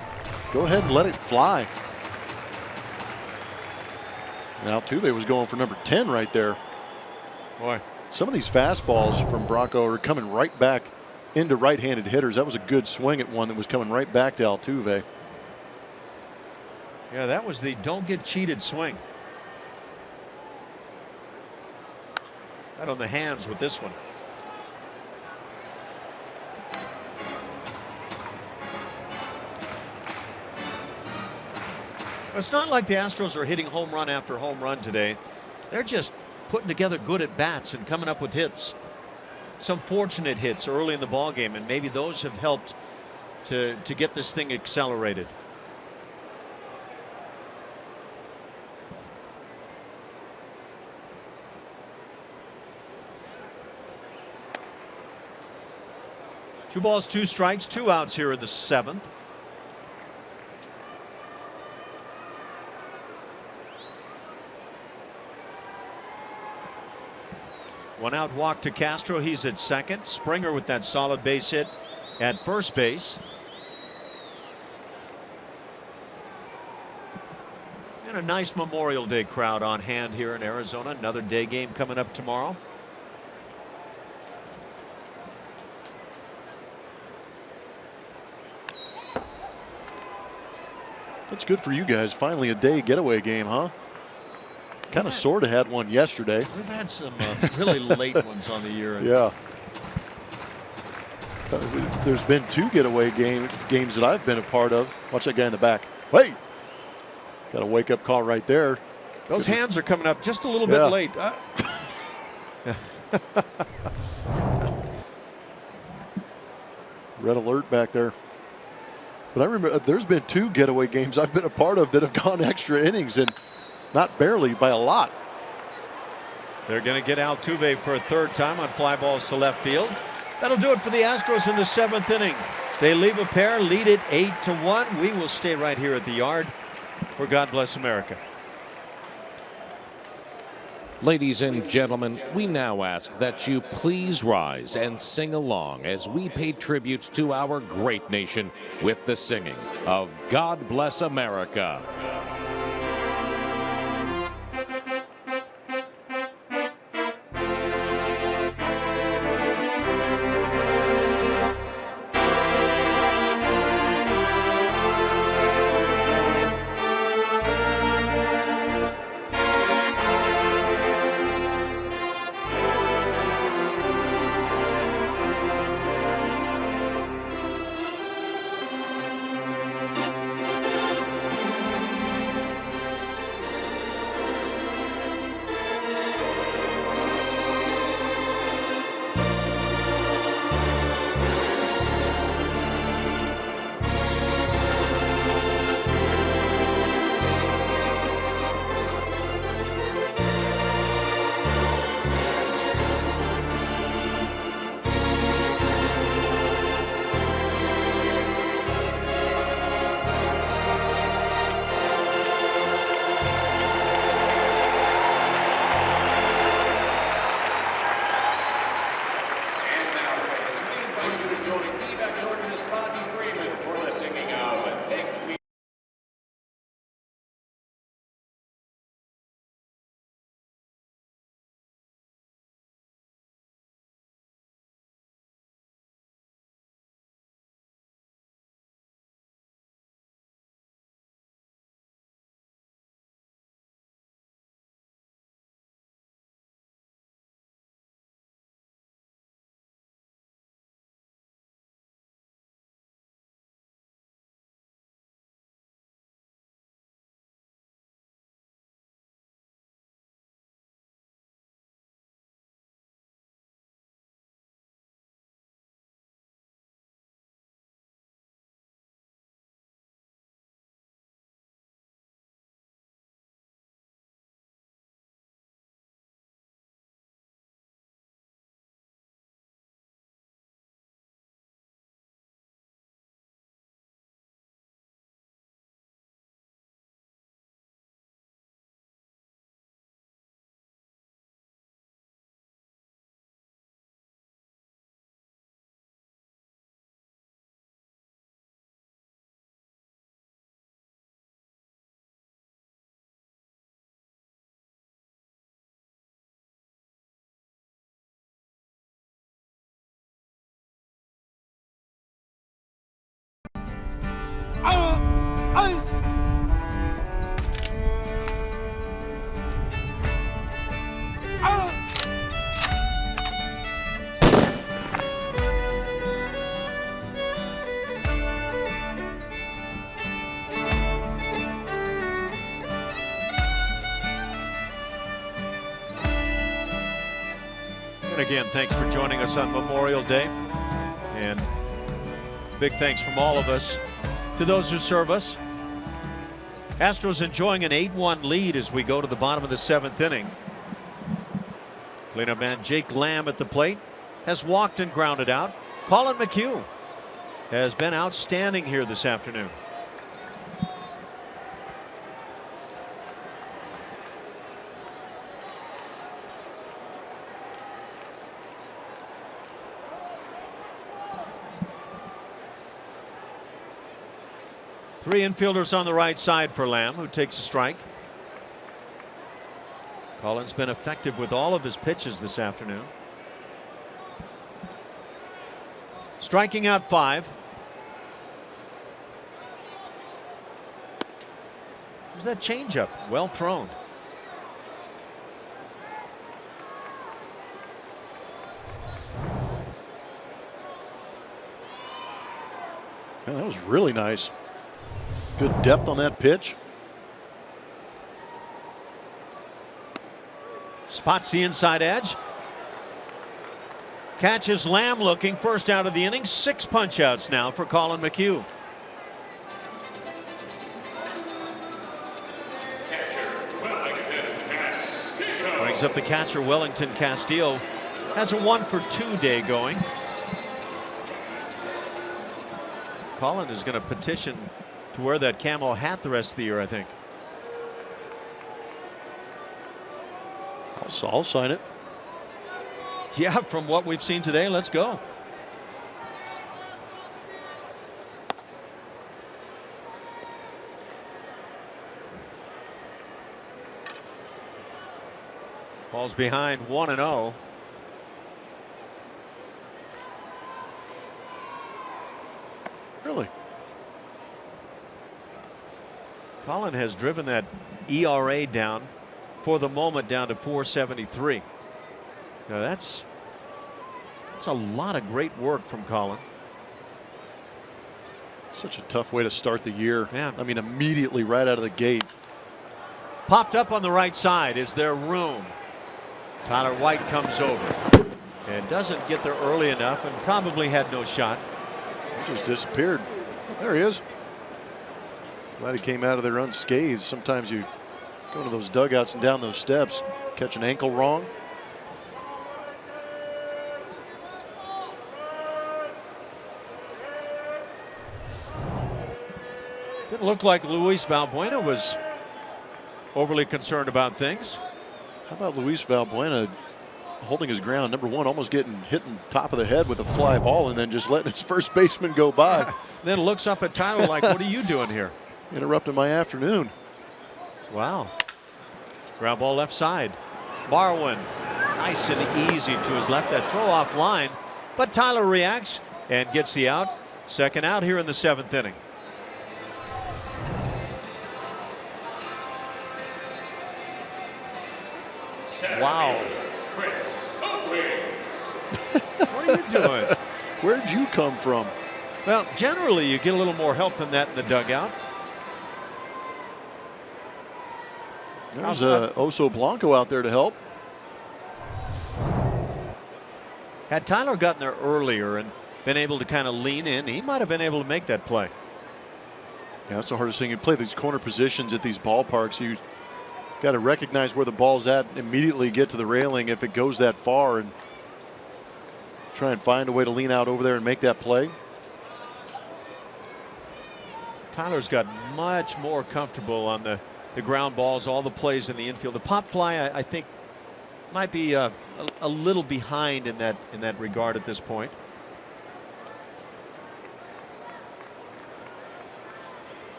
Go ahead and let it fly. And Altuve was going for number 10 right there. Boy, some of these fastballs from Bronco are coming right back into right-handed hitters. That was a good swing at one that was coming right back to Altuve. Yeah, that was the don't get cheated swing. Right on the hands with this one. It's not like the Astros are hitting home run after home run today. They're just putting together good at bats and coming up with hits. Some fortunate hits early in the ball game, and maybe those have helped to get this thing accelerated. Two balls, 2 strikes, 2 outs here in the 7th. One out walk to Castro. He's at 2nd. Springer with that solid base hit at first base. And a nice Memorial Day crowd on hand here in Arizona. Another day game coming up tomorrow. That's good for you guys. Finally a day getaway game, huh? Kind of sort of had one yesterday. We've had some really late ones on the year. Yeah. There's been 2 getaway games that I've been a part of. Watch that guy in the back. Hey! Got a wake-up call right there. Those hands are coming up just a little bit late. Red alert back there. But I remember there's been 2 getaway games I've been a part of that have gone extra innings, and not barely, by a lot. They're going to get Altuve for a 3rd time on fly balls to left field. That'll do it for the Astros in the 7th inning. They leave a pair, lead it 8-1. We will stay right here at the yard for God Bless America. Ladies and gentlemen, we now ask that you please rise and sing along as we pay tribute to our great nation with the singing of God Bless America. And again, thanks for joining us on Memorial Day. And big thanks from all of us to those who serve us. Astros enjoying an 8-1 lead as we go to the bottom of the 7th inning. Cleanup man Jake Lamb at the plate has walked and grounded out. Colin McHugh has been outstanding here this afternoon. Three infielders on the right side for Lamb, who takes a strike. Colin's been effective with all of his pitches this afternoon. Striking out 5. There's that changeup, well thrown. Man, that was really nice. Good depth on that pitch. Spots the inside edge. Catches Lamb looking, first out of the inning. 6 punch-outs now for Collin McHugh. Brings up the catcher, Wellington Castillo. Has a 1-for-2 day going. Collin is going to petition to wear that camo hat the rest of the year, I think. I'll sign it. Yeah, from what we've seen today, let's go. Ball's behind 1-0. Really? Collin has driven that ERA down for the moment down to 4.73. Now that's a lot of great work from Collin. Such a tough way to start the year. Man. I mean, immediately right out of the gate. Popped up on the right side. Is there room? Tyler White comes over and doesn't get there early enough and probably had no shot. He just disappeared. There he is. Glad he came out of there unscathed. Sometimes you go into those dugouts and down those steps, catch an ankle wrong. Didn't look like Luis Valbuena was overly concerned about things. How about Luis Valbuena holding his ground? Number one, almost getting hit in the top of the head with a fly ball and then just letting his first baseman go by. Then looks up at Tyler like, what are you doing here? Interrupting my afternoon. Wow. Ground ball left side. Barwin nice and easy to his left. That throw off line, but Tyler reacts and gets the out. Second out here in the 7th inning. Wow. What are you doing? Where'd you come from? Well, generally you get a little more help than that in the dugout. There's Oso Blanco out there to help. Had Tyler gotten there earlier and been able to kind of lean in, he might have been able to make that play. Yeah, that's the hardest thing. You play these corner positions at these ballparks. You got to recognize where the ball's at, immediately get to the railing if it goes that far, and try and find a way to lean out over there and make that play. Tyler's got much more comfortable on the ground balls, all the plays in the infield. The pop fly, I think, might be a little behind in that regard at this point.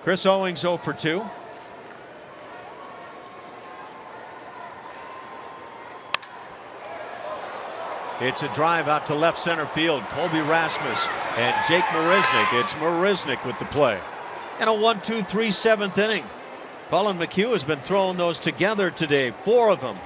Chris Owings 0 for 2. It's a drive out to left center field. Colby Rasmus and Jake Marisnick. It's Marisnick with the play. And a 1-2-3 7th inning. Collin McHugh has been throwing those together today, 4 of them.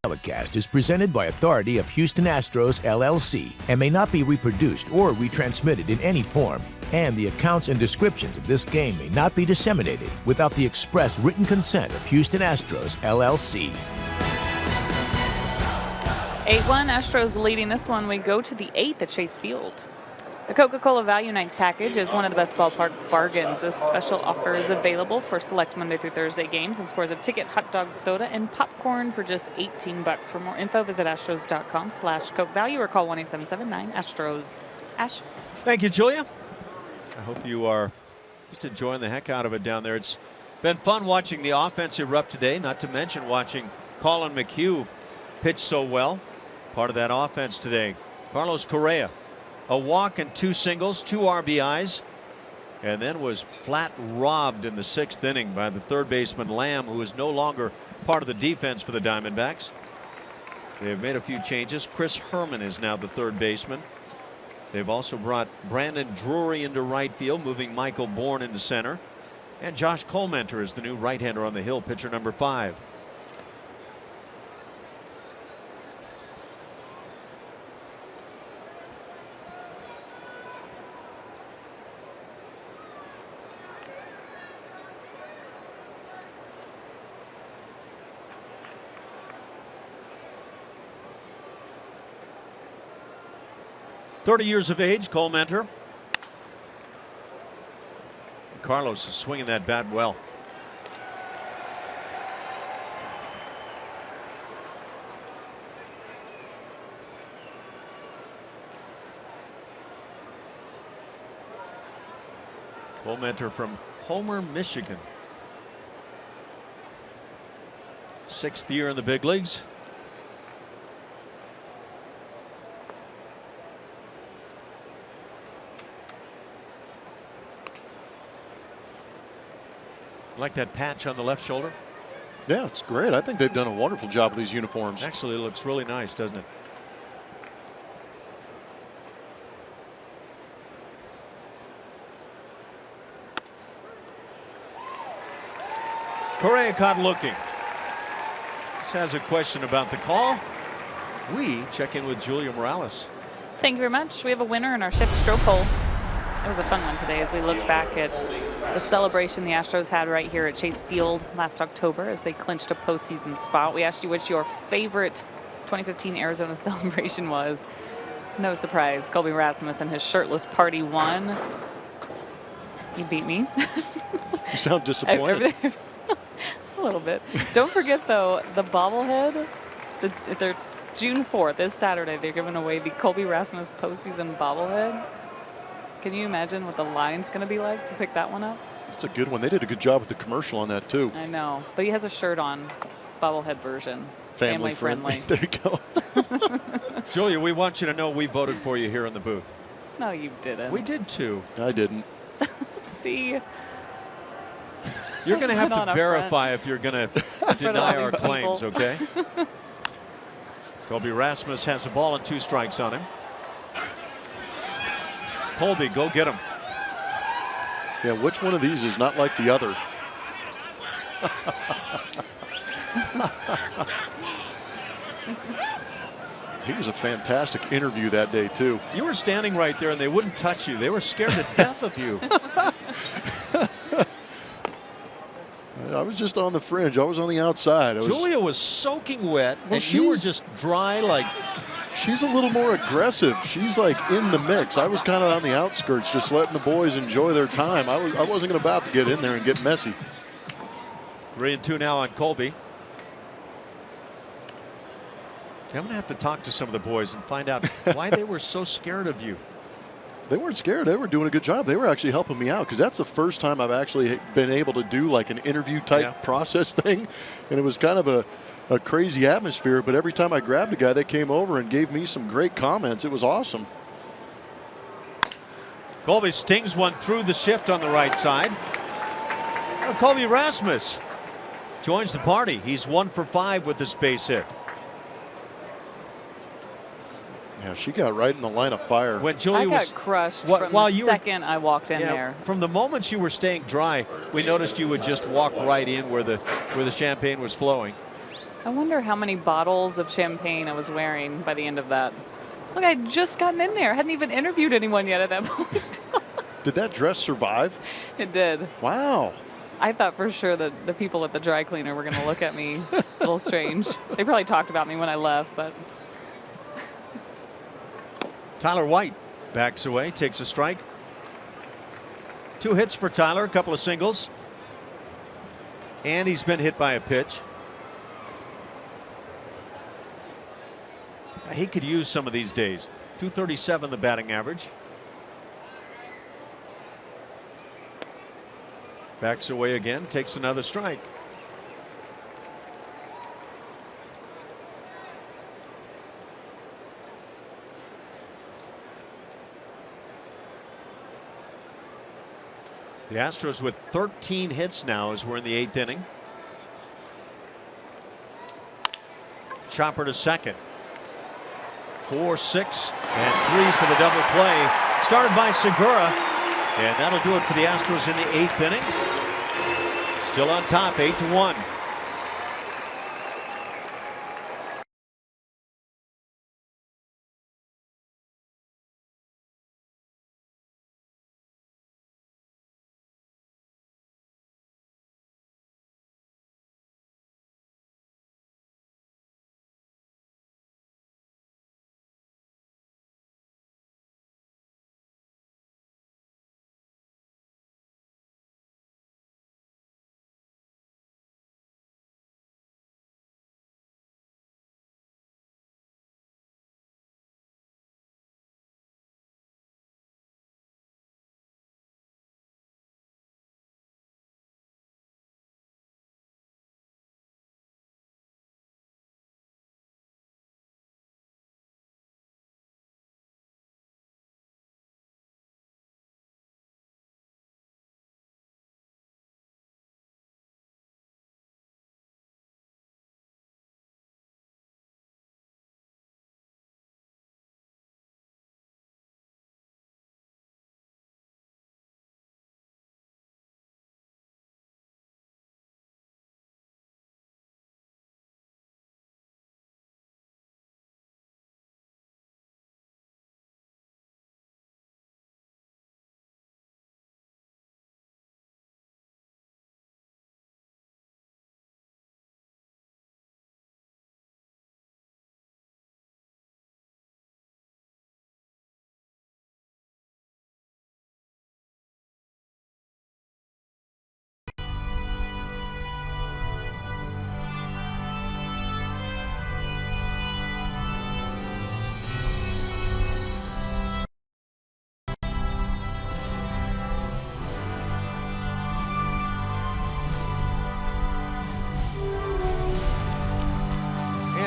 Telecast is presented by authority of Houston Astros, LLC, and may not be reproduced or retransmitted in any form. And the accounts and descriptions of this game may not be disseminated without the express written consent of Houston Astros, LLC. 8-1, Astros leading this one. We go to the 8th at Chase Field. The Coca-Cola Value Nights package is one of the best ballpark bargains. This special offer is available for select Monday through Thursday games and scores a ticket, hot dog, soda, and popcorn for just $18. For more info, visit astros.com/Coke Value or call 1-877-9-ASTROS. Ash. Thank you, Julia. I hope you are just enjoying the heck out of it down there. It's been fun watching the offense erupt today, not to mention watching Colin McHugh pitch so well. Part of that offense today. Carlos Correa, a walk and 2 singles, 2 RBIs, and then was flat robbed in the 6th inning by the third baseman Lamb, who is no longer part of the defense for the Diamondbacks. They've made a few changes. Chris Herman is now the third baseman. They've also brought Brandon Drury into right field, moving Michael Bourne into center. And Josh Colmenter is the new right-hander on the hill, pitcher number 5. "30 years of age, Colmenter." Carlos is swinging that bat well. Colmenter from Homer, Michigan. 6th year in the big leagues. Like that patch on the left shoulder? Yeah, it's great. I think they've done a wonderful job with these uniforms. Actually, it looks really nice, doesn't it? Correa caught looking. This has a question about the call. We check in with Julia Morales. Thank you very much. We have a winner in our Chevy Stroh poll. It was a fun one today as we look back at the celebration the Astros had right here at Chase Field last October as they clinched a postseason spot. We asked you what your favorite 2015 Arizona celebration was. No surprise, Colby Rasmus and his shirtless party won. You beat me. You sound disappointed. A little bit. Don't forget, though, the bobblehead. It's June 4th, this Saturday. They're giving away the Colby Rasmus postseason bobblehead. Can you imagine what the line's going to be like to pick that one up? That's a good one. They did a good job with the commercial on that, too. I know. But he has a shirt on, bobblehead version. Family friendly. There you go. Julia, we want you to know we voted for you here in the booth. No, you didn't. We did, too. I didn't. See? You're going to have to verify if you're going to deny our claims, okay? Colby Rasmus has a ball and 2 strikes on him. Colby, go get him. Yeah, which one of these is not like the other? He was a fantastic interview that day, too. You were standing right there, and they wouldn't touch you. They were scared to death of you. I was just on the fringe. I was on the outside. Julia was soaking wet, and you were just dry like... She's a little more aggressive. She's like in the mix. I was kind of on the outskirts, just letting the boys enjoy their time. I wasn't about to get in there and get messy. 3-2 now on Colby. I'm going to have to talk to some of the boys and find out why they were so scared of you. They weren't scared. They were doing a good job. They were actually helping me out because that's the first time I've actually been able to do like an interview type process thing. And it was kind of a crazy atmosphere. But every time I grabbed a guy, they came over and gave me some great comments. It was awesome. Colby stings one through the shift on the right side. Well, Colby Rasmus joins the party. He's 1 for 5 with this base hit. Yeah, she got right in the line of fire. When Julia I got crushed from the second I walked in there. From the moment you were staying dry, we noticed you would just walk right in where the champagne was flowing. I wonder how many bottles of champagne I was wearing by the end of that. Look, I had just gotten in there. I hadn't even interviewed anyone yet at that point. Did that dress survive? It did. Wow. I thought for sure that the people at the dry cleaner were going to look at me a little strange. They probably talked about me when I left, but. Tyler White backs away, takes a strike. 2 hits for Tyler, a couple of singles. And he's been hit by a pitch. He could use some of these days. 237 the batting average. Backs away again, takes another strike. The Astros with 13 hits now as we're in the 8th inning. Chopper to second. 4, 6, and 3 for the double play. Started by Segura, and that'll do it for the Astros in the 8th inning. Still on top, 8-1.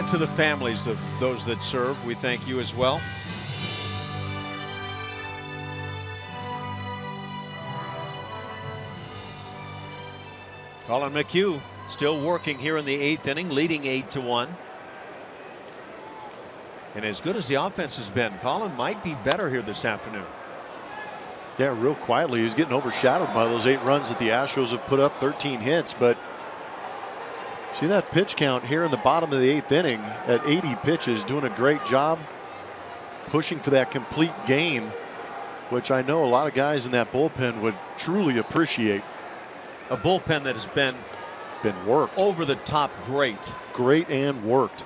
To the families of those that serve, we thank you as well. Colin McHugh still working here in the 8th inning, leading 8-1. And as good as the offense has been, Colin might be better here this afternoon. Yeah, real quietly, he's getting overshadowed by those 8 runs that the Astros have put up, 13 hits, but see that pitch count here in the bottom of the 8th inning at 80 pitches, doing a great job pushing for that complete game, which I know a lot of guys in that bullpen would truly appreciate. A bullpen that has been worked. Over the top great. Great and worked.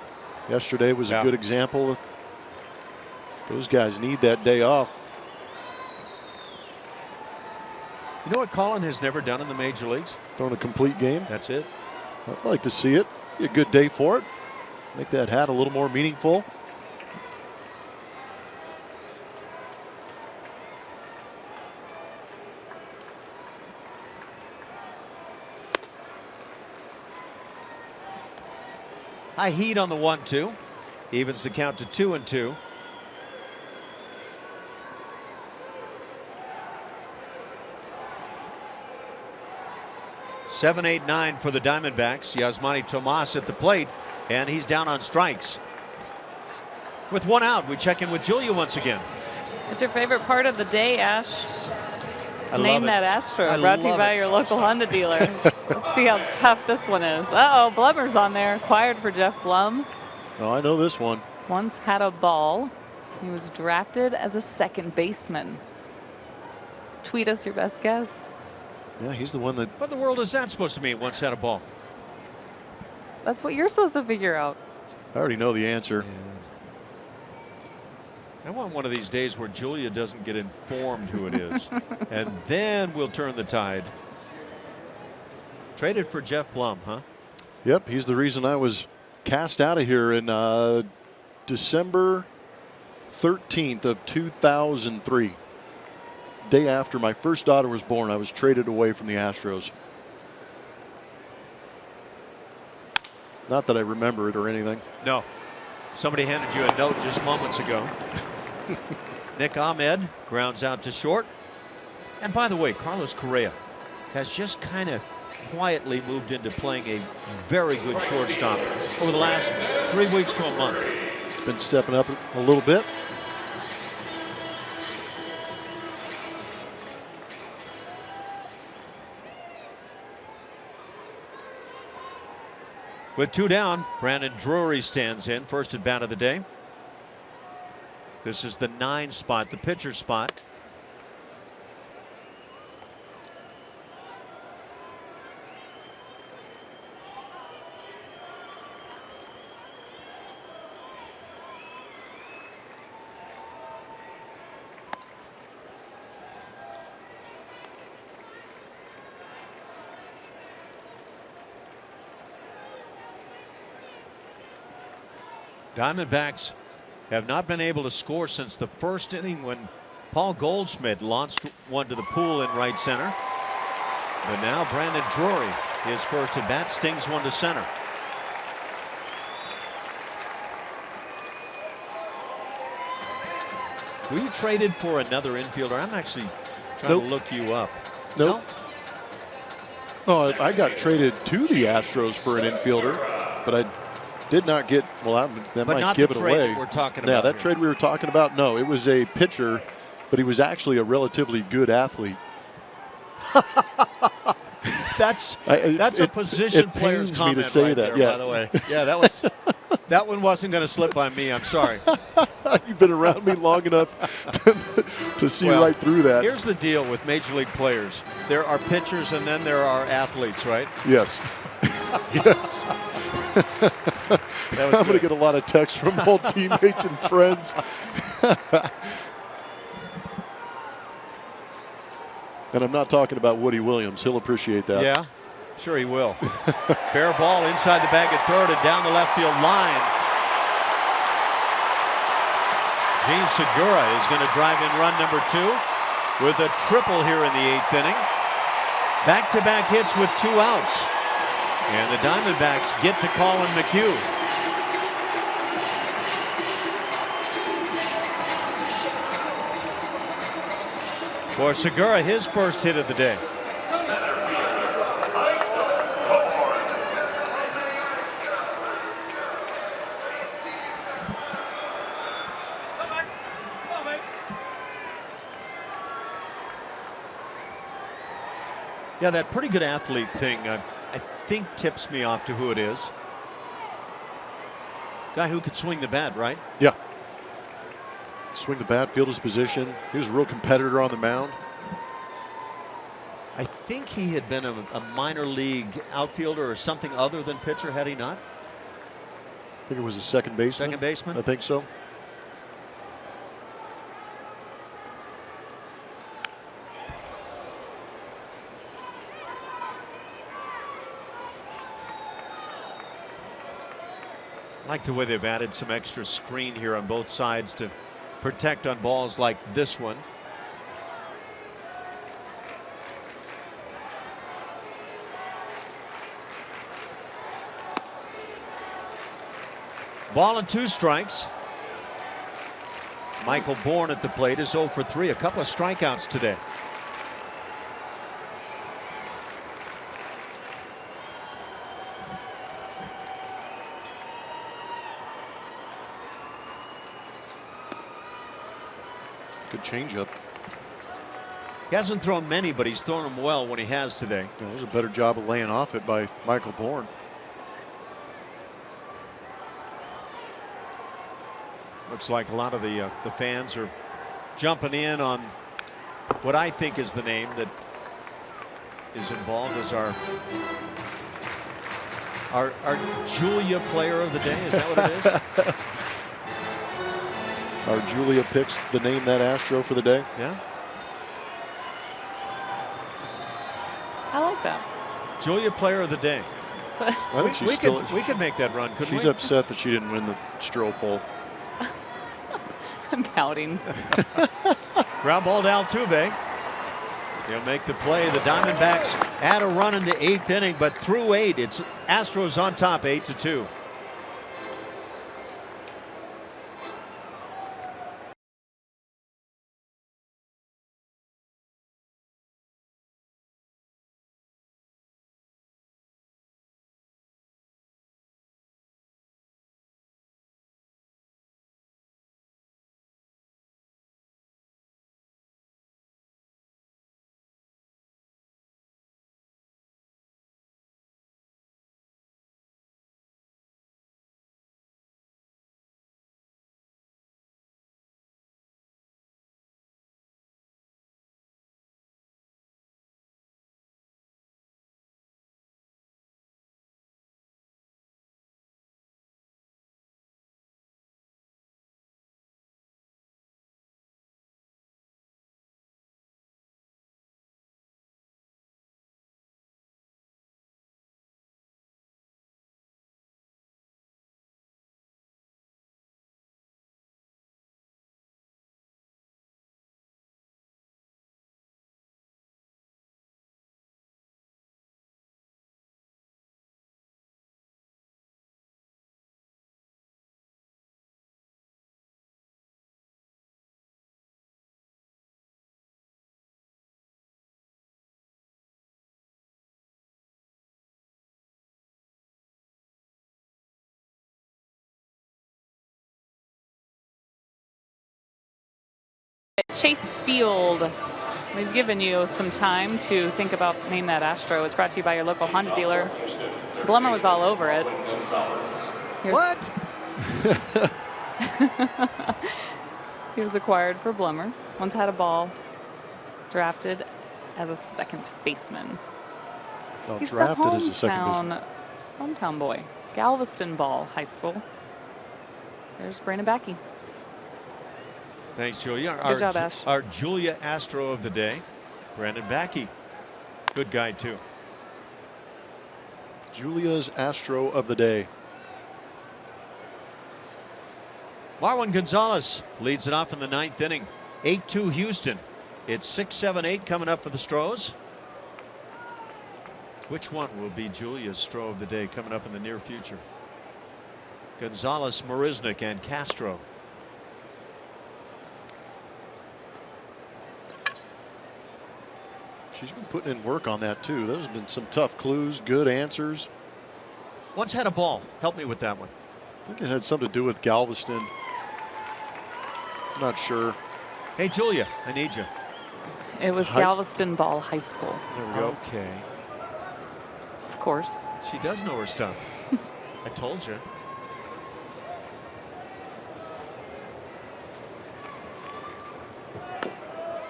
Yesterday was a good example. Those guys need that day off. You know what Colin has never done in the major leagues? Thrown a complete game. That's it. I'd like to see it. Be a good day for it. Make that hat a little more meaningful. High heat on the 1-2. Evens the count to 2-2. Seven, 8, 9 for the Diamondbacks. Yasmani Tomas at the plate, and he's down on strikes. With 1 out, we check in with Julia once again. It's your favorite part of the day, Ash. Let's I love name it. that Astro. I Brought to you love by it. your local Honda dealer. Let's see how tough this one is. Uh-oh, Blummer's on there. Acquired for Jeff Blum. Oh, I know this one. Once had a ball. He was drafted as a second baseman. Tweet us your best guess. Yeah, he's the one that. What in the world is that supposed to mean? Once had a ball. That's what you're supposed to figure out. I already know the answer. I want one of these days where Julia doesn't get informed who it is. And then we'll turn the tide. Traded for Jeff Blum, huh? Yep, he's the reason I was cast out of here in December 13th of 2003. Day after my first daughter was born, I was traded away from the Astros. Not that I remember it or anything. No. Somebody handed you a note just moments ago. Nick Ahmed grounds out to short. And by the way, Carlos Correa has just kind of quietly moved into playing a very good shortstop over the last 3 weeks to a month. Been stepping up a little bit. With 2 down, Brandon Drury stands in, first at bat of the day. This is the 9 spot, the pitcher spot. Diamondbacks have not been able to score since the first inning when Paul Goldschmidt launched one to the pool in right center. But now Brandon Drury, his first at bat, stings one to center. Were you traded for another infielder? I'm actually trying to look you up. Nope. No, I got traded to the Astros for an infielder, but I did not get. Well, that But might not give the it trade away. that we're talking Yeah, about that here. trade we were talking about. No, it was a pitcher, but he was actually a relatively good athlete. That's a position it player's pains me to comment say right that, there, yeah. by the way. Yeah, that one wasn't going to slip by me. I'm sorry. You've been around me long enough to see Well, right through that. Here's the deal with major league players. There are pitchers and then there are athletes, right? Yes. Yes. I'm going to get a lot of texts from old teammates and friends. And I'm not talking about Woody Williams. He'll appreciate that. Yeah, sure he will. Fair ball inside the bag at third and down the left field line. Gene Segura is going to drive in run number 2 with a triple here in the 8th inning. Back-to-back hits with 2 outs. And the Diamondbacks get to Colin McHugh. For Segura, his first hit of the day. Yeah, that pretty good athlete thing, I think tips me off to who it is. Guy who could swing the bat, right? Yeah. Swing the bat, field his position. He was a real competitor on the mound. I think he had been a minor league outfielder or something other than pitcher, had he not? I think it was a second baseman. Second baseman? I think so. I like the way they've added some extra screen here on both sides to protect on balls like this one. Ball and 2 strikes. Michael Bourne at the plate is 0 for 3. A couple of strikeouts today. Good changeup. He hasn't thrown many, but he's thrown them well when he has today. It was a better job of laying off it by Michael Bourne. Looks like a lot of the fans are jumping in on what I think is the name that is involved as our Julia player of the day. Is that what it is? Our Julia picks the name that Astro for the day. Yeah. I like that. Julia player of the day. I think she's we could make that run, couldn't we? She's upset that she didn't win the Stroh poll. I'm pouting. Ground ball to Altuve. He'll make the play. The Diamondbacks had a run in the 8th inning, but through 8, it's Astros on top 8-2. Chase Field. We've given you some time to think about Name That Astro. It's brought to you by your local Honda dealer. Blummer was all over it. What? He was acquired for Blummer. Once had a ball. Drafted as a second baseman. Oh, He's drafted the as a second baseman. hometown boy. Galveston Ball High School. There's Brandon Backey. Thanks, Julia. Good job, Ash. Our Julia Astro of the day, Brandon Backey. Good guy, too. Julia's Astro of the day. Marwin Gonzalez leads it off in the 9th inning. 8-2 Houston. It's 6-7-8 coming up for the Stros. Which one will be Julia's Stro of the day coming up in the near future? Gonzalez, Marisnik, and Castro. She's been putting in work on that too. Those have been some tough clues, good answers. Once had a ball. Help me with that one. I think it had something to do with Galveston. I'm not sure. Hey, Julia, I need you. It was Galveston Ball High School. There we go. Okay. Of course. She does know her stuff. I told you.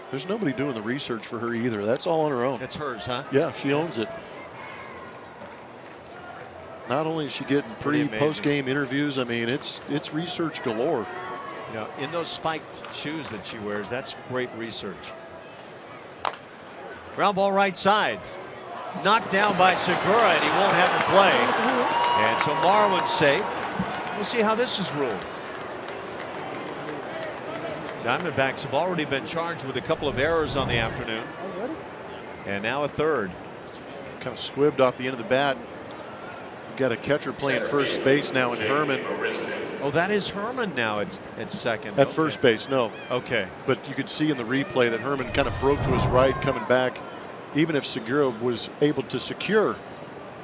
There's nobody doing the research for her either. That's all on her own. It's hers, huh? Yeah, she owns it. Not only is she getting post-game interviews, I mean, it's research galore. You know, in those spiked shoes that she wears, that's great research. Ground ball right side. Knocked down by Segura, and he won't have the play. And so Marwin's safe. We'll see how this is ruled. Diamondbacks have already been charged with a couple of errors on the afternoon. And now a third. Kind of squibbed off the end of the bat. We've got a catcher playing first base now in Herman. Oh, that is Herman now at second. At first base, no. Okay. But you could see in the replay that Herman kind of broke to his right coming back. Even if Segura was able to secure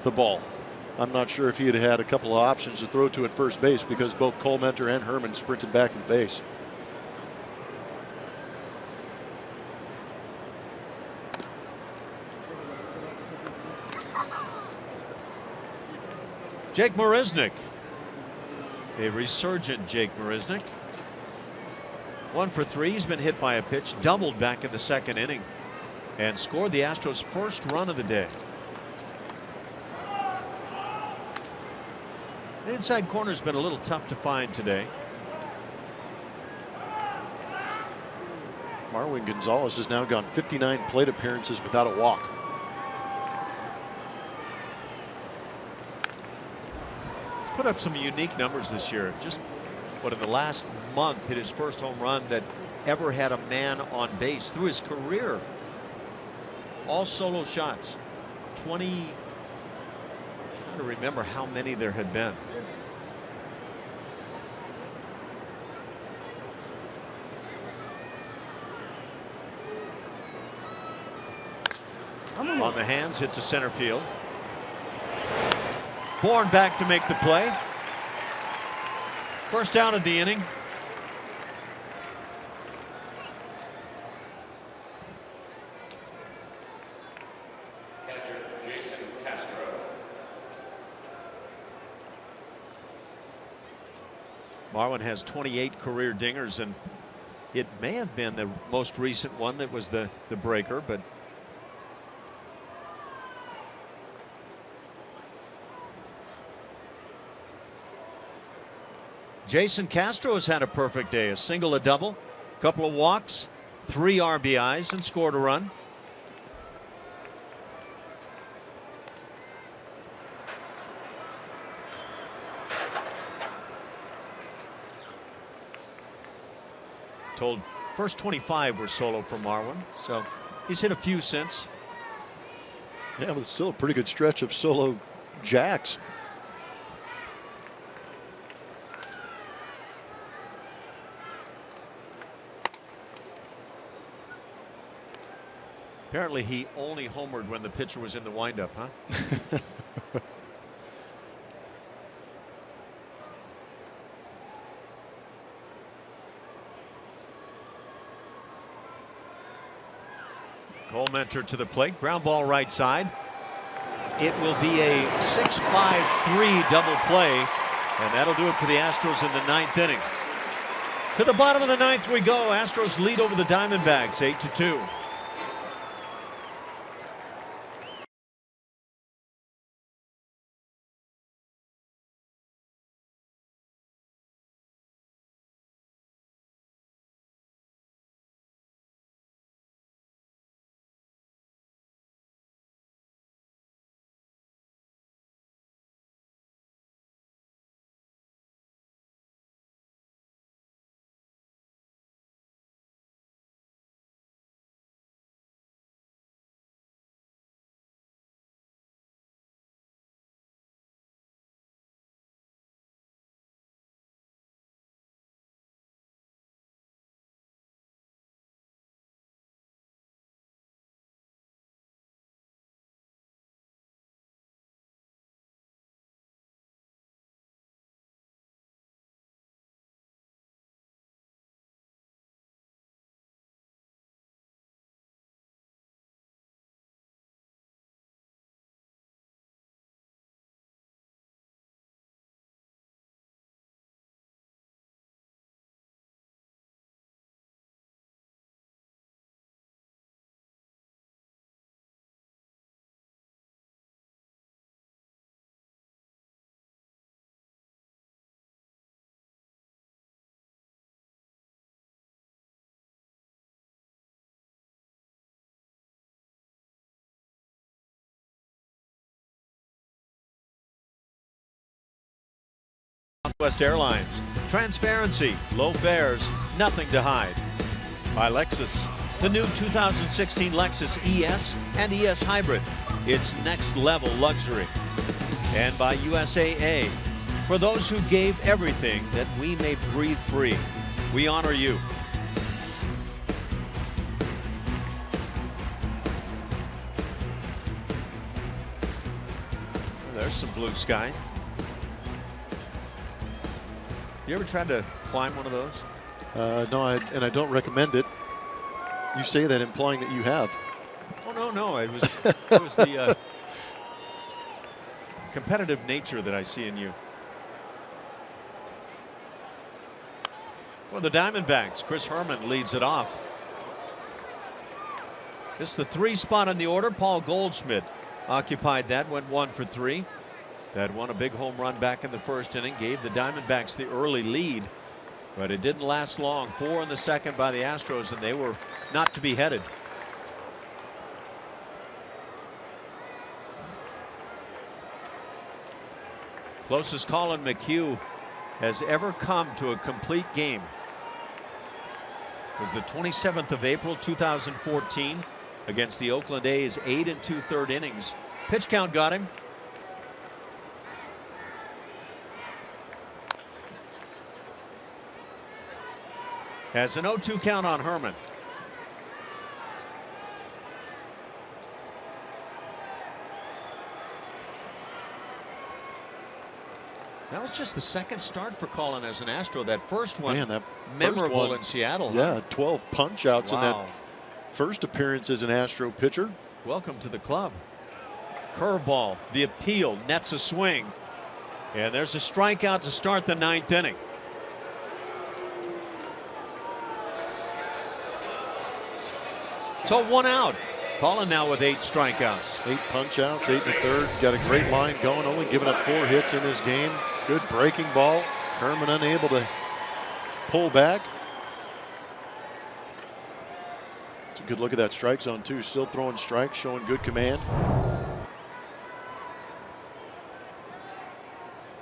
the ball, I'm not sure if he had had a couple of options to throw to at first base because both Cole Mentor and Herman sprinted back to the base. Jake Marisnick, a resurgent Jake Marisnick. 1 for 3. He's been hit by a pitch, doubled back in the second inning, and scored the Astros' first run of the day. The inside corner's been a little tough to find today. Marwin Gonzalez has now gone 59 plate appearances without a walk. He's put up some unique numbers this year. Just what in the last month hit his first home run that ever had a man on base through his career. All solo shots. 20. I'm trying to remember how many there had been. On the hands, hit to center field. Bourne back to make the play. First down of the inning. Catcher Jason Castro. Marwin has 28 career dingers, and it may have been the most recent one that was the breaker, but Jason Castro has had a perfect day. A single, a double, couple of walks, 3 RBIs, and scored a run. Told first 25 were solo for Marwin, so he's hit a few since. Yeah, but it's still a pretty good stretch of solo jacks. Apparently he only homered when the pitcher was in the windup, huh? Cole Mentor to the plate. Ground ball right side. It will be a 6-5-3 double play, and that'll do it for the Astros in the 9th inning. To the bottom of the 9th we go. Astros lead over the Diamondbacks 8-2. Southwest Airlines. Transparency, low fares, nothing to hide. By Lexus. The new 2016 Lexus ES and ES Hybrid. It's next level luxury. And by USAA. For those who gave everything that we may breathe free. We honor you. There's some blue sky. You ever tried to climb one of those? No, and I don't recommend it. You say that implying that you have. Oh no, it was it was the competitive nature that I see in you. For the Diamondbacks, Chris Herman leads it off. This is the 3 spot on the order. Paul Goldschmidt occupied that, went 1 for 3. That won a big home run back in the first inning, gave the Diamondbacks the early lead, but it didn't last long. 4 in the second by the Astros, and they were not to be headed. Closest Colin McHugh has ever come to a complete game was the 27th of April 2014 against the Oakland A's. 8 2/3 innings. Pitch count got him. Has an 0-2 count on Herman. That was just the second start for Colin as an Astro. That first one, Man, that memorable first one, in Seattle. Yeah, 12 punch outs in that Wow. first appearance as an Astro pitcher. Welcome to the club. Curveball, the appeal, nets a swing. And there's a strikeout to start the 9th inning. So 1 out. Colin now with 8 strikeouts. 8 punch outs, 8 1/3. Got a great line going, only giving up 4 hits in this game. Good breaking ball. Herman unable to pull back. It's a good look at that strike zone too. Still throwing strikes, showing good command.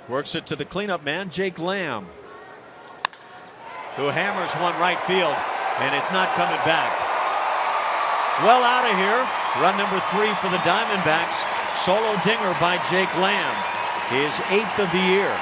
Works it to the cleanup man, Jake Lamb, who hammers one right field, and it's not coming back. Well out of here. Run number 3 for the Diamondbacks. Solo dinger by Jake Lamb. His 8th of the year.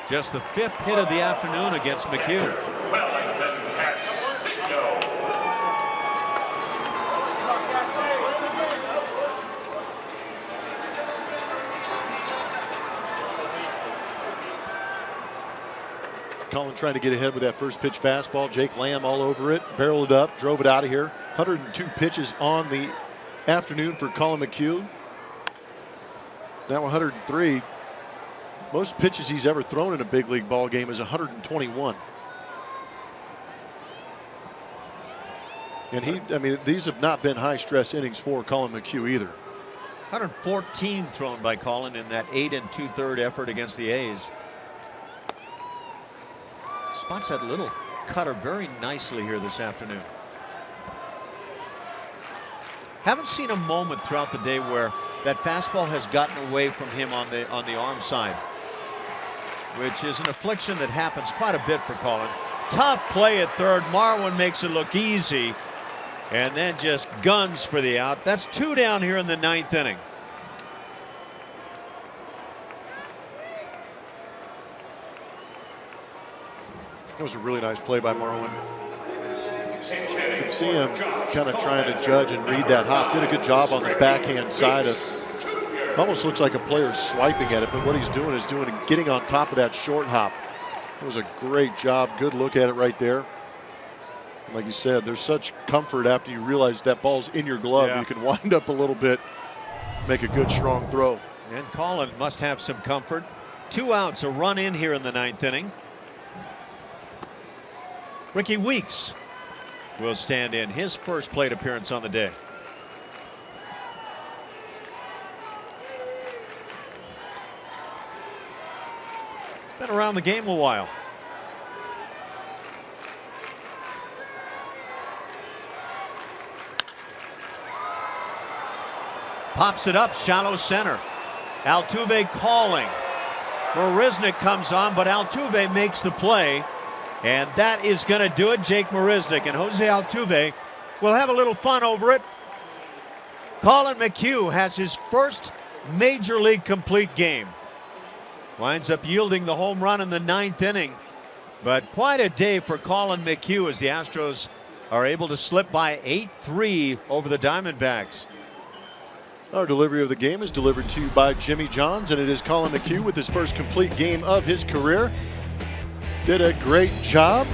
Just the 5th hit of the afternoon against McHugh. Wellington Castillo. Colin trying to get ahead with that first pitch fastball. Jake Lamb all over it, barreled it up, drove it out of here. 102 pitches on the afternoon for Colin McHugh. Now 103. Most pitches he's ever thrown in a big league ball game is 121. And I mean, these have not been high stress innings for Colin McHugh either. 114 thrown by Colin in that 8 2/3 effort against the A's. Spots that little cutter very nicely here this afternoon. Haven't seen a moment throughout the day where that fastball has gotten away from him on the arm side, which is an affliction that happens quite a bit for Colin. Tough play at third. Marwin makes it look easy and then just guns for the out. That's 2 down here in the 9th inning. That was a really nice play by Marwin. You could see him kind of trying to judge and read that hop. Did a good job on the backhand side of. Almost looks like a player swiping at it, but what he's doing is getting on top of that short hop. It was a great job. Good look at it right there. Like you said, there's such comfort after you realize that ball's in your glove. Yeah. You can wind up a little bit, make a good strong throw. And Colin must have some comfort. 2 outs, a run in here in the 9th inning. Ricky Weeks will stand in, his first plate appearance on the day. Been around the game a while. Pops it up, shallow center. Altuve calling. Marisnick comes on, but Altuve makes the play. And that is going to do it. Jake Marisnick and Jose Altuve will have a little fun over it. Colin McHugh has his first major league complete game. Winds up yielding the home run in the 9th inning. But quite a day for Colin McHugh as the Astros are able to slip by 8-3 over the Diamondbacks. Our delivery of the game is delivered to you by Jimmy Johns, and it is Colin McHugh with his first complete game of his career. Did a great job.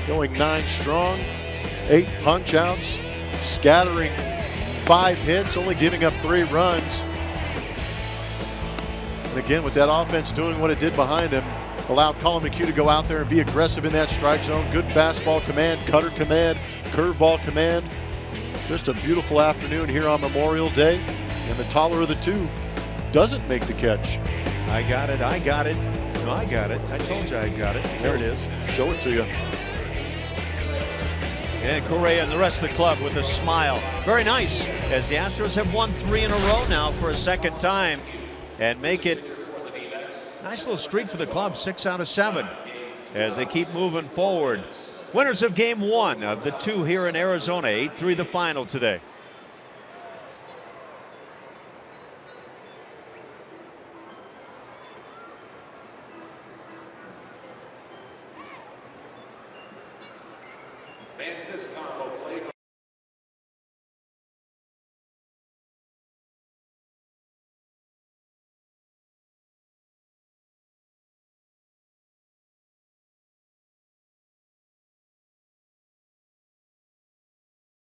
Going 9 strong, 8 punch outs, scattering 5 hits, only giving up 3 runs. And again, with that offense doing what it did behind him, allowed Colin McHugh to go out there and be aggressive in that strike zone. Good fastball command, cutter command, curveball command. Just a beautiful afternoon here on Memorial Day. And the taller of the two doesn't make the catch. I got it. I got it. No, I got it. I told you I got it. There it is. Show it to you. And Correa and the rest of the club with a smile. Very nice, as the Astros have won 3 in a row now for a second time and make it a nice little streak for the club, 6 out of 7, as they keep moving forward. Winners of game 1 of the 2 here in Arizona, 8-3 the final today.